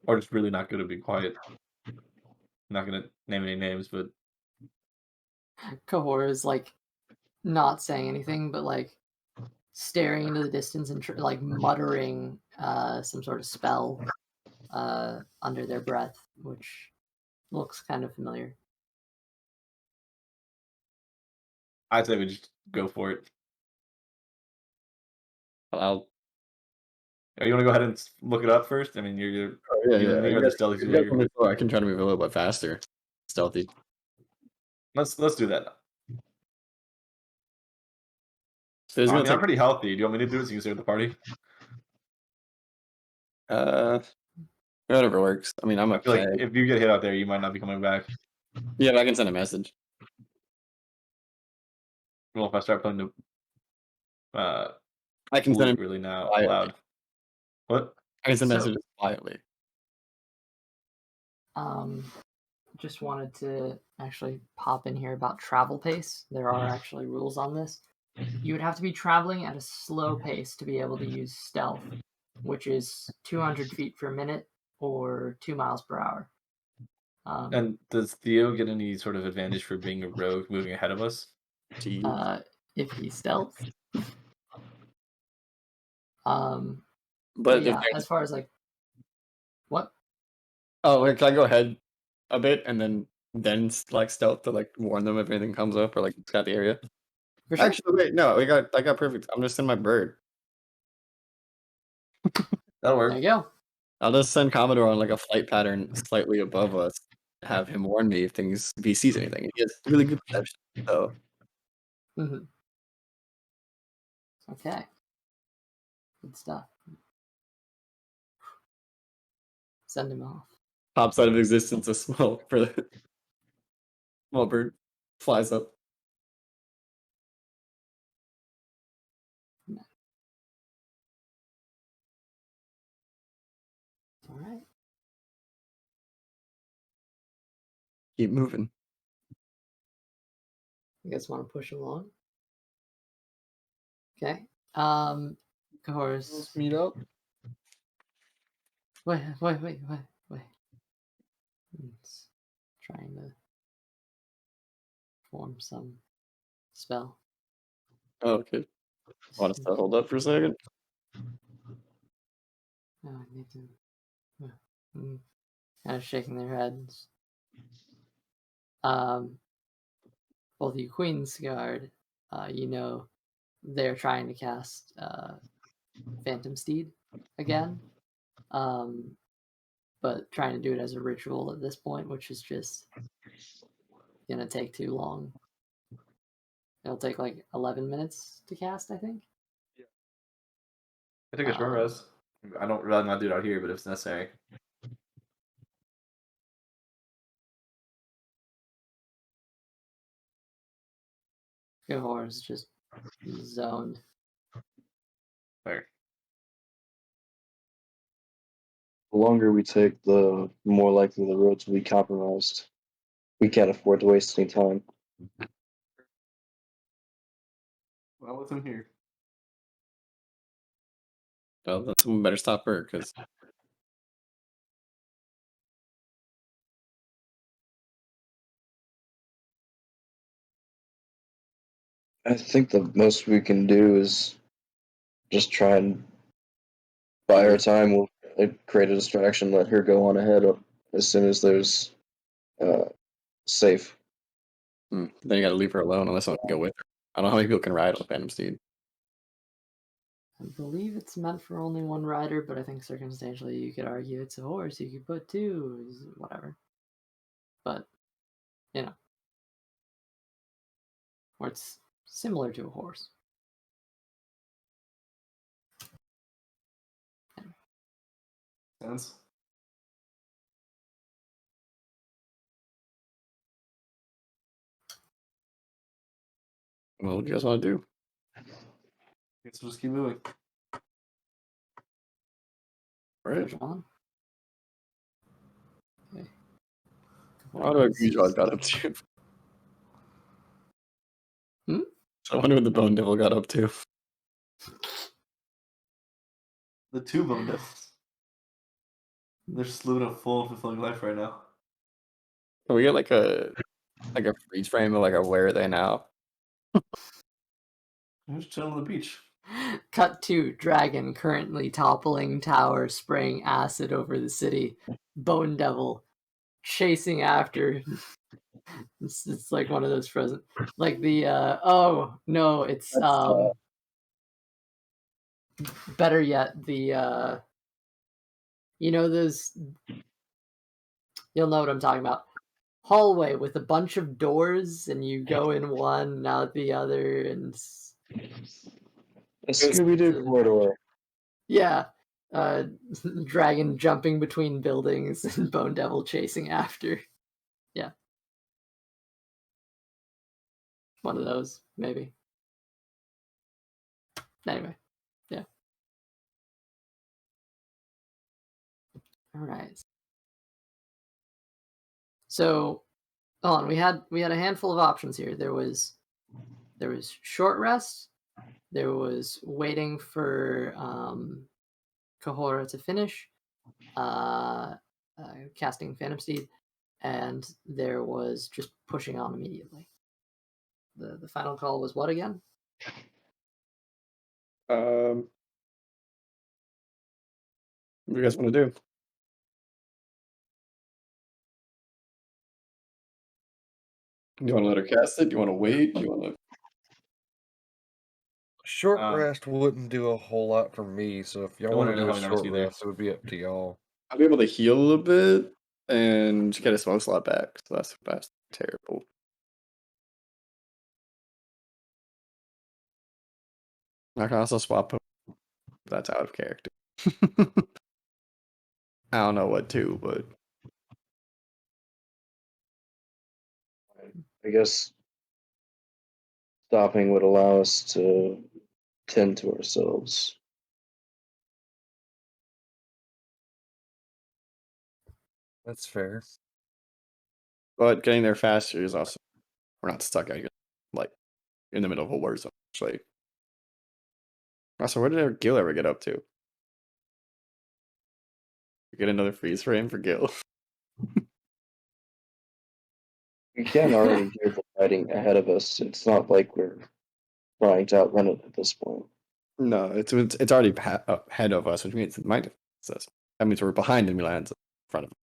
or just really not good at being quiet. I'm not gonna name any names, but Kahor is like not saying anything, but like staring into the distance and like muttering some sort of spell under their breath, which looks kind of familiar. I'd say we just go for it. I'll. You want to go ahead and look it up first? I mean, you're Yeah, you and me yeah. are the stealthy two here. I can try to move a little bit faster. Stealthy. Let's do that. So it's I gonna mean, I'm take. pretty healthy. Do you want me to do it so you can stay with the party? Whatever works. I mean, I'm I feel okay. like if you get hit out there, you might not be coming back. Yeah, but I can send a message. Well, if I start playing the I can send flute him really now quietly. loud. What? I can send So- messages quietly. Just wanted to actually pop in here about travel pace. There are actually rules on this. You would have to be traveling at a slow pace to be able to use stealth, which is 200 feet per minute or 2 miles per hour. And does Theo get any sort of advantage for being a rogue moving ahead of us? If he stealth. But But yeah, as far as like what? Oh, wait, can I go ahead a bit and then like stealth to like warn them if anything comes up or like scout the area? For sure. Actually, wait, no, I got perfect. I'm just send my bird. That'll There work. you go. I'll just send Commodore on like a flight pattern slightly above us. Have him warn me if he sees anything. He has really good perception. So Mm-hmm. Okay. Good stuff. Send him off. pops out of existence a smoke for the small bird flies up. All right. keep moving. You guys want to push along? Okay. Of course. Let's meet up. Wait. It's trying to form some spell. Oh, okay. Want us to hold up for a second? Oh, I need to. Kind of shaking their heads. Both you Queen's Guard, you know, they're trying to cast Phantom Steed again, but trying to do it as a ritual at this point, which is just gonna take too long. It'll take like 11 minutes to cast, I think. I take a short rest. I don't really not do it out here, but if it's necessary. Gahor is just zoned. Fair. The longer we take, the more likely the roads will be compromised. We can't afford to waste any time. Well, with him here. Well, then someone better stop her, because I think the most we can do is just try and buy her time. We'll create a distraction, let her go on ahead as soon as there's safe. then you got to leave her alone unless someone can go with her. I don't know how many people can ride on Phantom Steed. I believe it's meant for only one rider, but I think circumstantially you could argue it's a horse. You could put two, whatever. But, you know. Or it's similar to a horse. Sense. Well, what do you guys want to do? Guess we'll just keep moving. All right. Push on. Okay. How do I agree y'all got up to? I wonder what the Bone Devil got up to. The two Bone Devils. They're just living a full and fulfilling life right now. Can we get like a freeze frame of like a where are they now? I'm just chilling on the beach. Cut to dragon currently toppling tower, spraying acid over the city. Bone Devil chasing after. It's like one of those frozen, like the oh no, it's better yet, the you know those, you'll know what I'm talking about. Hallway with a bunch of doors, and you go in one, out the other, and A Scooby-Doo corridor. yeah, dragon jumping between buildings and Bone Devil chasing after. Yeah, one of those maybe. Anyway, yeah. All right. So, hold on. We had a handful of options here. There was short rest. There was waiting for Kahora to finish, casting Phantom Steed, and there was just pushing on immediately. The final call was what again? What do you guys want to do? Do you want to let her cast it? Do you want to wait? Do you want to? Short rest wouldn't do a whole lot for me, so if y'all want to do a short either. rest, it would be up to y'all. I'll be able to heal a little bit and get a smoke slot back. So that's terrible. I can also swap. That's out of character. I don't know what to, but I guess stopping would allow us to tend to ourselves. That's fair. But getting there faster is also we're not stuck out here like in the middle of a war zone. Actually, also, where did Gil ever get up to? Get another freeze frame for Gil. We can already hear the fighting ahead of us. It's not like we're trying to outrun it at this point. No, it's already ahead of us, which means it might. That means we're behind enemy lands in front of them.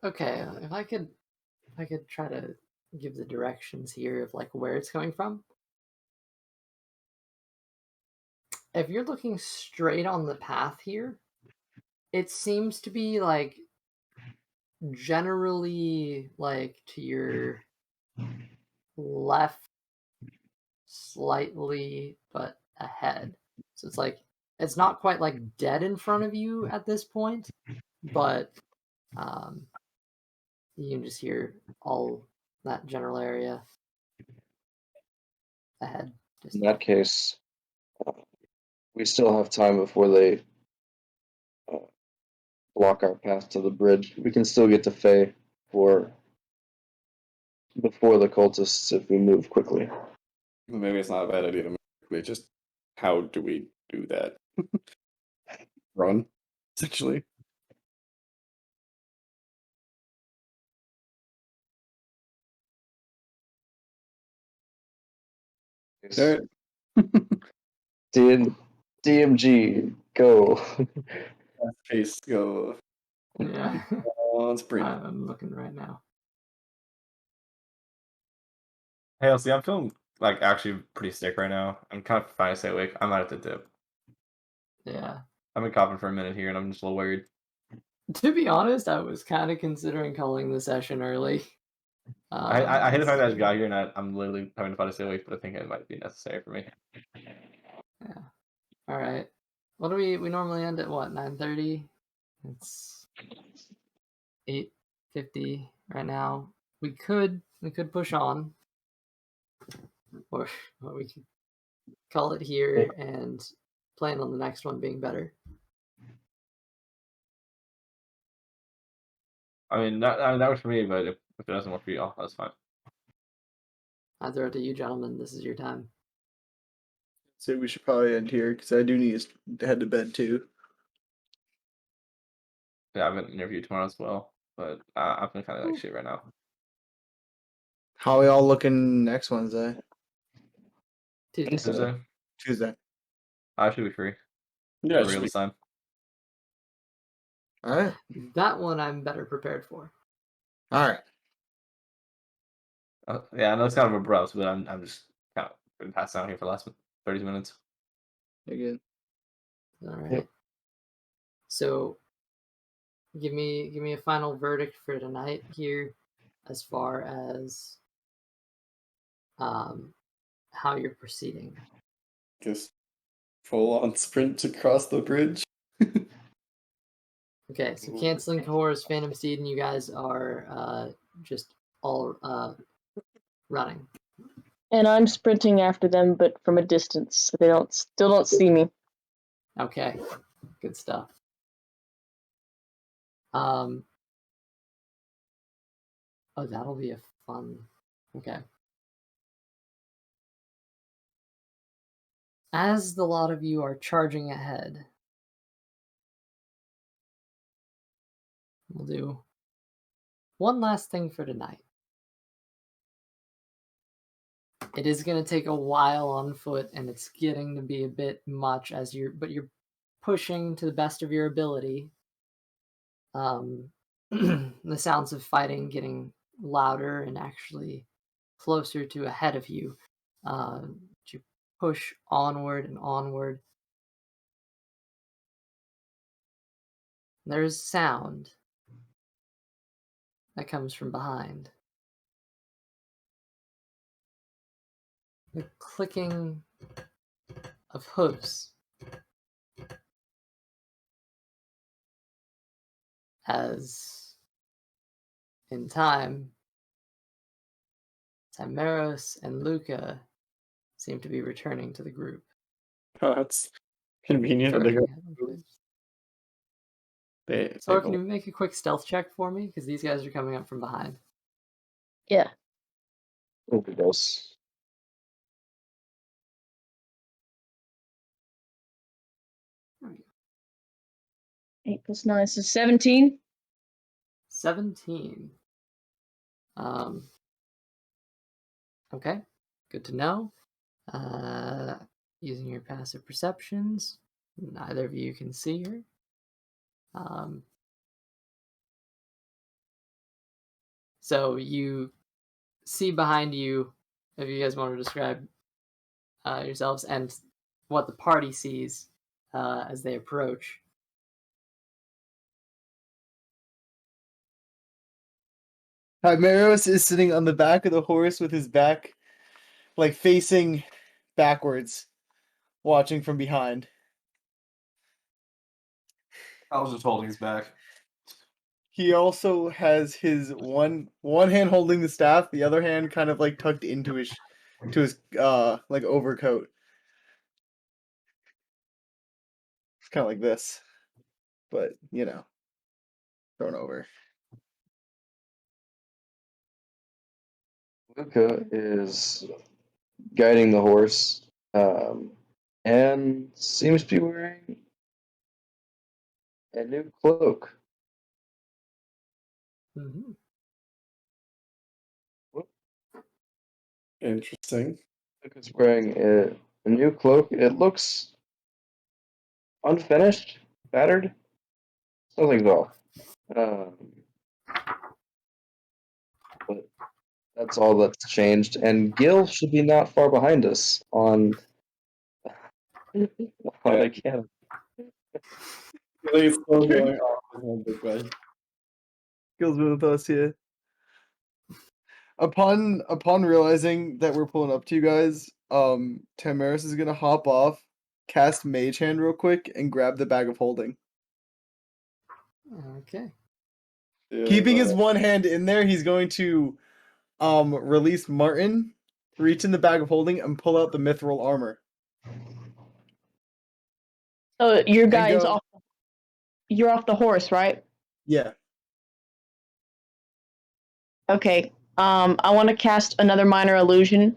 Okay. If I could try to give the directions here of like where it's coming from. If you're looking straight on the path here, it seems to be like generally like to your left slightly, but ahead. So it's like it's not quite like dead in front of you at this point, but you can just hear all that general area ahead. In that case, we still have time before they block our path to the bridge. We can still get to Faye before the cultists if we move quickly. Maybe it's not a bad idea to move quickly. Just how do we do that? Run, essentially. Alright. DMG, go. Fast pace, go. Yeah. Let's breathe. I'm looking right now. Hey, see, I'm feeling like actually pretty sick right now. I'm kind of fine to stay awake. I might have to dip. Yeah. I've been coughing for a minute here, and I'm just a little worried. To be honest, I was kind of considering calling the session early. I hate the fact that I just got here, and I'm literally having to find to stay awake, but I think it might be necessary for me. Yeah. All right. What do we normally end at? What 9:30? It's 8:50 right now. We could push on, or we could call it here and plan on the next one being better. I mean, that works for me, but if it doesn't work for you all, that's fine. I throw it to you, gentlemen. This is your time. So we should probably end here because I do need to head to bed too. Yeah, I've got an interview tomorrow as well, but I'm feeling kind of like shit right now. How are we all looking next Wednesday? Tuesday. Tuesday. I should be free. Yeah, For real this time. All right. That one I'm better prepared for. All right. Yeah, I know it's kind of abrupt, but I'm just kind of been passed out here for the last 30 minutes. You're good. All right. Yep. So, give me a final verdict for tonight here, as far as how you're proceeding. Just full on sprint across the bridge. Okay, so canceling Kahor's Phantom Seed, and you guys are just all running. And I'm sprinting after them, but from a distance, so they still don't see me. Okay, good stuff. Oh, that'll be a fun. Okay. As the lot of you are charging ahead, we'll do one last thing for tonight. It is going to take a while on foot, and it's getting to be a bit much but you're pushing to the best of your ability. The sounds of fighting getting louder and actually closer to ahead of you. You push onward and onward. There's sound that comes from behind. The clicking of hooves as in time Timeros and Luca seem to be returning to the group. Oh, that's convenient that they go. So can you make a quick stealth check for me? Because these guys are coming up from behind. Yeah. Overdose. There we go. 8 plus 9, so 17. 17. Okay, good to know. Using your passive perceptions, neither of you can see her. So you see behind you, if you guys want to describe yourselves and what the party sees as they approach. Chimeros is sitting on the back of the horse with his back, like, facing backwards, watching from behind. I was just holding his back. He also has his one hand holding the staff, the other hand kind of like tucked into his like overcoat. It's kind of like this, but you know, thrown over. Luca is guiding the horse, and seems to be wearing a new cloak. Mm-hmm. Interesting. Luca's wearing a new cloak. It looks unfinished, battered. Something's off. But that's all that's changed. And Gil should be not far behind us on a cannon. Really still going off with one big way. Skills with us here. Upon realizing that we're pulling up to you guys, Tamaris is gonna hop off, cast Mage Hand real quick, and grab the bag of holding. Okay. Keeping his one hand in there, he's going to release Martin, reach in the bag of holding, and pull out the mithril armor. So your And guy's go- off. You're off the horse, right? Yeah. Okay. I want to cast another minor illusion.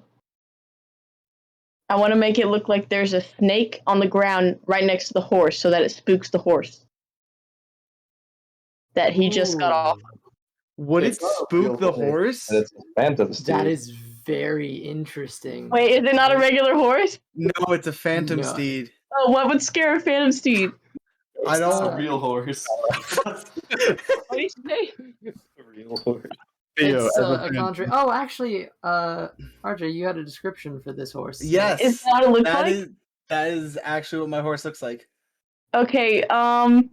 I want to make it look like there's a snake on the ground right next to the horse, so that it spooks the horse that he just got off. Would it It's not a spook real the horse. horse? It's a phantom steed. That is very interesting. Wait, is it not a regular horse? No, it's a phantom No. steed. Oh, what would scare a phantom steed? I It's don't. a real horse. What do you say? A real horse. Theo, It's as a a fan- contrary. Oh, actually, RJ, you had a description for this horse. Yes, Is that what it looks that like? is actually what my horse looks like. Okay. Let's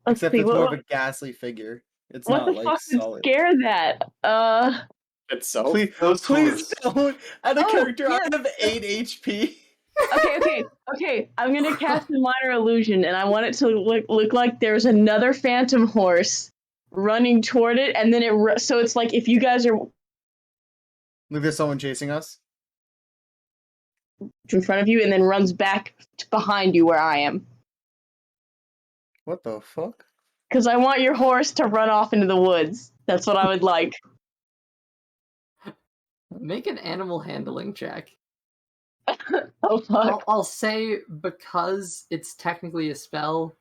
Except see. it's more What, of a ghastly figure. It's what not the like fuck would solid. scare that? itself. Please Horse. don't. Add a Oh, character. yeah. I have 8 HP. Okay. I'm gonna cast a minor illusion, and I want it to look like there's another phantom horse running toward it, and then so it's like if you guys are Look, there's someone chasing us. in front of you, and then runs back behind you where I am. What the fuck? Because I want your horse to run off into the woods. That's what I would like. Make an animal handling check. Oh fuck. I'll say because it's technically a spell,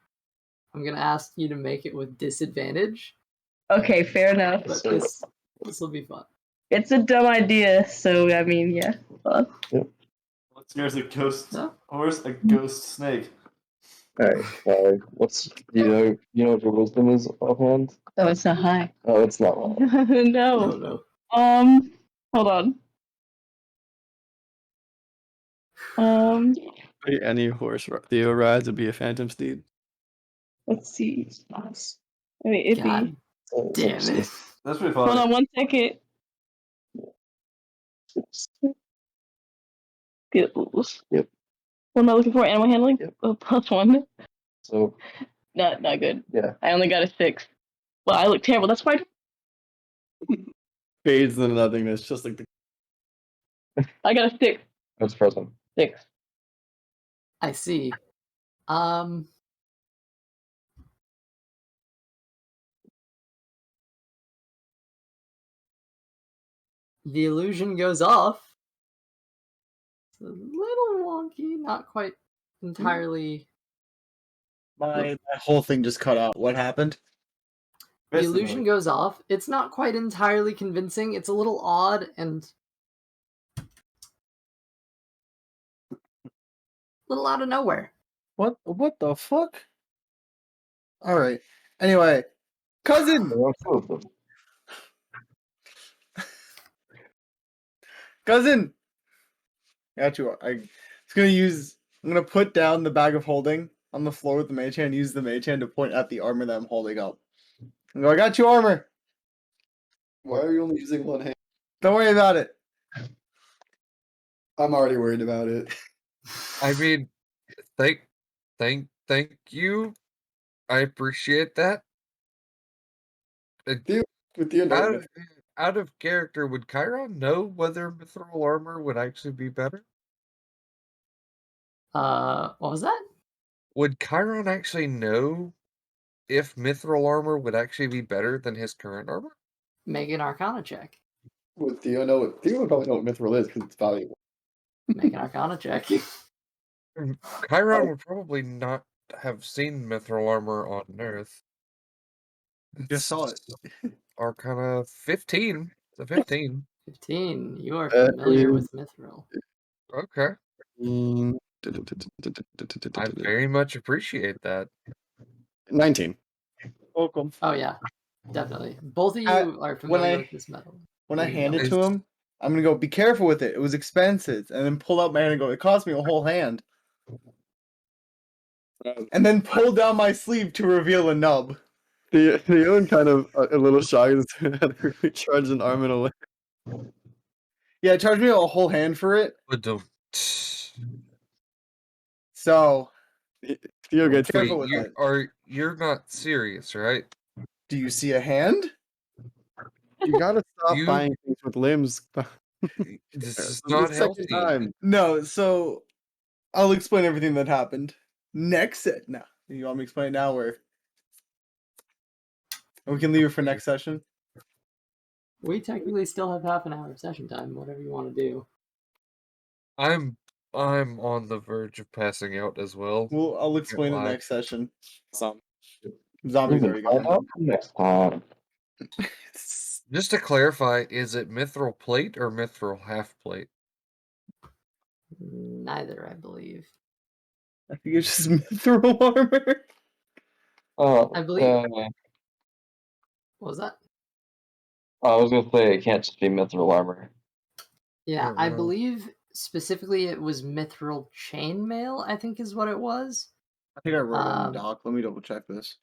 I'm gonna ask you to make it with disadvantage. Okay, fair enough. But this will be fun. It's a dumb idea, so I mean, yeah. What scares a ghost horse? A ghost snake. Alright, what's you know what your wisdom is offhand? Oh, it's not high. Oh, it's not high. No. Hold on. Any horse Theo rides would be a phantom steed. Let's see. Wait, God damn it. That's pretty funny. Hold on 1 second. Skills. Yep. What am I looking for? Animal handling? Yep. Oh, +1. So Not good. yeah. I only got a 6. Well, I look terrible. That's why Fades into nothingness, just like the. I got a 6. That's present. 6. I see. The illusion goes off. It's a little wonky, not quite entirely. My whole thing just cut out. What happened? The illusion goes off. It's not quite entirely convincing. It's a little odd and a little out of nowhere. What the fuck? Alright. Anyway. Cousin! Cousin! Got you. I'm gonna put down the bag of holding on the floor with the mage hand, use the mage hand to point at the armor that I'm holding up. And go, I got you armor! Why are you only using one hand? Don't worry about it. I'm already worried about it. I mean, thank you. I appreciate that. With the Out of character, would Chiron know whether mithril armor would actually be better? What was that? Would Chiron actually know if mithril armor would actually be better than his current armor? Make an Arcana check. Would Theo know what Theo would probably know what mithril is because it's valuable. Make an Arcana check. Chiron would probably not have seen mithril armor on Earth. Just saw it. Arcana 15. It's a 15. 15. You are familiar with mithril. Okay. I very much appreciate that. 19. Welcome. Oh yeah, definitely. Both of you are familiar with this metal. When I hand it to him, I'm gonna go, be careful with it. It was expensive. And then pull out my hand and go, it cost me a whole hand. And then pull down my sleeve to reveal a nub. Theo kind of a little shy to charge an arm in a way. Yeah, it charged me a whole hand for it. So Theo gets careful with it. You're not serious, right? Do you see a hand? You gotta stop buying things with limbs. This is not healthy. No, so I'll explain everything that happened. Next set. No. You want me to explain now or we can leave it for next session? We technically still have half an hour of session time, whatever you want to do. I'm on the verge of passing out as well. Well, I'll explain it next session. Zombies already gone. Next time. Just to clarify, is it mithril plate or mithril half plate? Neither, I believe. I think it's just mithril armor. Oh, I believe. What was that? I was gonna say it can't just be mithril armor. Yeah, I believe specifically it was mithril chainmail, I think is what it was. I think I wrote it in the doc. Let me double check this.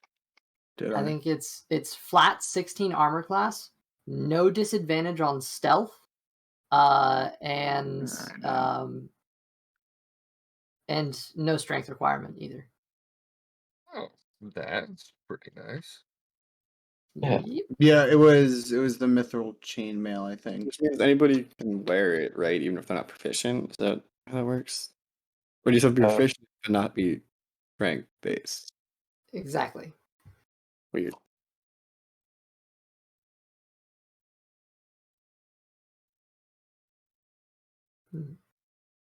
I think it's flat 16 armor class, no disadvantage on stealth, and no strength requirement either. Oh, that's pretty nice. Yeah. Yeah, it was the mithril chainmail, I think. Which means anybody can wear it, right? Even if they're not proficient. Is that how that works? Or do you have to be proficient and not be rank based? Exactly. Weird.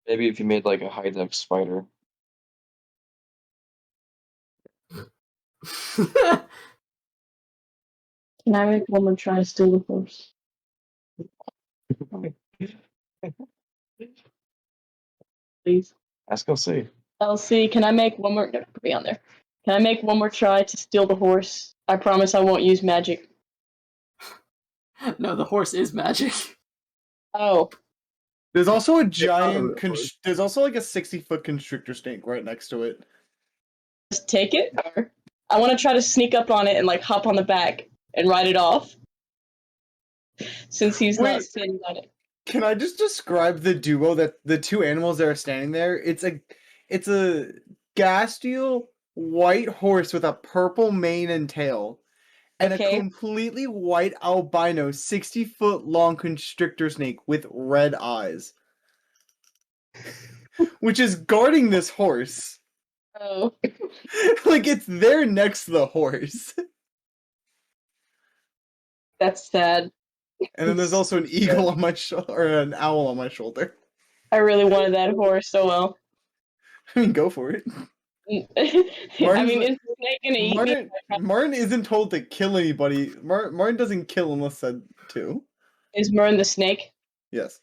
Maybe if you made like a high deck spider. Can I make one more try to steal the horse? Please. Let's go see. LC, can I make one more? No, put me on there. Can I make one more try to steal the horse? I promise I won't use magic. No, the horse is magic. Oh. There's also a giant. There's also like a 60-foot constrictor snake right next to it. Just take it? Or I want to try to sneak up on it and like hop on the back and ride it off. Since he's not sitting on it. Can I just describe the duo that the two animals that are standing there? It's a Gastiel white horse with a purple mane and tail, and a completely white albino 60-foot long constrictor snake with red eyes, which is guarding this horse. Oh. Like it's there next to the horse. That's sad. And then there's also an eagle on my shoulder, or an owl on my shoulder. I really wanted that horse so well. I mean, go for it. I mean, is the snake gonna eat me? Martin isn't told to kill anybody. Martin doesn't kill unless said to. Is Mern the snake? Yes.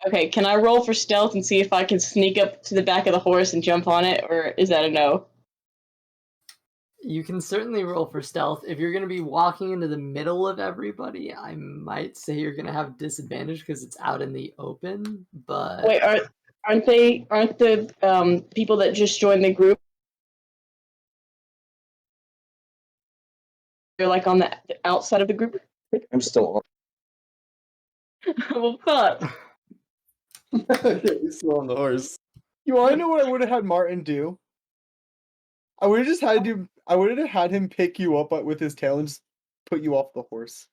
Okay, can I roll for stealth and see if I can sneak up to the back of the horse and jump on it, or is that a no? You can certainly roll for stealth. If you're going to be walking into the middle of everybody, I might say you're going to have disadvantage because it's out in the open. But wait, aren't the people that just joined the group? They're like on the outside of the group. I'm still on. Well, fuck. He's still on the horse. You want to know what I would have had Martin do? I would have just had him pick you up with his tail and just put you off the horse.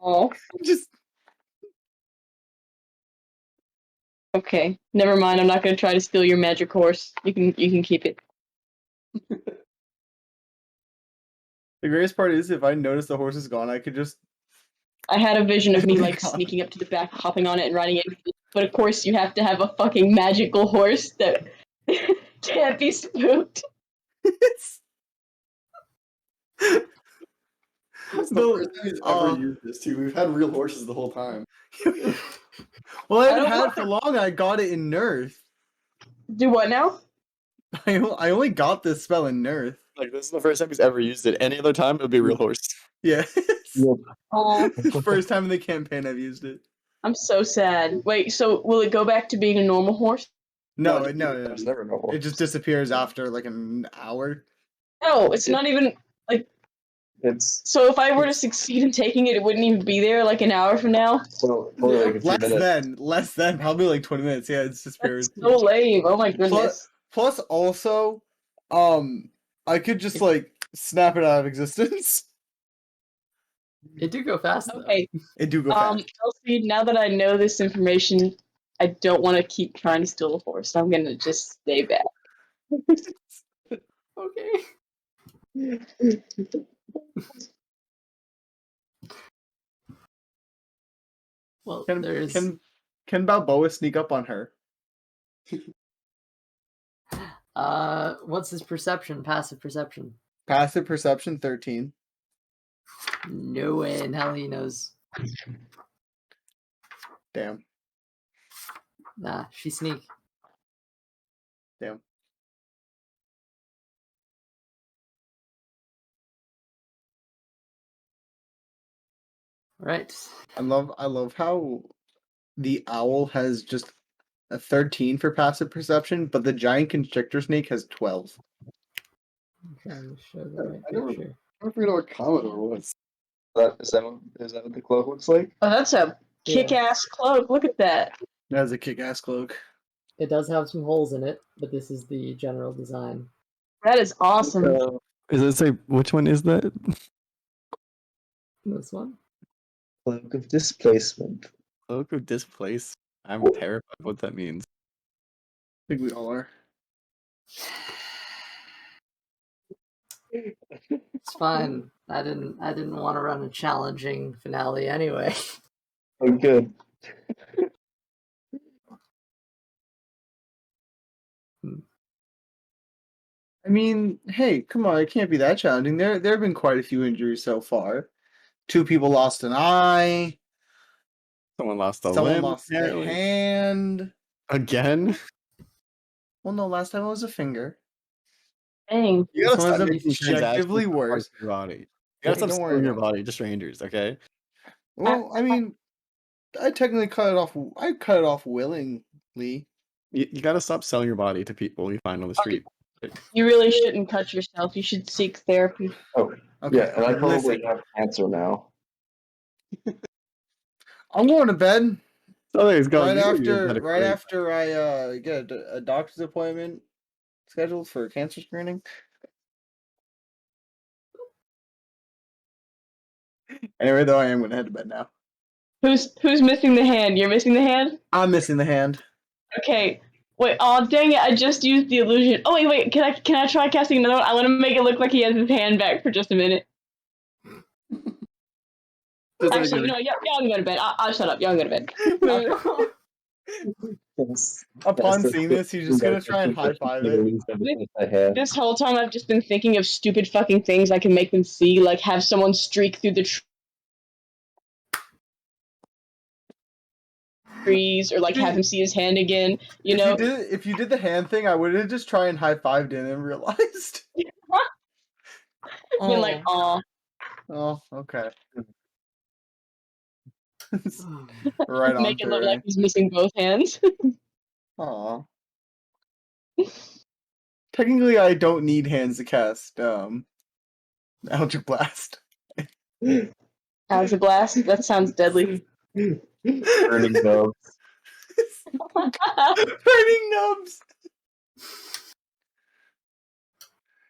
Oh. Just Okay, never mind. I'm not gonna try to steal your magic horse. You can keep it. the greatest part is if I notice the horse is gone, I could just. I had a vision of me Oh my like God. sneaking up to the back, hopping on it, and riding it. But of course, you have to have a fucking magical horse that can't be spooked. It's the first time he's ever used this too. We've had real horses the whole time. Well, I haven't don't had know. it for long. I got it in Nerth. Do what now? I only got this spell in Nerth. Like this is the first time he's ever used it. Any other time it would be a real horse. Yeah. Oh, First time in the campaign I've used it. I'm so sad. Wait, so will it go back to being a normal horse? No. There's never no horse. It just disappears after like an hour. No, it's not even. It's So if I were to succeed in taking it, it wouldn't even be there like an hour from now. so only like a few minutes. Less than, probably like 20 minutes. Yeah, it's disappeared. That's so lame. Oh my goodness. Plus also, I could just like snap it out of existence. it do go fast. Though. Okay. It do go fast. Elsie, now that I know this information, I don't want to keep trying to steal the horse. I'm gonna just stay back. Okay. Well, there's Can Balboa sneak up on her? what's his perception? Passive perception. Passive perception 13. No way in hell he knows. Damn. Nah, she sneak. Damn. Right. I love how the owl has just a 13 for passive perception, but the giant constrictor snake has 12. I'm trying to show the right I never- picture. I don't know what Commodore was. Is that what the cloak looks like? Oh, that's a kick-ass cloak. Look at that. That's a kick-ass cloak. It does have some holes in it, but this is the general design. That is awesome. Does it say which one is that? This one. Cloak of displacement. Cloak of displace. I'm terrified what that means. I think we all are. It's fine. I didn't want to run a challenging finale anyway. Oh, good. I mean, hey, come on, it can't be that challenging. There have been quite a few injuries so far. 2 people lost an eye. Someone lost a Someone limb. lost their apparently. hand. Again? Well, no, last time it was a finger. Dang. You gotta This stop one's making objectively transactions with parts worse. of your body. You Okay, gotta stop don't worry stealing your about it. body to strangers, okay? Well, I mean, I technically cut it off. I cut it off willingly. You gotta stop selling your body to people you find on the street. You really shouldn't cut yourself. You should seek therapy. Oh, Okay, yeah, and I probably listen, have cancer now. I'm going to bed Something's going right after I get a doctor's appointment scheduled for cancer screening. Anyway, though, I am going to head to bed now. Who's missing the hand? You're missing the hand? I'm missing the hand. Okay. Wait, oh dang it, I just used the illusion. Oh wait, can I try casting another one? I want to make it look like he has his hand back for just a minute. Actually, y'all can go to bed. I'll shut up. Y'all can go to bed. Upon seeing this, he's just gonna try and high five it. This whole time, I've just been thinking of stupid fucking things I can make them see, like have someone streak through the trees, or like have him see his hand again. You know, if you did the hand thing, I would have just tried and high fived it and realized. Been like, aw. Oh, okay. Right on. Make it look like he's missing both hands. Aw. Technically, I don't need hands to cast Algae Blast. Algae Blast? That sounds deadly. Burning nubs. Burning nubs!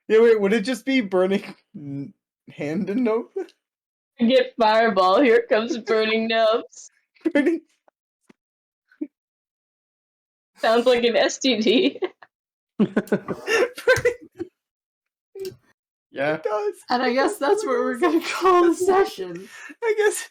Yeah, wait, would it just be burning hand and nub? Get fireball, here comes burning nubs. Burning. Sounds like an STD. Yeah, it does. And I guess that's where we're gonna call the session. I guess.